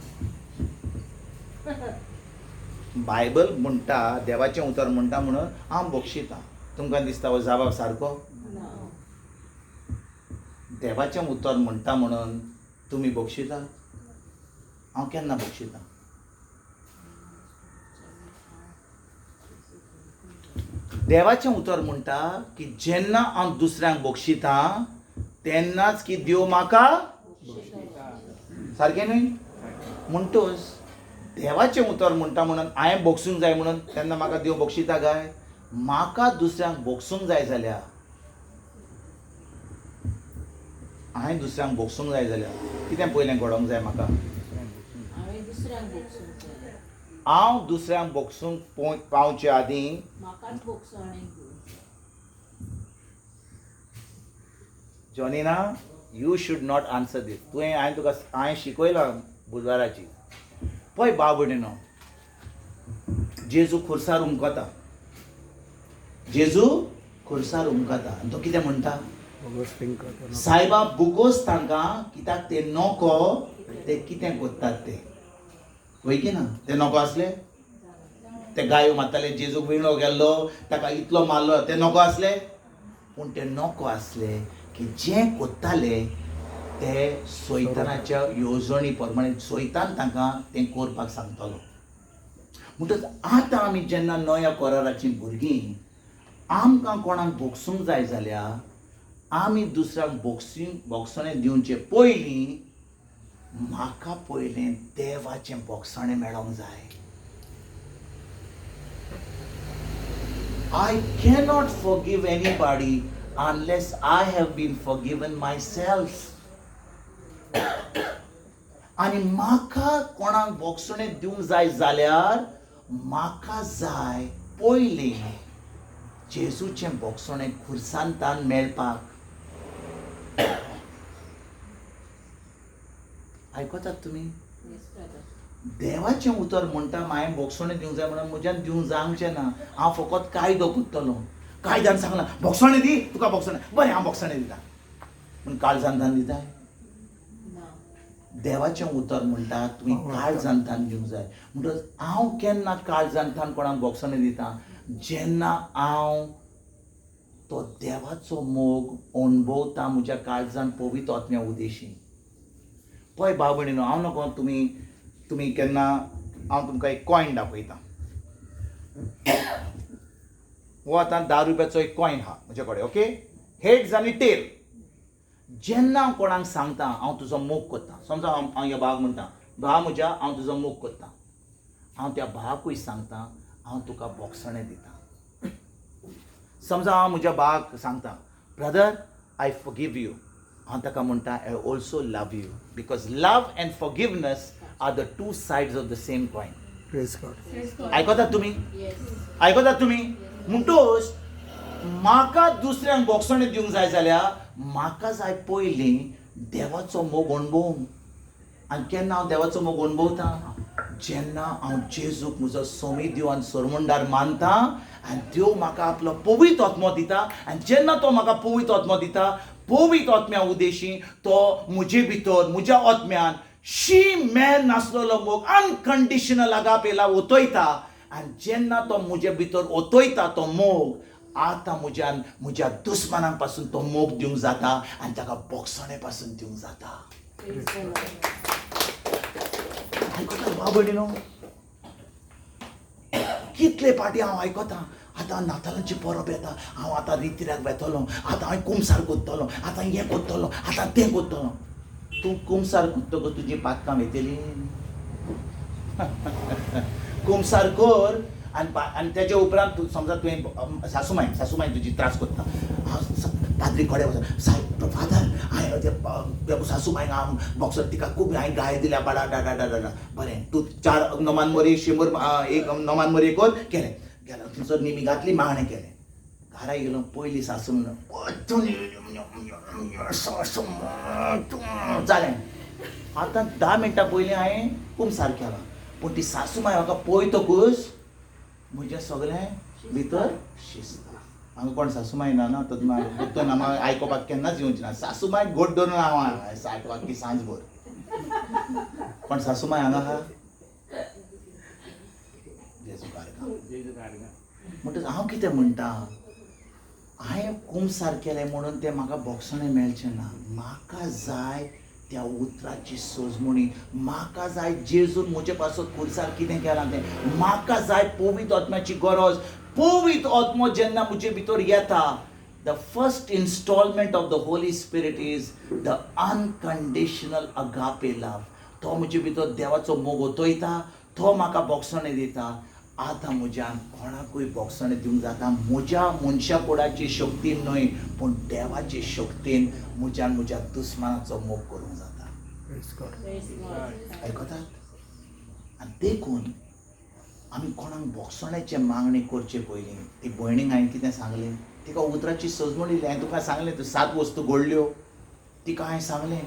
C: बायबल म्हणटा, देवाचें उतर म्हणटा म्हणून हांव बोगशिता. तुमकां दिसता हो जबाब सारको? देवाचें उतर म्हणटा म्हणून तुमी बोगशिता? हांव केन्ना बोगशिता? देवाचें उतर म्हणटा की जेन्ना हांव दुसऱ्यांक बोगशिता तेन्नाच की देव म्हाका, सारकें न्ही? म्हणटूच देवाचें उतर म्हणटा म्हणून हांवें बोगसूंक जाय म्हणून तेन्ना म्हाका देव बोगशिता काय? म्हाका दुसऱ्यांक बोगसूंक जाय जाल्यार, हांवें दुसऱ्यांक बोगसूंक जाय जाल्यार कितें पयलें घडोवंक जाय म्हाका? हांव दुसऱ्यांक बोगसूंक पावचे आदीं जॉनिना, यू शूड नॉट आन्सर दीस. हांवें शिकयलां बुधवाराची. पळय भाव भयणीनो, जेजू खुर्सार उमकता, जेजू खुर्सार उमकता आनी तो कितें म्हणटा? सायबा बुगोस तांकां, कित्याक ते नोको ते कितें कोत्तात ते, वय की ना? ते नोको आसले, ते गायो मारताले, जेजूक विणो गेल्लो ताका इतलो मारलो, ते नोको आसले? पूण ते नोको आसले की जें कोत्ताले ते सैतानाच्या येवजणी प्रमाणे सैतान तांकां तें करपाक सांगतालो. म्हणटच आतां आमी जेन्ना नव्या कराराची भुरगीं, आमकां कोणाक बोगसूंक जाय जाल्यार आमी दुसऱ्यांक बोगसणें दिवचे पयलीं म्हाका पयलें देवाचें बोगसणें मेळोंक जाय. I cannot forgive anybody unless I have been forgiven myself. आणि म्हाका कोणाक बोगसणें दिवंक जाय जाल्यार म्हाका जाय पयलीं जेजूचें बोगसणें खुर्सांतान मेळपाक. आयकतात तुमी? देवाचें उतर म्हणटा हांवें बोगसणें दिवंक जाय म्हणून म्हज्यान दिवंक जावचें ना. हांव फकत कायदो कुत्तलो. कायद्यान सांगलां बोगसणें दी, तुका बोगसणें, बरें हांव बोगसणें दितां. पूण काळजांतान दिता? देवाचें उतर म्हणटा तुमी काळजांतान दिवंक जाय. म्हणटच हांव केन्ना काळजांतान कोणाक बोगसणें दितां? जेन्ना हांव तो देवाचो मोग अणभवता म्हज्या काळजांत पवित्र आत्म्या उदेशी. पळय भाव भयणीनो, हांव नको तुमी केन्ना, हांव तुमकां एक कॉयन दाखयतां. हो आतां 10 रुपयाचो एक कॉयन आहा म्हजे कडेन, ओके? हेड्स आनी टेल. जेन्ना हांव कोणाक सांगता हांव तुजो मोग करतां, समजा हांव ह्या भावाक म्हणटा, भाव म्हज्या हांव तुजो मोग करतां, हांव त्या भावाकूय सांगता हांव तुका बोगसणें दितां. समजा हांव म्हज्या भावाक सांगता, ब्रदर आय फॉरगिव यू, हांव ताका म्हणटा I also love you, because love and forgiveness are the two sides of the same coin. आयकतात तुमी? आयकतात तुमी? म्हणटोच म्हाका दुसऱ्यांक बोगसणें दिवंक जाय जाल्यार म्हाका जाय पयलीं देवाचो मोग अणभवूंक. आनी केन्ना हांव देवाचो मोग अणभवतां? जेन्ना हांव जेजूक म्हजो सोमी देव आनी सरमंडार मानतां आनी देव म्हाका आपलो पवित्र आत्मो दिता. आनी जेन्ना तो म्हाका पवित्र आत्मो दिता, पवित्र आत्म्या उदेशी तो म्हजे भितर म्हज्या आत्म्यान शी मेन नासलेलो मोग अनकंडिशनल आगापेला ओतयता. आनी जेन्ना तो म्हजे भितर ओतयता तो मोग, आतां म्हज्या दुस्मानां पासून तो मोग दिवंक जाता आनी ताका बोगसणे पासून दिवंक जाता. आयकता भाव भयणीनो, कितले फाटी हांव आयकतां आतां नातालांची परब येता, हांव आतां रितीऱ्याक वेतलो, आतां हांव कुमसार कोत्तलो, आतां हें कोत्तलो, आतां तें कोत्तलो. तूं कुमसार कोत्तकच तुजी पातकां वयतली. कुमसार कर आनी तेजे उपरांत तूं समजा तुवें सासूमाय तुजी त्रास कोत्ता, पाद्री कडेन वचून फादर हांवें सासूमायक हांव बॉक्सर तिका खूब हांवें गाय दिल्या बाडा डाडा डाडा. बरें, तूं 4 नमान मरी 100 एक नमान मरी कर केलें. गेलो थंयसर निमी घातली, मागणें केलें. घरा गेलो, पयली सासू जालें. आतां 10 मिनटां पयलीं हांवें कुमसार केला, पूण ती सासूमाय म्हाका पळयतकूच म्हजें सगळें भितर शिजता. हांगा कोण सासूमाय ना ना, तो ना म्हाका आयकोपाक केन्नाच येवची ना. सासूमाय घोट धरून हांव 60 वाक्की सांजभर. पण सासूमाय हांगा आहा, म्हणटच हांव कितें म्हणटा, हांवें कुमसार केलें म्हणून तें म्हाका बोगसणें मेळचें ना. म्हाका जाय त्या उतराची सोजमणी, म्हाका जाय जेजून म्हजे पासून खुर्सार कितें केलां तें, म्हाका जाय पवित्र आत्म्याची गरज. पवित्र आत्मो जेन्ना म्हजे भितर येता, the first instalment of the Holy Spirit is the unconditional agape love. तो म्हजे भितर देवाचो मोग ओतयता, तो म्हाका बोगसणें दिता. आतां म्हज्यान कोणाकूय बोगसणें दिवंक जाता, म्हज्या मनशा कोणाची शक्तीन न्हय, पूण देवाचे शक्तीन म्हज्यान म्हज्या दुस्मानाचो मोग करूंक जाता. आयकतात? आनी देखून आमी कोणाक बोगसण्याचे मागणी करचे पयलीं, ती भयणीक हांवें कितें सांगलें, तिका उतराची सजमणी दिली. हांवें तुका सांगलें तूं 7 वस्तू घडल्यो, तिका हांवें सांगलें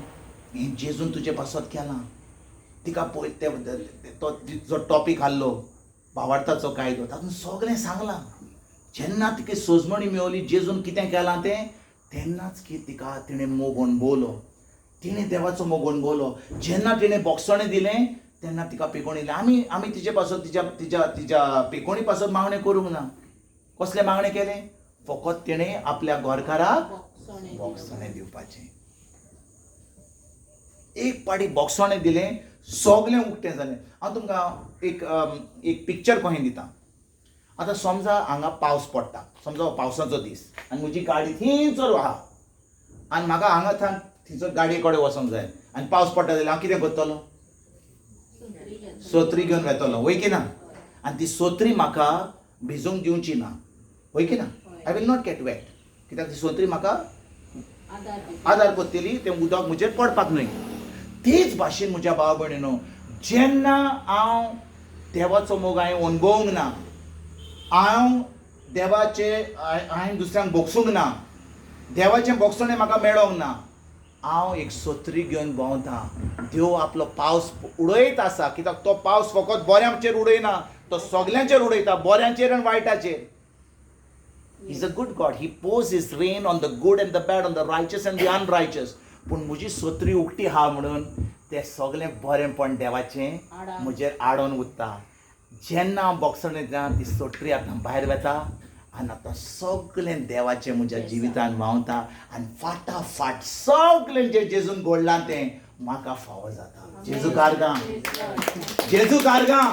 C: हें जेजून तुजे पासत केलां. तिका तो जो टॉपीक आहलो भावार्थाचो कायदो, तातूंत सगळें सांगलां. जेन्ना तिका सोजमणी मेळ्ळी जेजून कितें केलां तें, तेन्नाच की तिका तिणें मोग अणभवलो, तिणें देवाचो मोग अणभवलो. जेन्ना तिणें बोगसणें दिलें तेन्ना तिका पिकोवणी दिली. आमी तिजे पासत तिच्या पिकोवणी पासत मागणें करूंक ना. कसलें मागणें केलें? फकत तिणें आपल्या गोरकाराक बोगसणें दिवपाचें. एक पाटी बोगसणें दिलें, सगळें उक्तें जालें. हांव तुमकां एक पिक्चर कहें दितां. आतां समजा हांगा पावस पडटा, समजा हो पावसाचो दीस, आनी म्हजी गाडी थंयसर आहा आनी म्हाका हांगा थंयसर गाडये कडेन वचोंक जाय आनी पावस पडटा जाल्यार हांव कितें करतलो? सोत्री घेवन वेतलो, वय की ना? आनी ती सोत्री म्हाका भिजूंक दिवची ना, वय की ना? I will not get wet. कित्याक ती सोत्री म्हाका आदार करतली, तें उदक म्हजेर पडपाक न्हय. तेच भाशेन म्हज्या भाव भयणीनो, जेन्ना हांव देवाचो मोग हांवें अणभवूंक ना, हांवें दुसऱ्यांक बोगसूंक ना, देवाचें बोगसणें म्हाका मेळोंक ना, हांव एक सोत्री घेवन भोंवता. देव आपलो पावस उडयत आसा, कित्याक तो पावस फकत बऱ्यांचेर उडयना, तो सगल्यांचेर उडयता, बऱ्यांचेर आनी वायटाचेर. He is a good God. He pours his rain on the good and the bad, on the righteous and the unrighteous. पूण म्हजी सोत्री उक्ती आहा म्हणून तें सगळें बरेंपण देवाचें म्हजेर आडोन उरता. जेन्ना हांव बोगसणें दिता, ती सोत्री आतां भायर वता आनी आतां सगळें देवाचें म्हज्या जिवितान व्हांवता आनी फाटाफाट सगळें जें जेजून घडलां तें म्हाका फावो जाता. जेजू कारगां, जेजू कारगां,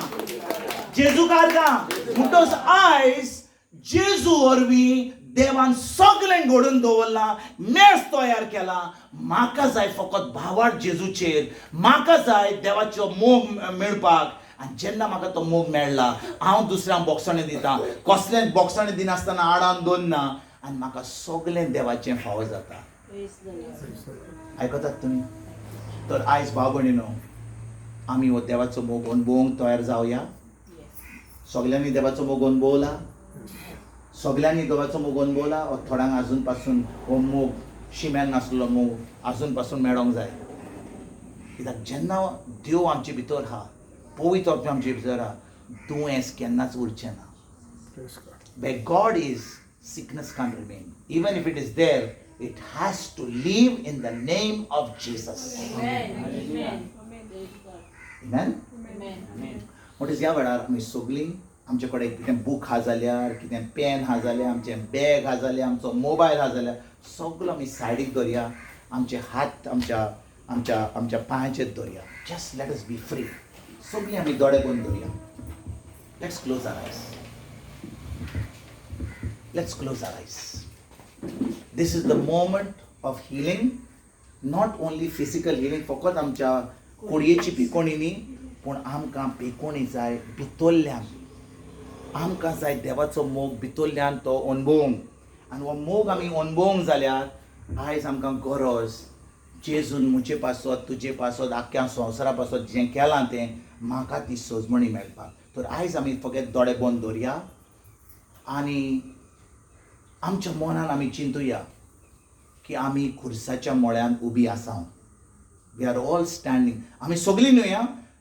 C: जेजू कारगां. म्हणटच आयज जेजू वरवीं देवान सगळें घडोवन दवरलां, मेस तयार केला. म्हाका जाय फकत भावार्थ जेजूचेर, म्हाका जाय देवाचो मोग मेळपाक. आनी जेन्ना म्हाका तो मोग मेळ्ळा, हांव दुसऱ्यांक बोगसणें दितां, कसलेंच बोगसणें दिनासतना आडावन दवरना आनी म्हाका सगळें देवाचें फावो जाता. आयकतात तुमी? तर आयज भाव भयणीनो, आमी हो देवाचो मोग अणभवूंक तयार जावया. सगळ्यांनी देवाचो मोग अणभवला, सगळ्यांनी देवाचो मोग अणभवला. थोड्यांक आजून पासून हो मोग शिम्यान नासलो मोग आजून पासून मेळोंक जाय. कित्याक जेन्ना देव आमचे भितर आहा, पवित्र आत्मा आमचे भितर आहा, दुयेंस केन्नाच उरचें ना. Where God is, sickness can't remain. Even if it is there, it has to live in the name of Jesus. Amen. Amen. What is ह्या वेळार आमी सगळीं आमचे कडेन कितें बूक आहा जाल्यार, कितें पेन आहा जाल्यार, आमचें बॅग आहा जाल्यार, आमचो मोबायल आहा जाल्यार सगळो आमी सायडीक दवरया. आमचे हात आमच्या पांयाचेर दवरया. Just let us be free. सगळीं आमी दोळे बंद दवरया. लेट्स क्लोज आवर आयज. लेट्स क्लोज आवर आयज. This is the moment of healing, not only physical healing, फकत आमच्या कुडयेची पिकोणी न्ही, पूण आमकां पिकोणी जाय भितरल्यान. आमकां जाय देवाचो मोग भितरल्यान तो अणभवूंक. आनी हो मोग आमी अणभवूंक जाल्यार आयज आमकां गरज जेजून म्हजे पासत, तुजे पासत, आख्ख्या संवसारा पासत जें केलां तें म्हाका ती सजमणी मेळपाक. तर आयज आमी फकत दोळे बंद दवरया आनी आमच्या मनान आमी चिंतुया की आमी खुर्साच्या मोळ्यान उबी आसा. We are all standing. आमी सगळीं न्हय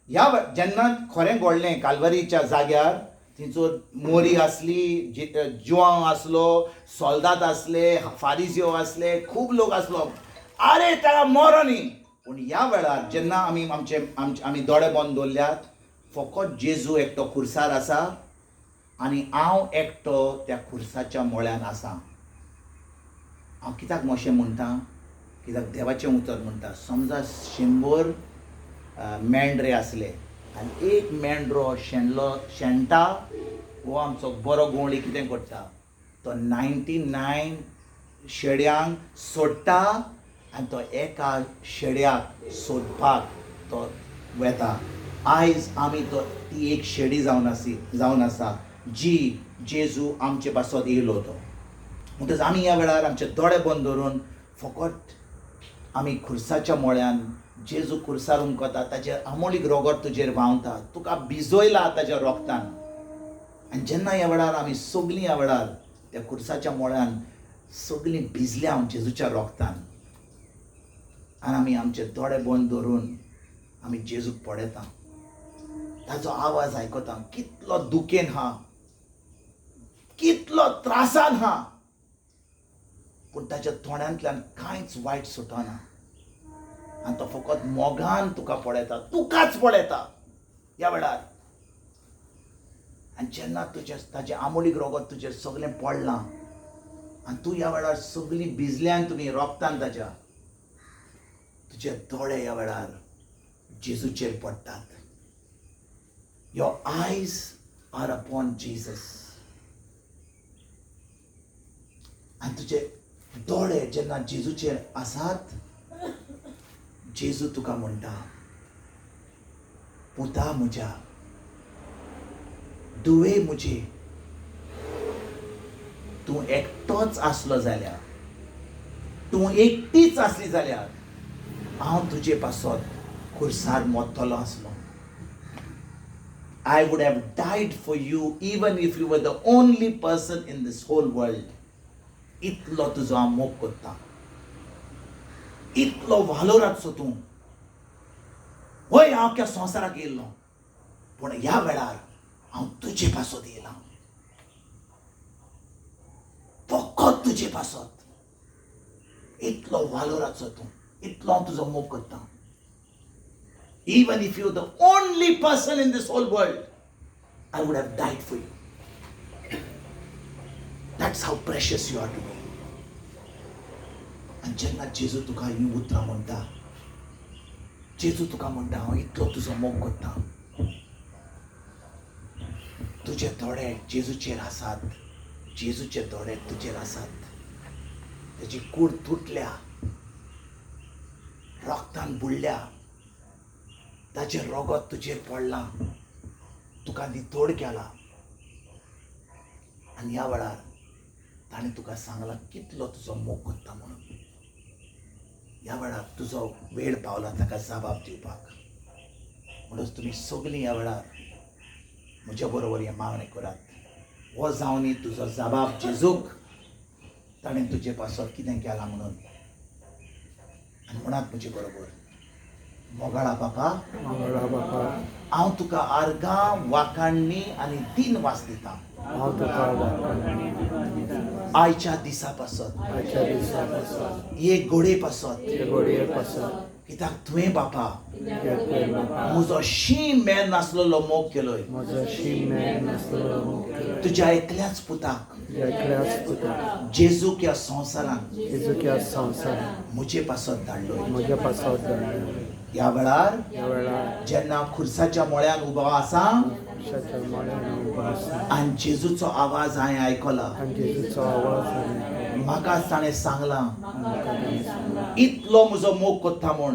C: ह्या जेन्ना खरें घडलें काल्वरीच्या जाग्यार, थंयचो मोरी आसली, जुआंव आसलो, सोल्दाद आसले, फारिजियो आसले, खूब लोक आसलो. अरे ताका मरो न्ही. पूण ह्या वेळार जेन्ना आमी दोळे बंद दवरल्यात, फकत जेजू एकटो खुर्सार आसा आनी हांव एकटो त्या खुर्साच्या मोळ्यान आसा. हांव कित्याक मोशें म्हणटा? कित्याक देवाचें उतर म्हणटा, समजा 100 मेंढरे आसले आनी एक मेंढरो शेणटा, हो आमचो बरो गोंवळी कितें करता, तो 99 शेड्यांक सोडटा आनी तो एका शेड्याक सोदपाक तो वेता. आयज आमी ती एक शेडी जावन आसा जी जेजू आमचे पासत येयलो तो. म्हणटच आमी ह्या वेळार आमचे दोळे बंद दवरून फकत आमी खुर्साच्या मोळ्यान जेजू खुर्सार उमकता, ताचेर आमोलीक रोगोट तुजेर व्हांवता, तुका भिजोयला ताच्या रोगतान. आनी जेन्ना ह्या वेळार आमी सगळीं ह्या वेळार त्या खुर्साच्या मोळ्यान सगळीं भिजल्या जेजूच्या रोगतान, आनी आमी आमचे दोळे बंद दवरून आमी जेजूक पळयता, ताचो आवाज आयकता. कितलो दुखेन हा, कितलो त्रासान हा, पूण ताच्या तोंडांतल्यान कांयच वायट सुटना. आनी तो फकत मोगान तुका पळयता, तुकाच पळयता ह्या वेळार. आनी जेन्ना ताचें आमोलीक रोगोट तुजेर सगळें पडलां आनी तूं ह्या वेळार सगळीं भिजल्यान तुमी रोगतान ताच्या, तुजे दोळे ह्या वेळार जेजूचेर पडटात. Your eyes are upon Jesus. आनी तुजे दोळे जेन्ना जेजूचेर आसात, जेजू तुका म्हणटा, पुता म्हज्या, दुवे म्हजे, तूं एकटोच आसलो जाल्यार, तूं एकटीच आसली जाल्यार हांव तुजे पासत खुर्सार मोडटलो आसलो. I would have died for you even if you were the only person in this whole world. इतलो तुजो हांव मोग करता, इतलो वालोराचो तूं. होय हांव त्या संवसाराक येयल्लो, पूण ह्या वेळार हांव तुजे पासत येयलां, फकत तुजे पासत. इतलो वालोराचो तूं, इतलो हांव तुजो मोग करता. Even if you're the only person in this whole world, I would have died for you. That's how precious you are to me. And जेन्ना जेजू तुका ही उतरां म्हणटा, जेजू तुका म्हणटा, हांव इतलो तुजो मोग करता. तुजे दोळे जेजूचेर आसात, जेजूचे दोळे तुजेर आसात. तेजी कूड तुटल्या, रोगतान बुडल्या, ताचें रोगोट तुजेर पडलां, तुका नितोड केला. आनी ह्या वेळार ताणें तुका सांगलां कितलो तुजो मोग करता म्हणून. ह्या वेळार तुजो वेळ पावला ताका जबाब दिवपाक. म्हणून तुमी सगळीं ह्या वेळार म्हज्या बरोबर हें मागणें करात. हो जावन तुजो जबाब जेजूक, ताणें तुजे पासत कितें केलां म्हणून. आनी म्हणात म्हजे बरोबर, मोगाळा बापा, हांव तुका आर्गां, वाखाणणी आनी दीन वास दितां. आयच्या दिसा पासत, हे घोडये पासत कित्याक तुवें बापा म्हजो शीं मेळ नासलेलो मोग केलोय तुज्या एकल्याच पुताक जेजूक ह्या संवसारांत म्हजे पासत धाडलोय. ह्या वेळार जेन्ना खुर्साच्या मोळ्यान उबो आसा आनी जेजूचो आवाज हांवें आयकला, म्हाका ताणें सांगलां इतलो म्हजो मोग कोत्ता म्हूण.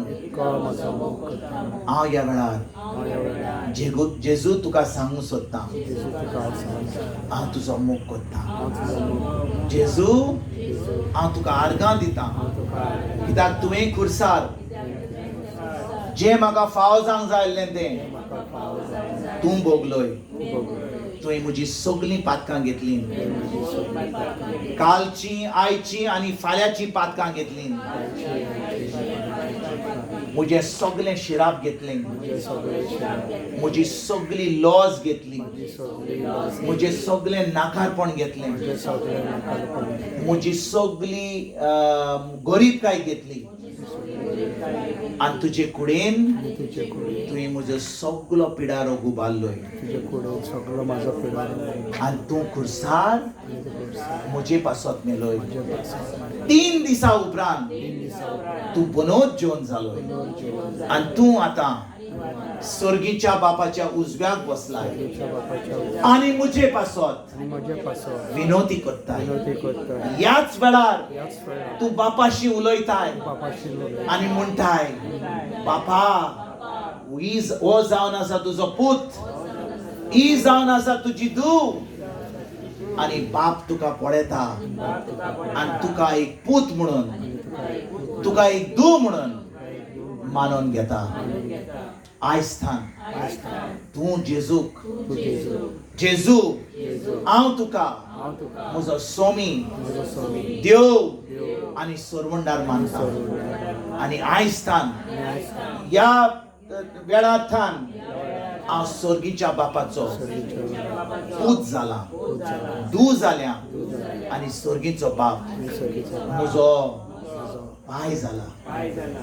C: हांव ह्या वेळार जेजू तुका सांगूंक सोदतां, हांव तुजो मोग कोत्तां. जेजू हांव तुका आर्गां दितां कित्याक तुवें खुर्सार जें म्हाका फाव जावंक जाय आसलें तें तूं भोगलोय. तुवें म्हजी सगळीं पातकां घेतलीं, कालची, आयची आनी फाल्यांची पातकां घेतलीं. म्हजें सगळें शिराप घेतलें, म्हजी सगळी लॉज घेतली, म्हजें सगळें नाकारपण घेतलें, म्हजी सगळी गरीबकाय घेतली आनी तुजे कुडीन तुवें म्हजो सगळो पिडारो गुबाल्लोय आनी तूं खुर्सार म्हजे पासत मेलोय. 3 दिसां उपरांत तूं बनोत जेवन जालोय आनी तूं आतां सर्गीच्या बापाच्या उजव्याक बसलाय आनी म्हजे पासत विनोदी कोत्ताय. ह्याच वेळार तूं बापाशी उलयताय आनी म्हणटाय बापा हो जावन आसा तुजो पूत, ही जावन आसा तुजी धूव. आनी बाप तुका पळयता आनी तुका एक पूत म्हणून, तुका एक धूव म्हणून मानून घेता. आयजथान तूं जेजूक जेजू हांव तुका म्हजो स्वामी, देव आनी सर्वंडार मानता. आनी आयजथान ह्या वेळांतथान हांव सर्गीच्या बापाचो पूत जाला, धूव जाल्या आनी सर्गीचो बाप म्हजो पाय जाला,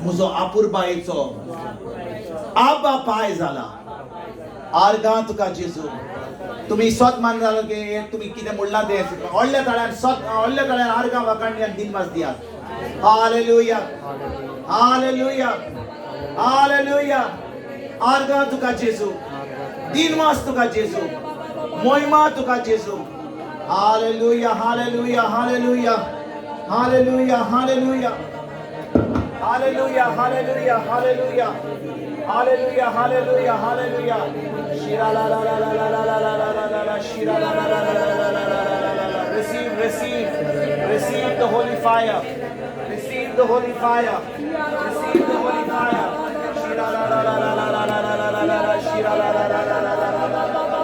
C: म्हजो आपुरबायेचो आबा पाय जाला. आर्गां तुका जेजू. तुम्ही स्वत मान जालो की तुम्ही कितें म्हणलां तें व्हडल्या तळ्यान व्हडल्या तळ्यान आर्गां वाकांडी आनी दिनवास दियात. Hallelujah, hallelujah, hallelujah. आर्गां तुका जेजू, दिनवास तुका जेजू, मोहिमा तुका जेजू. Hallelujah, hallelujah, hallelujah, hallelujah, hallelujah, hallelujah, hallelujah, hallelujah, hallelujah, hallelujah, hallelujah. Shira la la la la la la la la la la la. Shira la la la la la la la la la. Receive, receive, receive the holy fire. Receive the holy fire. Receive the holy fire. Shira la la la la la la la la la la la. Shira la la la la la la la la la.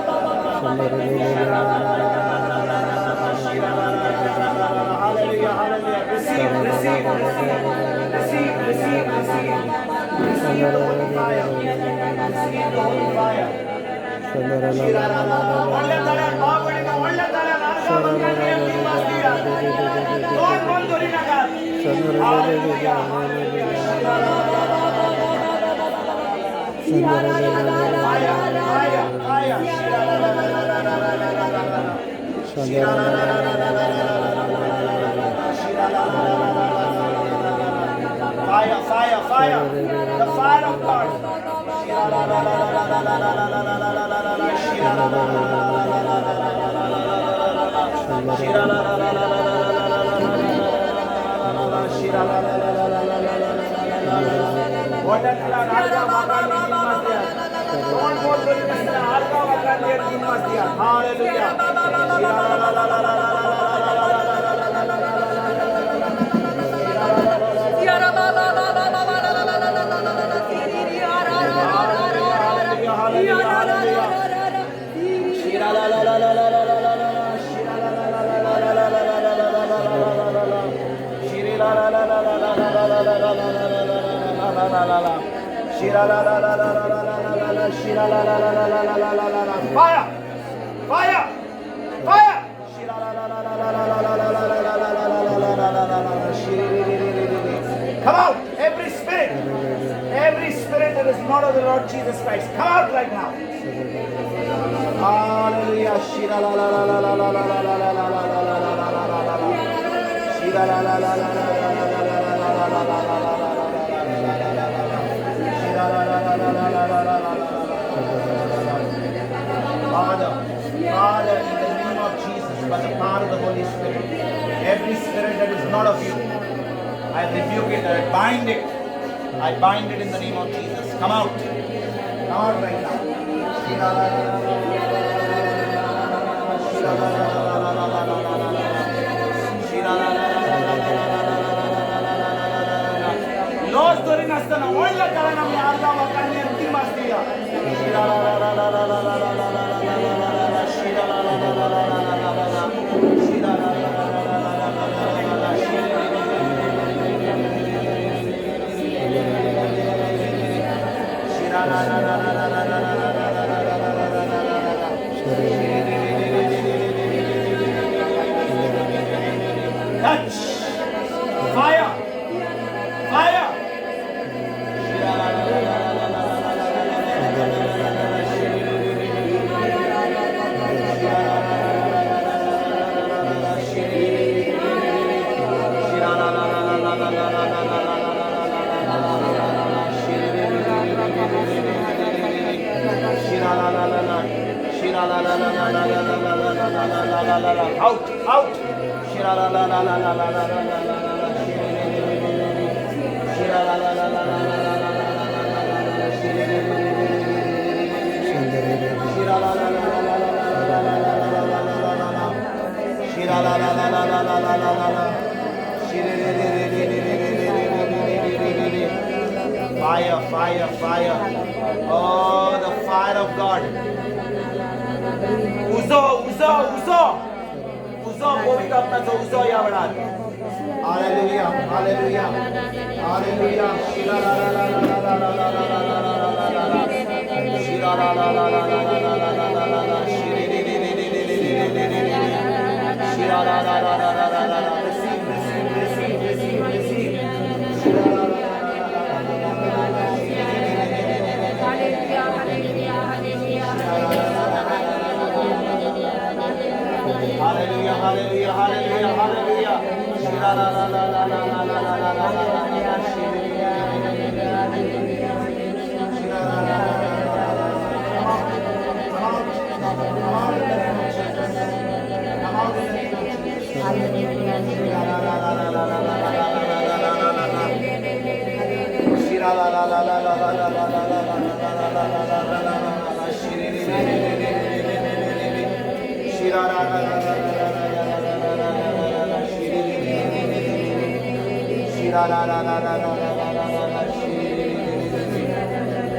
C: Hallelujah, hallelujah. Receive, receive, receive, receive, receive, receive. Receive the holy fire. Receive the holy fire. Shira la la la. Olle tale baagudi ka olle tale narga bangani andi masdiya. Don bondori nagar. Hallelujah, hallelujah. Shira la la la la la la la la. Shira la la la la la. Fire, fire, fire. Shira la la la la la la la la la. Shira la la la la la la la la. Shira la la la la la la la. Fire, fire, fire. The fire of God. Shira la la la la la la la la la la la la. Shira la la la la la la la la la. Shira la la la la la la la. Shira la la la la la la la. Wonderful arga magani dinmasdiya. Don bondori nasla arga magani dinmasdiya. Hallelujah. Shira la la la la la la la la. Fire! Fire! Fire! Come out! Every spirit! not of the Lord Jesus Christ. Come out right now. Hallelujah. Shira la la la la la la la la la la la la la la la la. Shira la la la la la la la la la la la la la. Shira la la la la la la la la la. Father, Father, in the name of Jesus, by the power of the Holy Spirit, every spirit that is not of you, I rebuke it, I bind it. I bind it in the name of Jesus. Come out. Come out right now. Lord, during us, the one that I am Yarda Wakani and Timastia. Touch! Fire! Fire! Out! Out! Fire, fire, fire. Oh, the fire of God. Uzo, uzo, uzo. Uzo, pavitra apnacho uzo yavelar. Hallelujah, hallelujah, hallelujah. Shira la la la la la la la la la la la la la. Shira la la la la la la la la la la la la. Shiri ri ri ri ri ri ri ri ri ri ri. Shira la la la la la la la la. Receive, receive, receive, receive, receive. Shira la la la la la la la la la. Hallelujah, hallelujah, hallelujah. Hallelujah, hallelujah, hallelujah, hallelujah. Shira la la la la la la la la la la la la.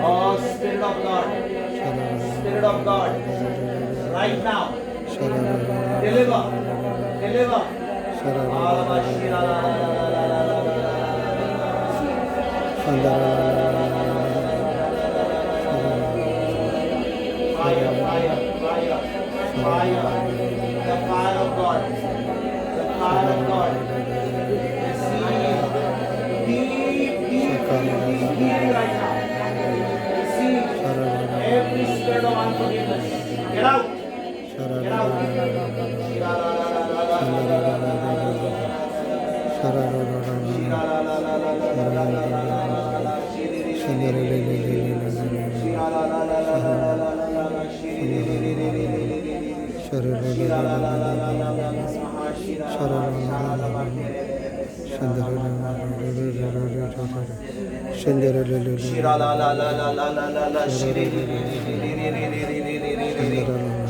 C: Oh, Spirit of God, Spirit of God, right now, deliver, deliver. Fire, fire, fire, fire, the fire of God, the fire of God. Receive deep, deep, deep healing right now. Receive every spirit of unforgiveness. Get out. Get out.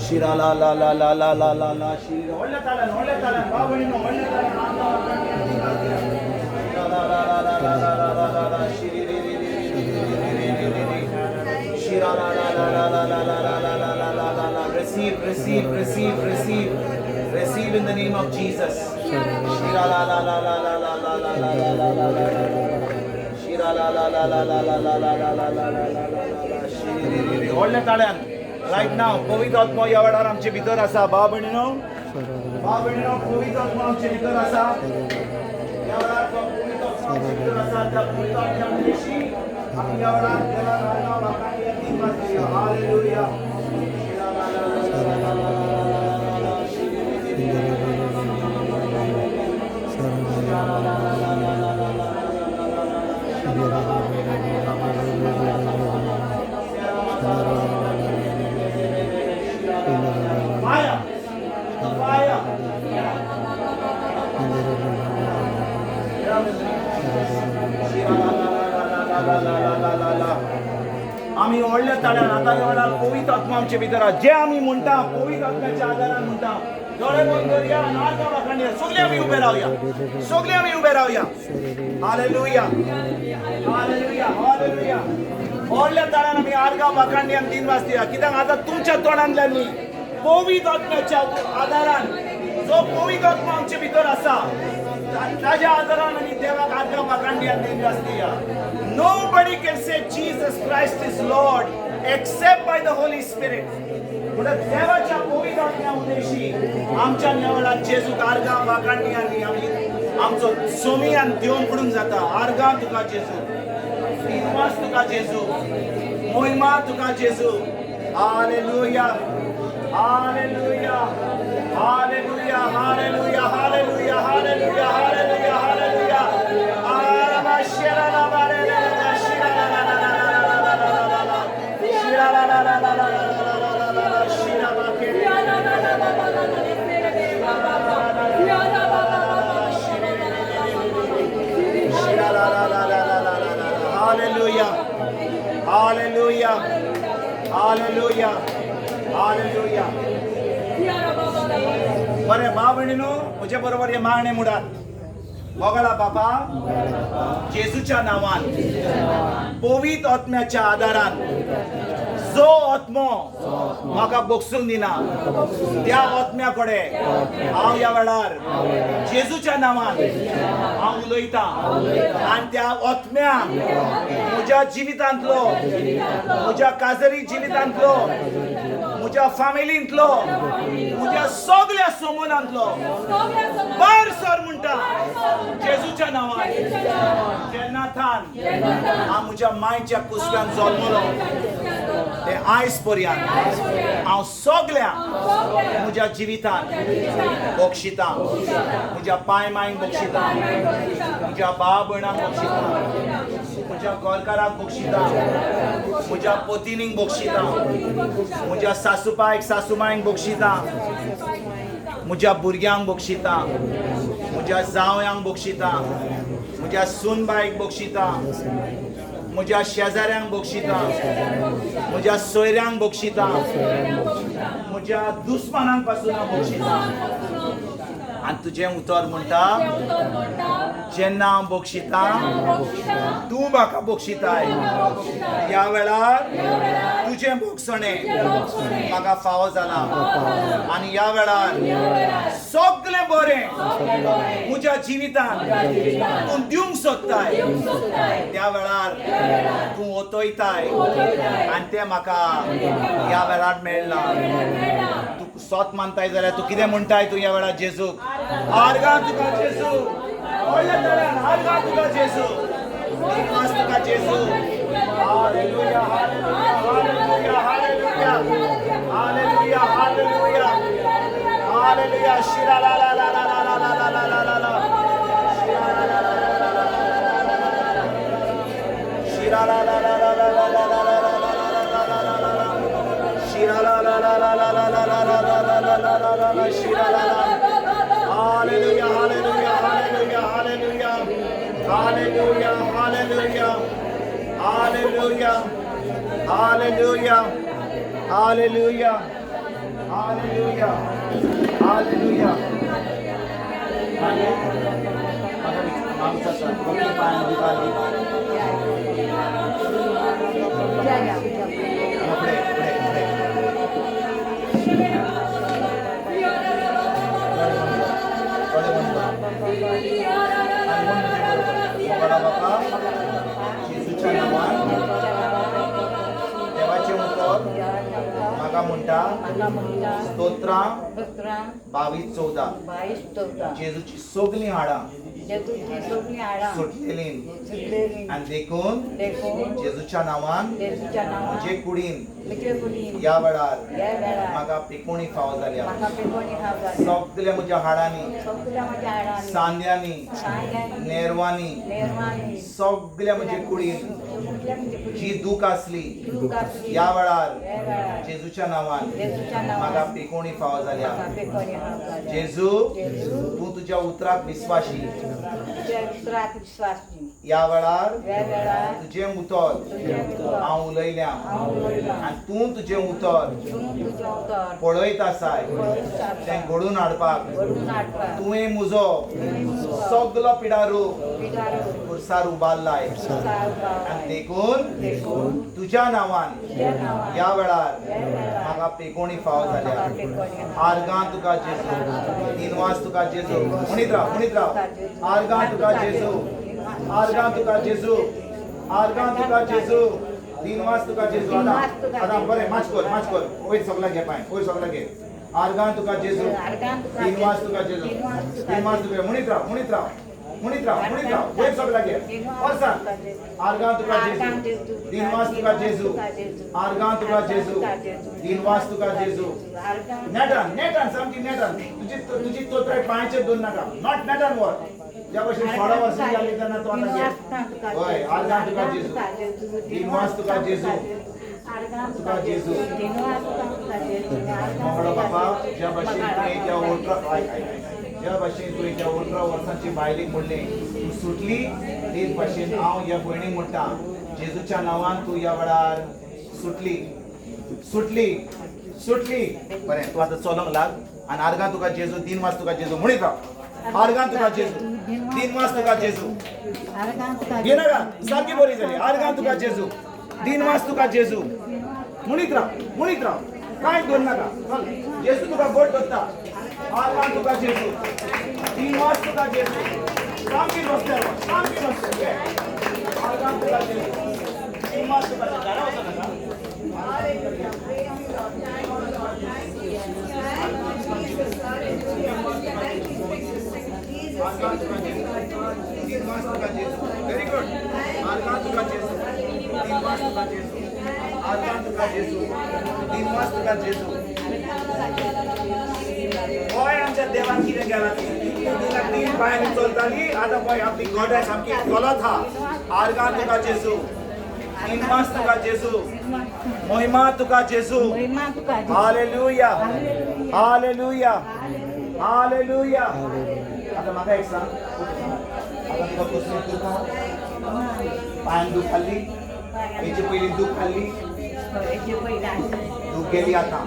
C: Shira la la la la la la la la shira ಒಳ್ಳೆ ತಾಳ ಬಾವಣಿನ ಒಳ್ಳೆ ತಾಳ shira la la la la la la la la la la la la la. Receive, receive, receive, receive, receive in the name of Jesus. Shira la la la la la la la la la la la la. Shira la la la la la la la la la la la la la la. shiri ಒಳ್ಳೆ ತಾಳ right now पवित्र आत्मा या वेळार आमचे भितर आसा बाबणीनो पवित्र आत्मा आमचे भितर आसा या वेळार पवित्र आत्मा आमचे भितर आसा त्या पवित्र आत्म्याची आमी या वेळार देवाक आम्ही व्हडल्या ताळ्यान आतां वेळार पवित्र आत्मा आमचे भितर जे आम्ही म्हणटा पवित्र आत्म्याच्या आदारान म्हणटा दोळे बंद करूया आनी आर्गां वाखाणया सगळे आमी उबे रावया सगळे आमी उबे रावया हालेलुया हालेलुया हालेलुया व्हडल्या ताळ्यान आमी आर्गां वाखाणया आनी दिन वाजया कित्याक आतां तुमच्या तोंडांतल्यान न्ही पवित्र आत्म्याच्या आदारान जो पवित्र आत्मा आमचे भितर आसा ताज्या आदारान आमी देवाक आर्गां वाखाणली आनी दिन वाजया Nobody can say Jesus Christ is Lord except by the Holy Spirit. म्हणून देवाच्या पवित्र आत्म्या उदेशी आमच्या नेवळात जेजूक आर्गां वाखाणली आनी आमी आमचो सोमियान दिवन पडूंक जाता आर्गां तुका जेजू दिनवास तुका जेजू मोहिमा तुका जेजू hallelujah hallelujah hallelujah hallelujah hallelujah hallelujah hallelujah hallelujah आमा शिरा ला बारे ला शिरा ला ला ला ला ला ला शिरा ला ला ला ला ला शिरा बा के ला ला ला ला ला शिरा ला ला ला ला ला हालेलुया हालेलुया हालेलुया हालेलुया बरे भाव भयणीनो म्हजे बरोबर हे मागणे मुडात वगळा बाबा जेजूच्या नावान पवित्र आत्म्याच्या आदारान जो आत्मो म्हाका बोगसूंक दिना त्या आत्म्या कडेन हांव ह्या वेळार जेजूच्या नावान हांव उलयतां आनी त्या आत्म्याक म्हज्या जिवितांतलो म्हज्या काजरी जिवितांतलो म्हज्या फामिलींतलो म्हज्या सगळ्या समूहांतलो भायर सर म्हणटा जेजूच्या नावान जेन्ना थान हांव म्हज्या मायच्या कुसक्यान जल्मलो ते आयज पर्यंत हांव सगळ्या म्हज्या जिवितांत बक्षितां म्हज्या पाय मायंक बक्षितां म्हज्या भाव भयणांक बक्षितां म्हज्या गोरकाराक बक्षितां म्हज्या पत्नीक बक्षितां म्हज्या सासूपायक सासूमायंक बक्षितां म्हज्या भुरग्यांक बक्षितां म्हज्या जावयांक बक्षितां म्हज्या सूनबायक बक्षितां म्हज्या शेजाऱ्यांक बक्षितां म्हज्या सोयऱ्यांक बक्षितां म्हज्या दुस्मानांक पासून हांव बक्षितां आनी तुजें उतर म्हणटा जेन्ना हांव बक्षितां तूं म्हाका बक्षिताय ह्या वेळार तुजें बोगसणें म्हाका फावो जालां आनी ह्या वेळार सगळें बरें म्हज्या जिवितांत तूं दिवंक सोदताय त्या वेळार तूं ओतयताय आनी तें म्हाका ह्या वेळार मेळना तूं सोत मानताय जाल्यार तूं कितें म्हणटाय तूं ह्या वेळार जेजूक आर्गां तुका जेजू व्हडल्या तळ्यान आर्गां तुका जेजू दिनवास तुका जेजू hallelujah hallelujah hallelujah hallelujah hallelujah hallelujah शिरा ला ला ला ला ला ला ला ला ला ला शिरा ला ला ला ला ला ला ला ला शिरा ला ला ला ला ला ला ला ला ला ला शिरा ला ला Hallelujah, hallelujah, hallelujah, hallelujah, hallelujah, hallelujah, hallelujah, hallelujah, hallelujah, hallelujah, hallelujah. जेजूच्या नावान देवाचे उतर म्हाका म्हणटा स्तोत्रां 22:14 जेजूची सगळीं हाडां सुटलेली आनी देखून जेजूच्या नावान म्हजे कुडीन ह्या वेळार म्हाका पिकोणी फावो जाल्या सगळ्या म्हज्या हाडांनी सांद्यांनी नेरवांनी सगळ्या म्हजे कुडीन जी दूख आसली ह्या वेळार जेजूच्या नावान म्हाका पिकोणी फावो जाल्या जेजू तूं तुज्या उतराक विश्वासी या वेळार तुझें उतर हांव उलयल्या आनी तूं तुजें उतर पळयत आसाय तें घडून हाडपाक तुवें म्हजो सगलो पिडारू खुर्सार उबारलाय आनी देखून तुज्या नांवान या वेळार म्हाका पेकोणी फाव जाल्या आर्गां तुका जेजू दिनवास तुका जेजू म्हणीत राव आर्गां तुका जेजू आर्गां तुका जेजू आर्गां तुका जेजू दिनवास तुका जेजू आतां बरें माच कर वयर सगळा घे पांय वयर सगळा घे आर्गां तुका जेजू दिनवास तुका जेजू दिनवास तुका म्हणीत राव वयर सगळा घे वर्सान आर्गां तुका जेजू दिनवास तुका जेजू आर्गां तुका जेजू दिनवास तुका जेजू नेटान सामकी नेटान तुजी तोत्राय पांयाचेर दोन नाका नॉट नेटान वर ज्या भाशेन 16 वर्सां जाली तेन्ना तूं आतां घे हय आर्गां तुका जेजू दिनवास तुका जेजू तुका जेजू मंगळो बाबा ज्या भाशेन तुवें त्या 18 वर्सांची बायलेक म्हणलें तूं सुटली तेच भाशेन हांव ह्या भयणीक म्हणटा जेजूच्या नांवान तूं ह्या वेळार सुटली बरें तूं आतां चलोंक लाग आनी आर्गां तुका जेजू दिनवास तुका जेजू म्हणीत राव आर्गां तुका जेजू दिनवास तुका जेजू घे नाका सारकी बरी जाली आर्गां तुका जेजू दिनवास तुका जेजू म्हणीत राव कांयच दोन नाका चल जेजू तुका गोड करता आर्गां तुका जेजू दिनवास तुका जेजू सामकी नुस्तें घे आर्गां तुका जेजू दिनवास तुका जेजू घरा वचो नाका Very good. Argan tuka Jesu. Dinwas tuka Jesu. Argan tuka Jesu. Dinwas tuka Jesu. Boy आमच्या देवान कितें केलां तीन पांयांनी चलताली आतां पळय आपली गोडाय सामकी चलत आहा आर्गां तुका जेजू दिनवास तुका जेजू महिमा तुका जेजू हालेलुया हालेलुया हालेलुया आता म्हाका एक सांग आता तुका कसली दूख पांयान दूख खाल्ली हेचे पयली दूख खाल्ली दूख गेली आता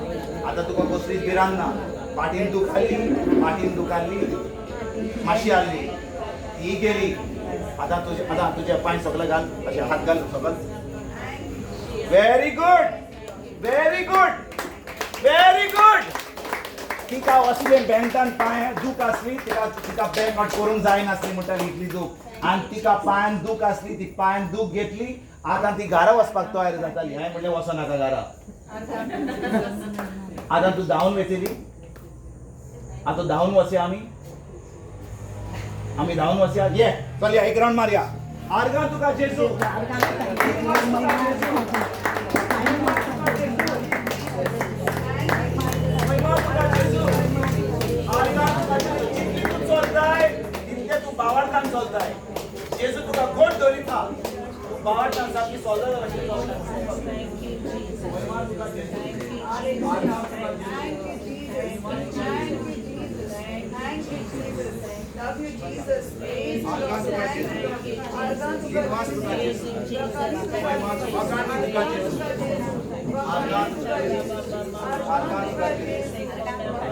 C: तुका कसलीच भिरांत ना पाठीन दूख खाल्ली माशी हाडली ही गेली आता तुझे पांय सगळे घाल अशे हात घाल सगळ व्हेरी गुड तिका असले बँकान पांय दूख आसली तिका बँक आउट करूंक जायनासली म्हणटाली इतली दूख आनी तिका पांयान दूख आसली ती पांयान दूख घेतली आतां ती घरा वचपाक तयार जाताली हांवें म्हणलें वचो नाका घरा आतां तूं धांवन वेचली आतां धांवन वचया आमी धांवन वचया ये चल एक राउंड मारया आर्गां तुका जेजू बावार्थान चलताय जेजू तुका गोड दवरिता तूं बावार्थान सारकी चलता अशें
B: Love you, Jesus. Praise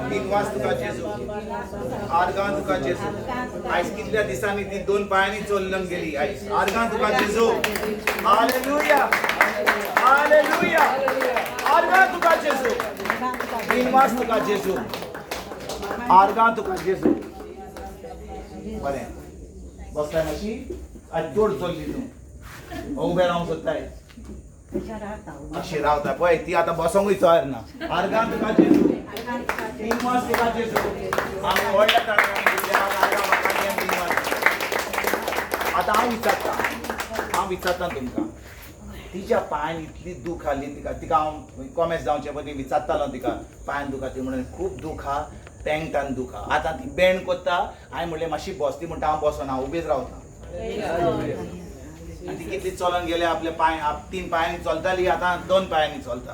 C: दिनवास तुका जेजू आर्गां तुका जेजू आयज कितल्या दिसांनी ती दोन पायांनी चलून गेली आयज आर्गां तुका जेजू हालेलुया हालेलुया आर्गां तुका जेजू दिनवास तुका जेजू आर्गां तुका जेजू बरें बसलाय मातशी आज चड चलली तूं उबें रावंक सोदताय अशी रावता पळय ती आतां बसोंकूय तयार ना आर्गां तुका जेजू दिनवास तुका जेजू आमी व्हडल्या ताळयांनी देवाक आर्गां म्हाका हें दिनवास आतां हांव विचारता तुमकां तिच्या पांयान इतली दूख आली तिका हांव कॉमेंट जावचे पयलीं विचारतालो तिका पांयान दूख आहा ती म्हणून खूब दूख आहा पेंगटान दूख आहा आतां ती बँड कोत्ता हांवें म्हणलें मातशी बस ती म्हणटा हांव बसना उबेच रावता आनी ती कितली चलून गेले आपले पांय 3 पांयांनी चलताली आतां 2 पांयांनी चलता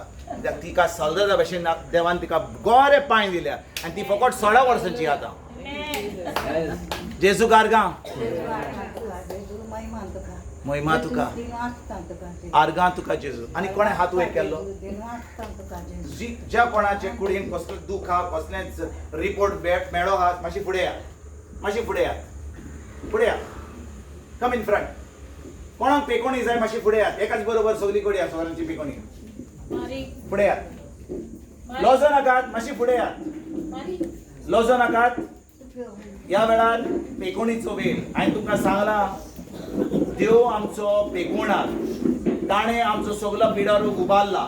C: तिका सलदा भशेन देवान तिका गोरे पांय दिल्या आनी ती फकत 16 वर्सांची आतां जेजू आर्गां महिमा तुका आर्गां तुका जेजू आणि कोणे हात वयर केल्लो ज्या कोणाचे कुडीन कसलो दूख हा कसलेंच रिपोर्ट मेळो हा मातशी फुडें या फुडें या कम इन फ्रंट कोणाक पेकोणी जाय मातशी फुडें या एकाच बरोबर सगली कोडी आसा सगळ्यांची पेकोणी फुडें या लॉजो नाकात मातशी फुडें या लॉजो नाकात ह्या वेळार पेकोणीचो वेळ हांवें तुमकां सांगलां देव आमचो पेकोणार ताणें आमचो सगलो पिडारो उबारला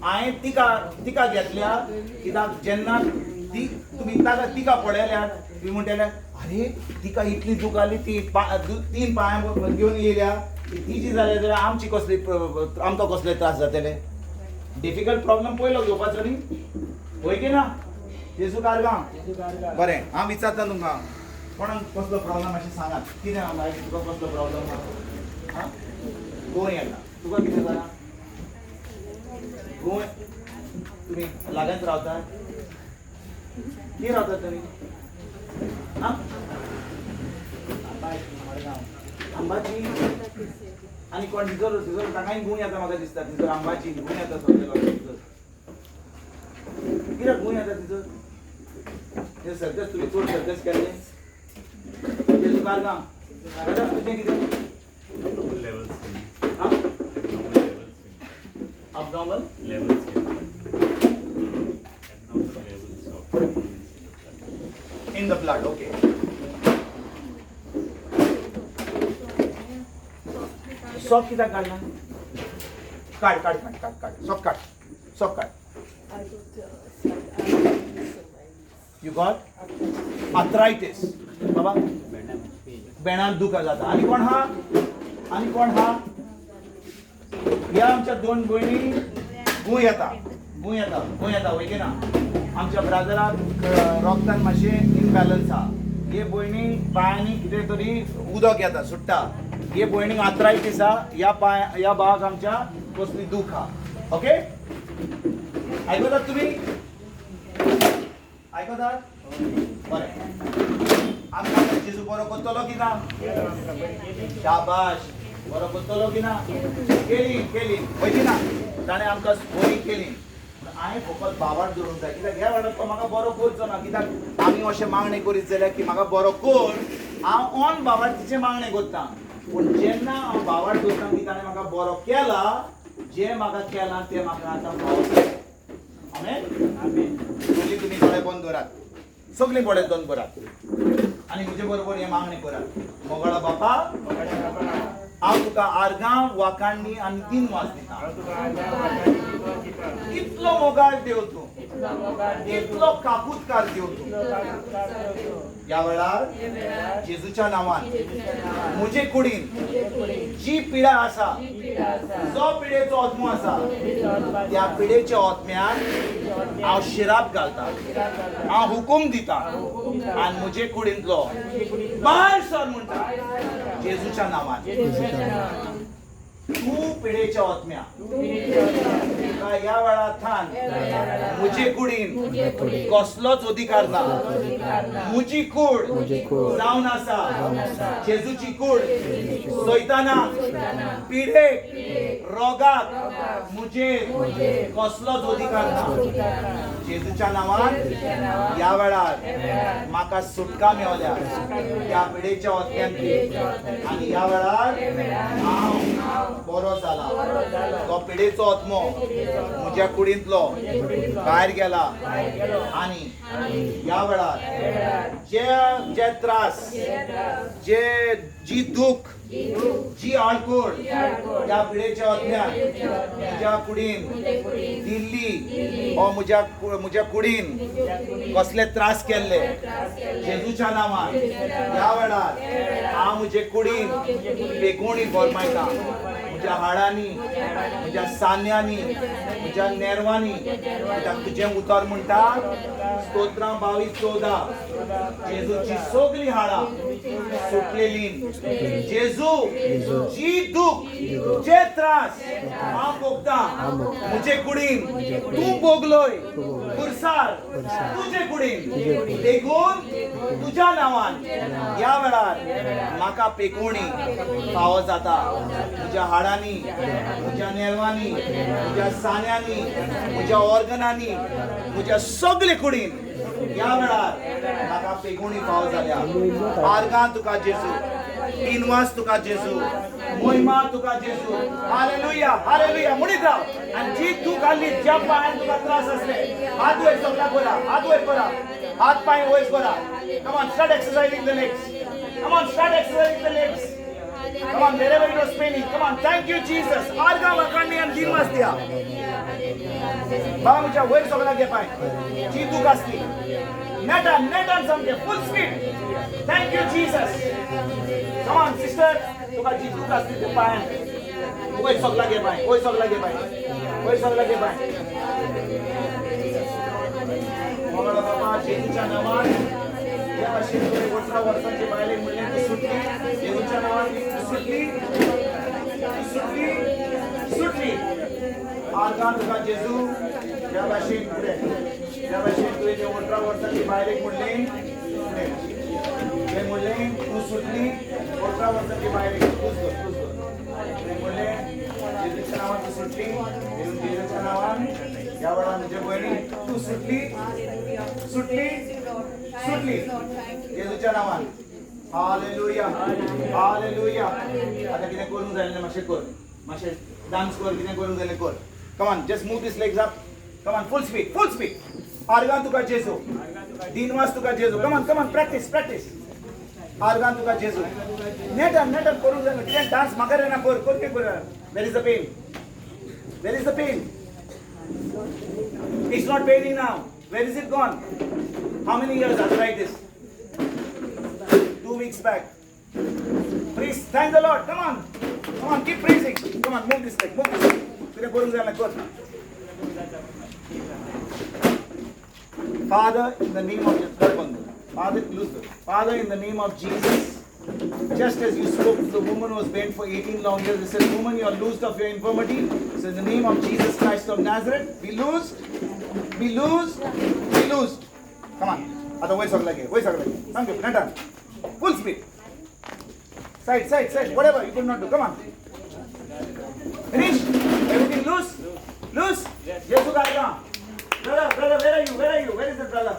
C: हांवें तिका घेतल्या कित्याक जेन्ना तुमी तिका पळयल्यात तुमी म्हणटले अरे तिका इतली दूख आली ती 3 पांयां घेवन येयल्या ती जी जाल्या जाल्यार आमकां कसले त्रास जातले डिफिकल्ट प्रॉब्लेम पयलो घेवपाचो न्ही होय की ना जेजू कारगां बरें हांव विचारता तुमकां कोणाक कसलो प्रॉब्लेम मातशें सांगात कितें मागीर तुका कसलो प्रॉब्लेम आहा गोंय येता तुका कितें जालां गोंय तुमी लागींच रावता खंय रावता तुमी आंबाची आनी कोण तिजोर ताकाय गुण येता म्हाका दिसता तिजोर आंबाची गुण येता सगळे कित्याक गुण येता तिजोर ते सर्कस तुमी चड सर्कस केल्ले जेजू कारगां तुजें कितें abnormal levels in the blood okay soft कित्याक काडला काड soft card you got arthritis बाबा बेणाक दुख जाता आनी कोण हा ह्या आमच्या 2 भयणी गुंय येता वय की ना आमच्या ब्रादराक रोगतान मातशें इनबॅलन्स आहा हे भयणीक पांयांनी कितें तरी उदक येता सुट्टा हे भयणीक आर्थरायटीस आहा ह्या भावाक आमच्या कसली दूख आहा ओके आयकतात तुमी आयकतात बरें आमकां जेजू बरो करतलो की ना शाबाश बरो करतलो की ना केली वय की ना ताणें आमकां बरी केली हांवें फकत बाबाड धरून जाय कित्याक ह्या वेळार तो म्हाका बरो करचो ना कित्याक आमी अशें मागणी करीत जाल्यार की म्हाका बरो कर हांव ऑन बाबाडीचें मागणें करतां पूण जेन्ना हांव बाबाड धरतां की ताणें म्हाका बरो केला जें म्हाका केलां तें म्हाका आतां पावता आमेन सगळीं तुमी दोळे बंद करात सगळीं दोळे बंद करात आनी म्हजे बरोबर हें मागणें करात मोगळा बापा हांव तुका आर्गां वाखाणणी आनी 3 वास दिता कितलो मोगाळ देव तूं कितलो काकुतकार देव तूं ह्या वेळार जेजूच्या नांवान म्हजे कुडीन जी पिडा आसा जो पिडेचो आत्मो आसा त्या पिडेच्या आत्म्याक हांव शिराप घालतां हांव हुकूम दितां आनी म्हजे कुडींतलो भायर सर म्हणटा जेजूच्या नांवान तूं पिडेच्या आत्म्या ह्या वेळार म्हजे कुडीन कसलोच अधिकार ना म्हजी कूड जावन आसा जेजूची कूड सैतानाक पिडेक रोगाक म्हजेर कसलोच अधिकार ना जेजूच्या नांवान ह्या वेळार म्हाका सुटका मेवल्या ह्या पिडेच्या आत्म्यांतली आनी ह्या वेळार हांव बरो जाला तो पिडेचो आत्मो म्हज्या कुडींतलो भायर गेला आनी ह्या वेळार जे त्रास जी दूख जी आडकोड त्या पिडेच्या आत्म्यान म्हज्या कुडीन दिल्ली ओ म्हज्या कुडीन कसले त्रास केल्ले जेजूच्या नांवान ह्या वेळार हांव म्हजे कुडीन पेकोणी फरमायता म्हज्या हाडांनी म्हज्या सान्यांनी म्हज्या नेरवांनी कित्याक तुजें उतर म्हणटा स्तोत्रां 22:14 जेजूची सगळीं हाडां सुटलेली जेजू जी दुख जे त्रास हांव भोगता मुजे कुडीन तूं भोगलोय खुरसार तुजे कुडीन देखून तुज्या नांवान ह्या वेळार म्हाका पेकोवणी फावो जाता तुज्या हाडांनी तुज्या नेरवांनी तुज्या सान्यांनी तुज्या ऑर्गनांनी तुज्या सगळे कुडीन ह्या वेळार म्हाका पेकोवणी फावो जाल्या आर्गां तुका जेजू दिनवास तुका जेजू महिमा तुका जेजू हालेलुया हालेलुया म्हणीत राव आनी जी तूं घाल्ली ज्या पांयान तुका त्रास आसले हात वयर सगळ्याक करा हात वयर करा हात पांय वयर करा come on start exercising the legs come on start exercising the legs come on wherever it was paining come on thank you Jesus आर्गां वाकांडी आनी दिनवास दिया बाबा मुझे वयर सगळ्याक घे पांय जी तूं घासली नेटान सामके full speed thank you Jesus come on sister तुका जी तूं घासली ते पांयान वयर सगळ्याक घे पांय वयर सगळ्याक घे पांय वयर सगळ्याक घे पांय मंगळ बाबा जेजूच्या नांवान या भाशेन तुवें 18 वर्सांची बायलेक म्हणलें ती सुटली जेजूच्या नांवान ती सुटली सुटली आर्गां तुका जेजू या भाशेन तुवें जे 18 वर्सांची बायलेक म्हणलें तें म्हणलें तूं सुटली 18 वर्सांची बायलेक तुवें म्हणलें जेजूच्या नांवान तूं सुटली जेजूच्या नांवान ह्या वेळार म्हजे भयणी तूं सुटली जेजूच्या नांवान हालेलुया हालेलुया आता कितें करूंक जाय जाल्यार मातशें कर मातशें डान्स कर कितें करूंक जाय जाल्यार कर come on just move this legs up come on full speed आर्गां तुका जेजू दिनवास तुका जेजू कम ऑन प्रॅक्टीस आर्गां तुका जेजू नेटान करूंक जाय कितें डान्स म्हाका येना कर where is the pain it's not paining now where is it gone how many years arthritis 2 weeks back praise thank the Lord come on keep praising come on move this leg kire korun jayna kor Father in the name of Jesus Father in the name of Jesus just as you spoke to the woman who was bent for 18 long years, you said, woman, you are loosed of your infirmity. So in the name of Jesus Christ of Nazareth, be loosed. Come on. Otherwise, thank you. Natan. Full speed. Side. Whatever you could not do. Come on. Finish. Everything loose. Jesus Garga. Brother, where are you? Where is the brother?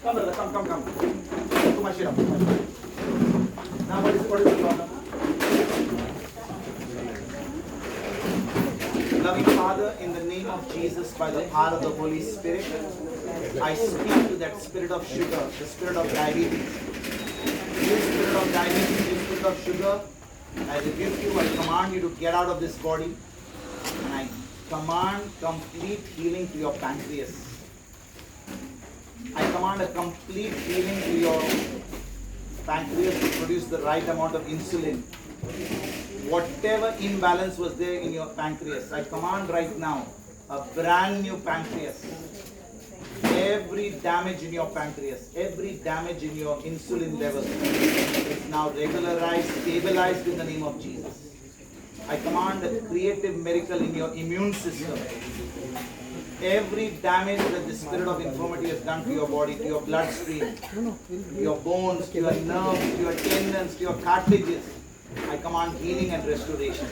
C: Come, brother. Come. To my shira. Now what is the problem? Loving Father, in the name of Jesus, by the power of the Holy Spirit, I speak to that spirit of sugar, the spirit of diabetes. You spirit of diabetes, you spirit of sugar, I rebuke you, I command you to get out of this body, and I command complete healing to your pancreas. I command a complete healing to your pancreas to produce the right amount of insulin. Whatever imbalance was there in your pancreas, I command right now a brand new pancreas. Every damage in your pancreas, every damage in your insulin level is now regularized, stabilized in the name of Jesus. I command a creative miracle in your immune system. Every damage that the spirit of infirmity has done to your body, to your bloodstream, to your bones, to your nerves, to your tendons, to your cartilages, I command healing and restoration.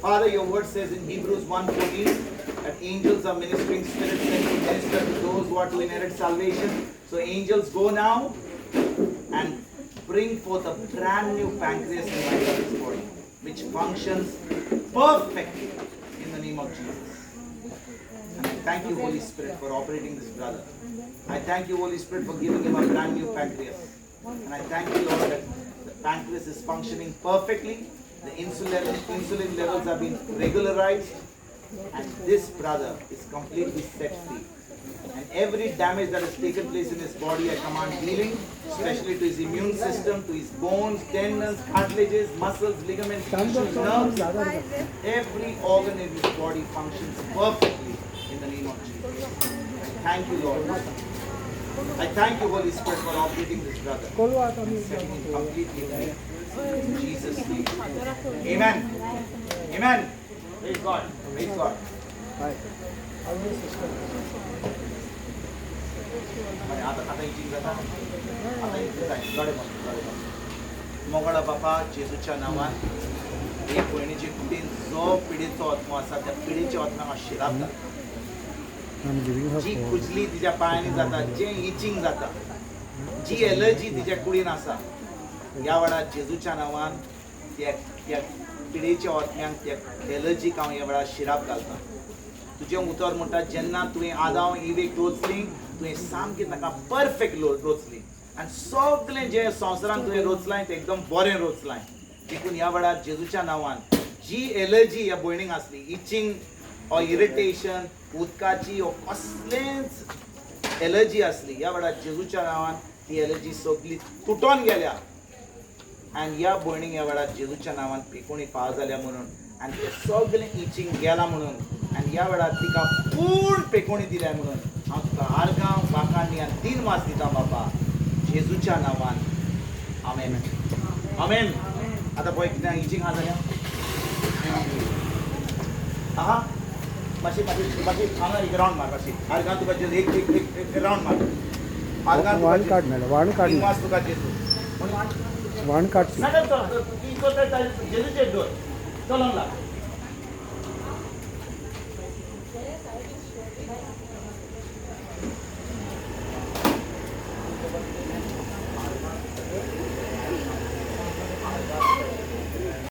C: Father, your word says in Hebrews 1:14 that angels are ministering spirits sent to minister to those who are to inherit salvation. So angels go now and bring forth a brand new pancreas in my son's body, which functions perfectly in the name of Jesus. And I thank you, Holy Spirit, for operating this brother. I thank you, Holy Spirit, for giving him a brand new pancreas. And I thank you, Lord, that the pancreas is functioning perfectly. The insulin levels have been regularized. And this brother is completely set free. And every damage that has taken place in his body, I command healing, especially to his immune system, to his bones, tendons, cartilages, muscles, ligaments, tissues, nerves. Every organ in his body functions perfectly in the name of Jesus. Thank you, Lord. I thank you, Holy Spirit, for operating this brother. Setting him completely free. In Jesus' name. Amen. Amen. Praise God. Praise God. आता etching जाता आता etching जाय गडे मंगळा बापा जेजूच्या नावान एक भयणीची कुडीन जो पिडीचो आत्मो आसा त्या पिडीच्या आत्म्याक आशिर्वाद घाल. जी खुजली तिच्या पायांनी जाता, जे इचिंग जाता, जी एलर्जी तिच्या कुडीन आसा, ह्या वेळार जेजूच्या नावान त्या पिडीच्या आत्म्यांक त्या एलर्जीक हांव ह्या वेळार शिराप घालता. तुजें उतर म्हणटा जेन्ना तुवें आदांव इवेक रोचली तुवें सामकें ताका परफेक्ट रोचली आनी सगळें जें संवसारान तुवें रोचलां तें एकदम बरें रोचलां. देखून ह्या वेळार जेजूच्या नांवान जी एलर्जी ह्या भयणीक आसली, इचिंग ओ इरिटेशन, उदकाची ओ कसलेंच एलर्जी आसली, ह्या वेळार जेजूच्या नांवान ती एलर्जी सगळी तुटोन गेल्या आनी ह्या भयणीक ह्या वेळार जेजूच्या नांवान पिकोणी पाव जाल्या म्हणून आनी तें सगळें इचिंग गेलां म्हणून आनी ह्या वेळार तिका पूर्ण पेकोणी दिल्या म्हणून हांव तुका आर्गांव वाखाणणी आनी 3 मास दिता बाबा जेजूच्या नांवान. आमेन. आमेन. आतां पळय कितें इचिंग आहा जाल्या आहा मातशी हांगा एक रावंड मार मातशी आर्गां तुका जेजू एक रावंड मार आर्गां
A: वाण काड नाल्या वाण काड
C: 3 मास तुका जेजू
A: वाण काड
C: जेजूचेर दोर चलोंक लाग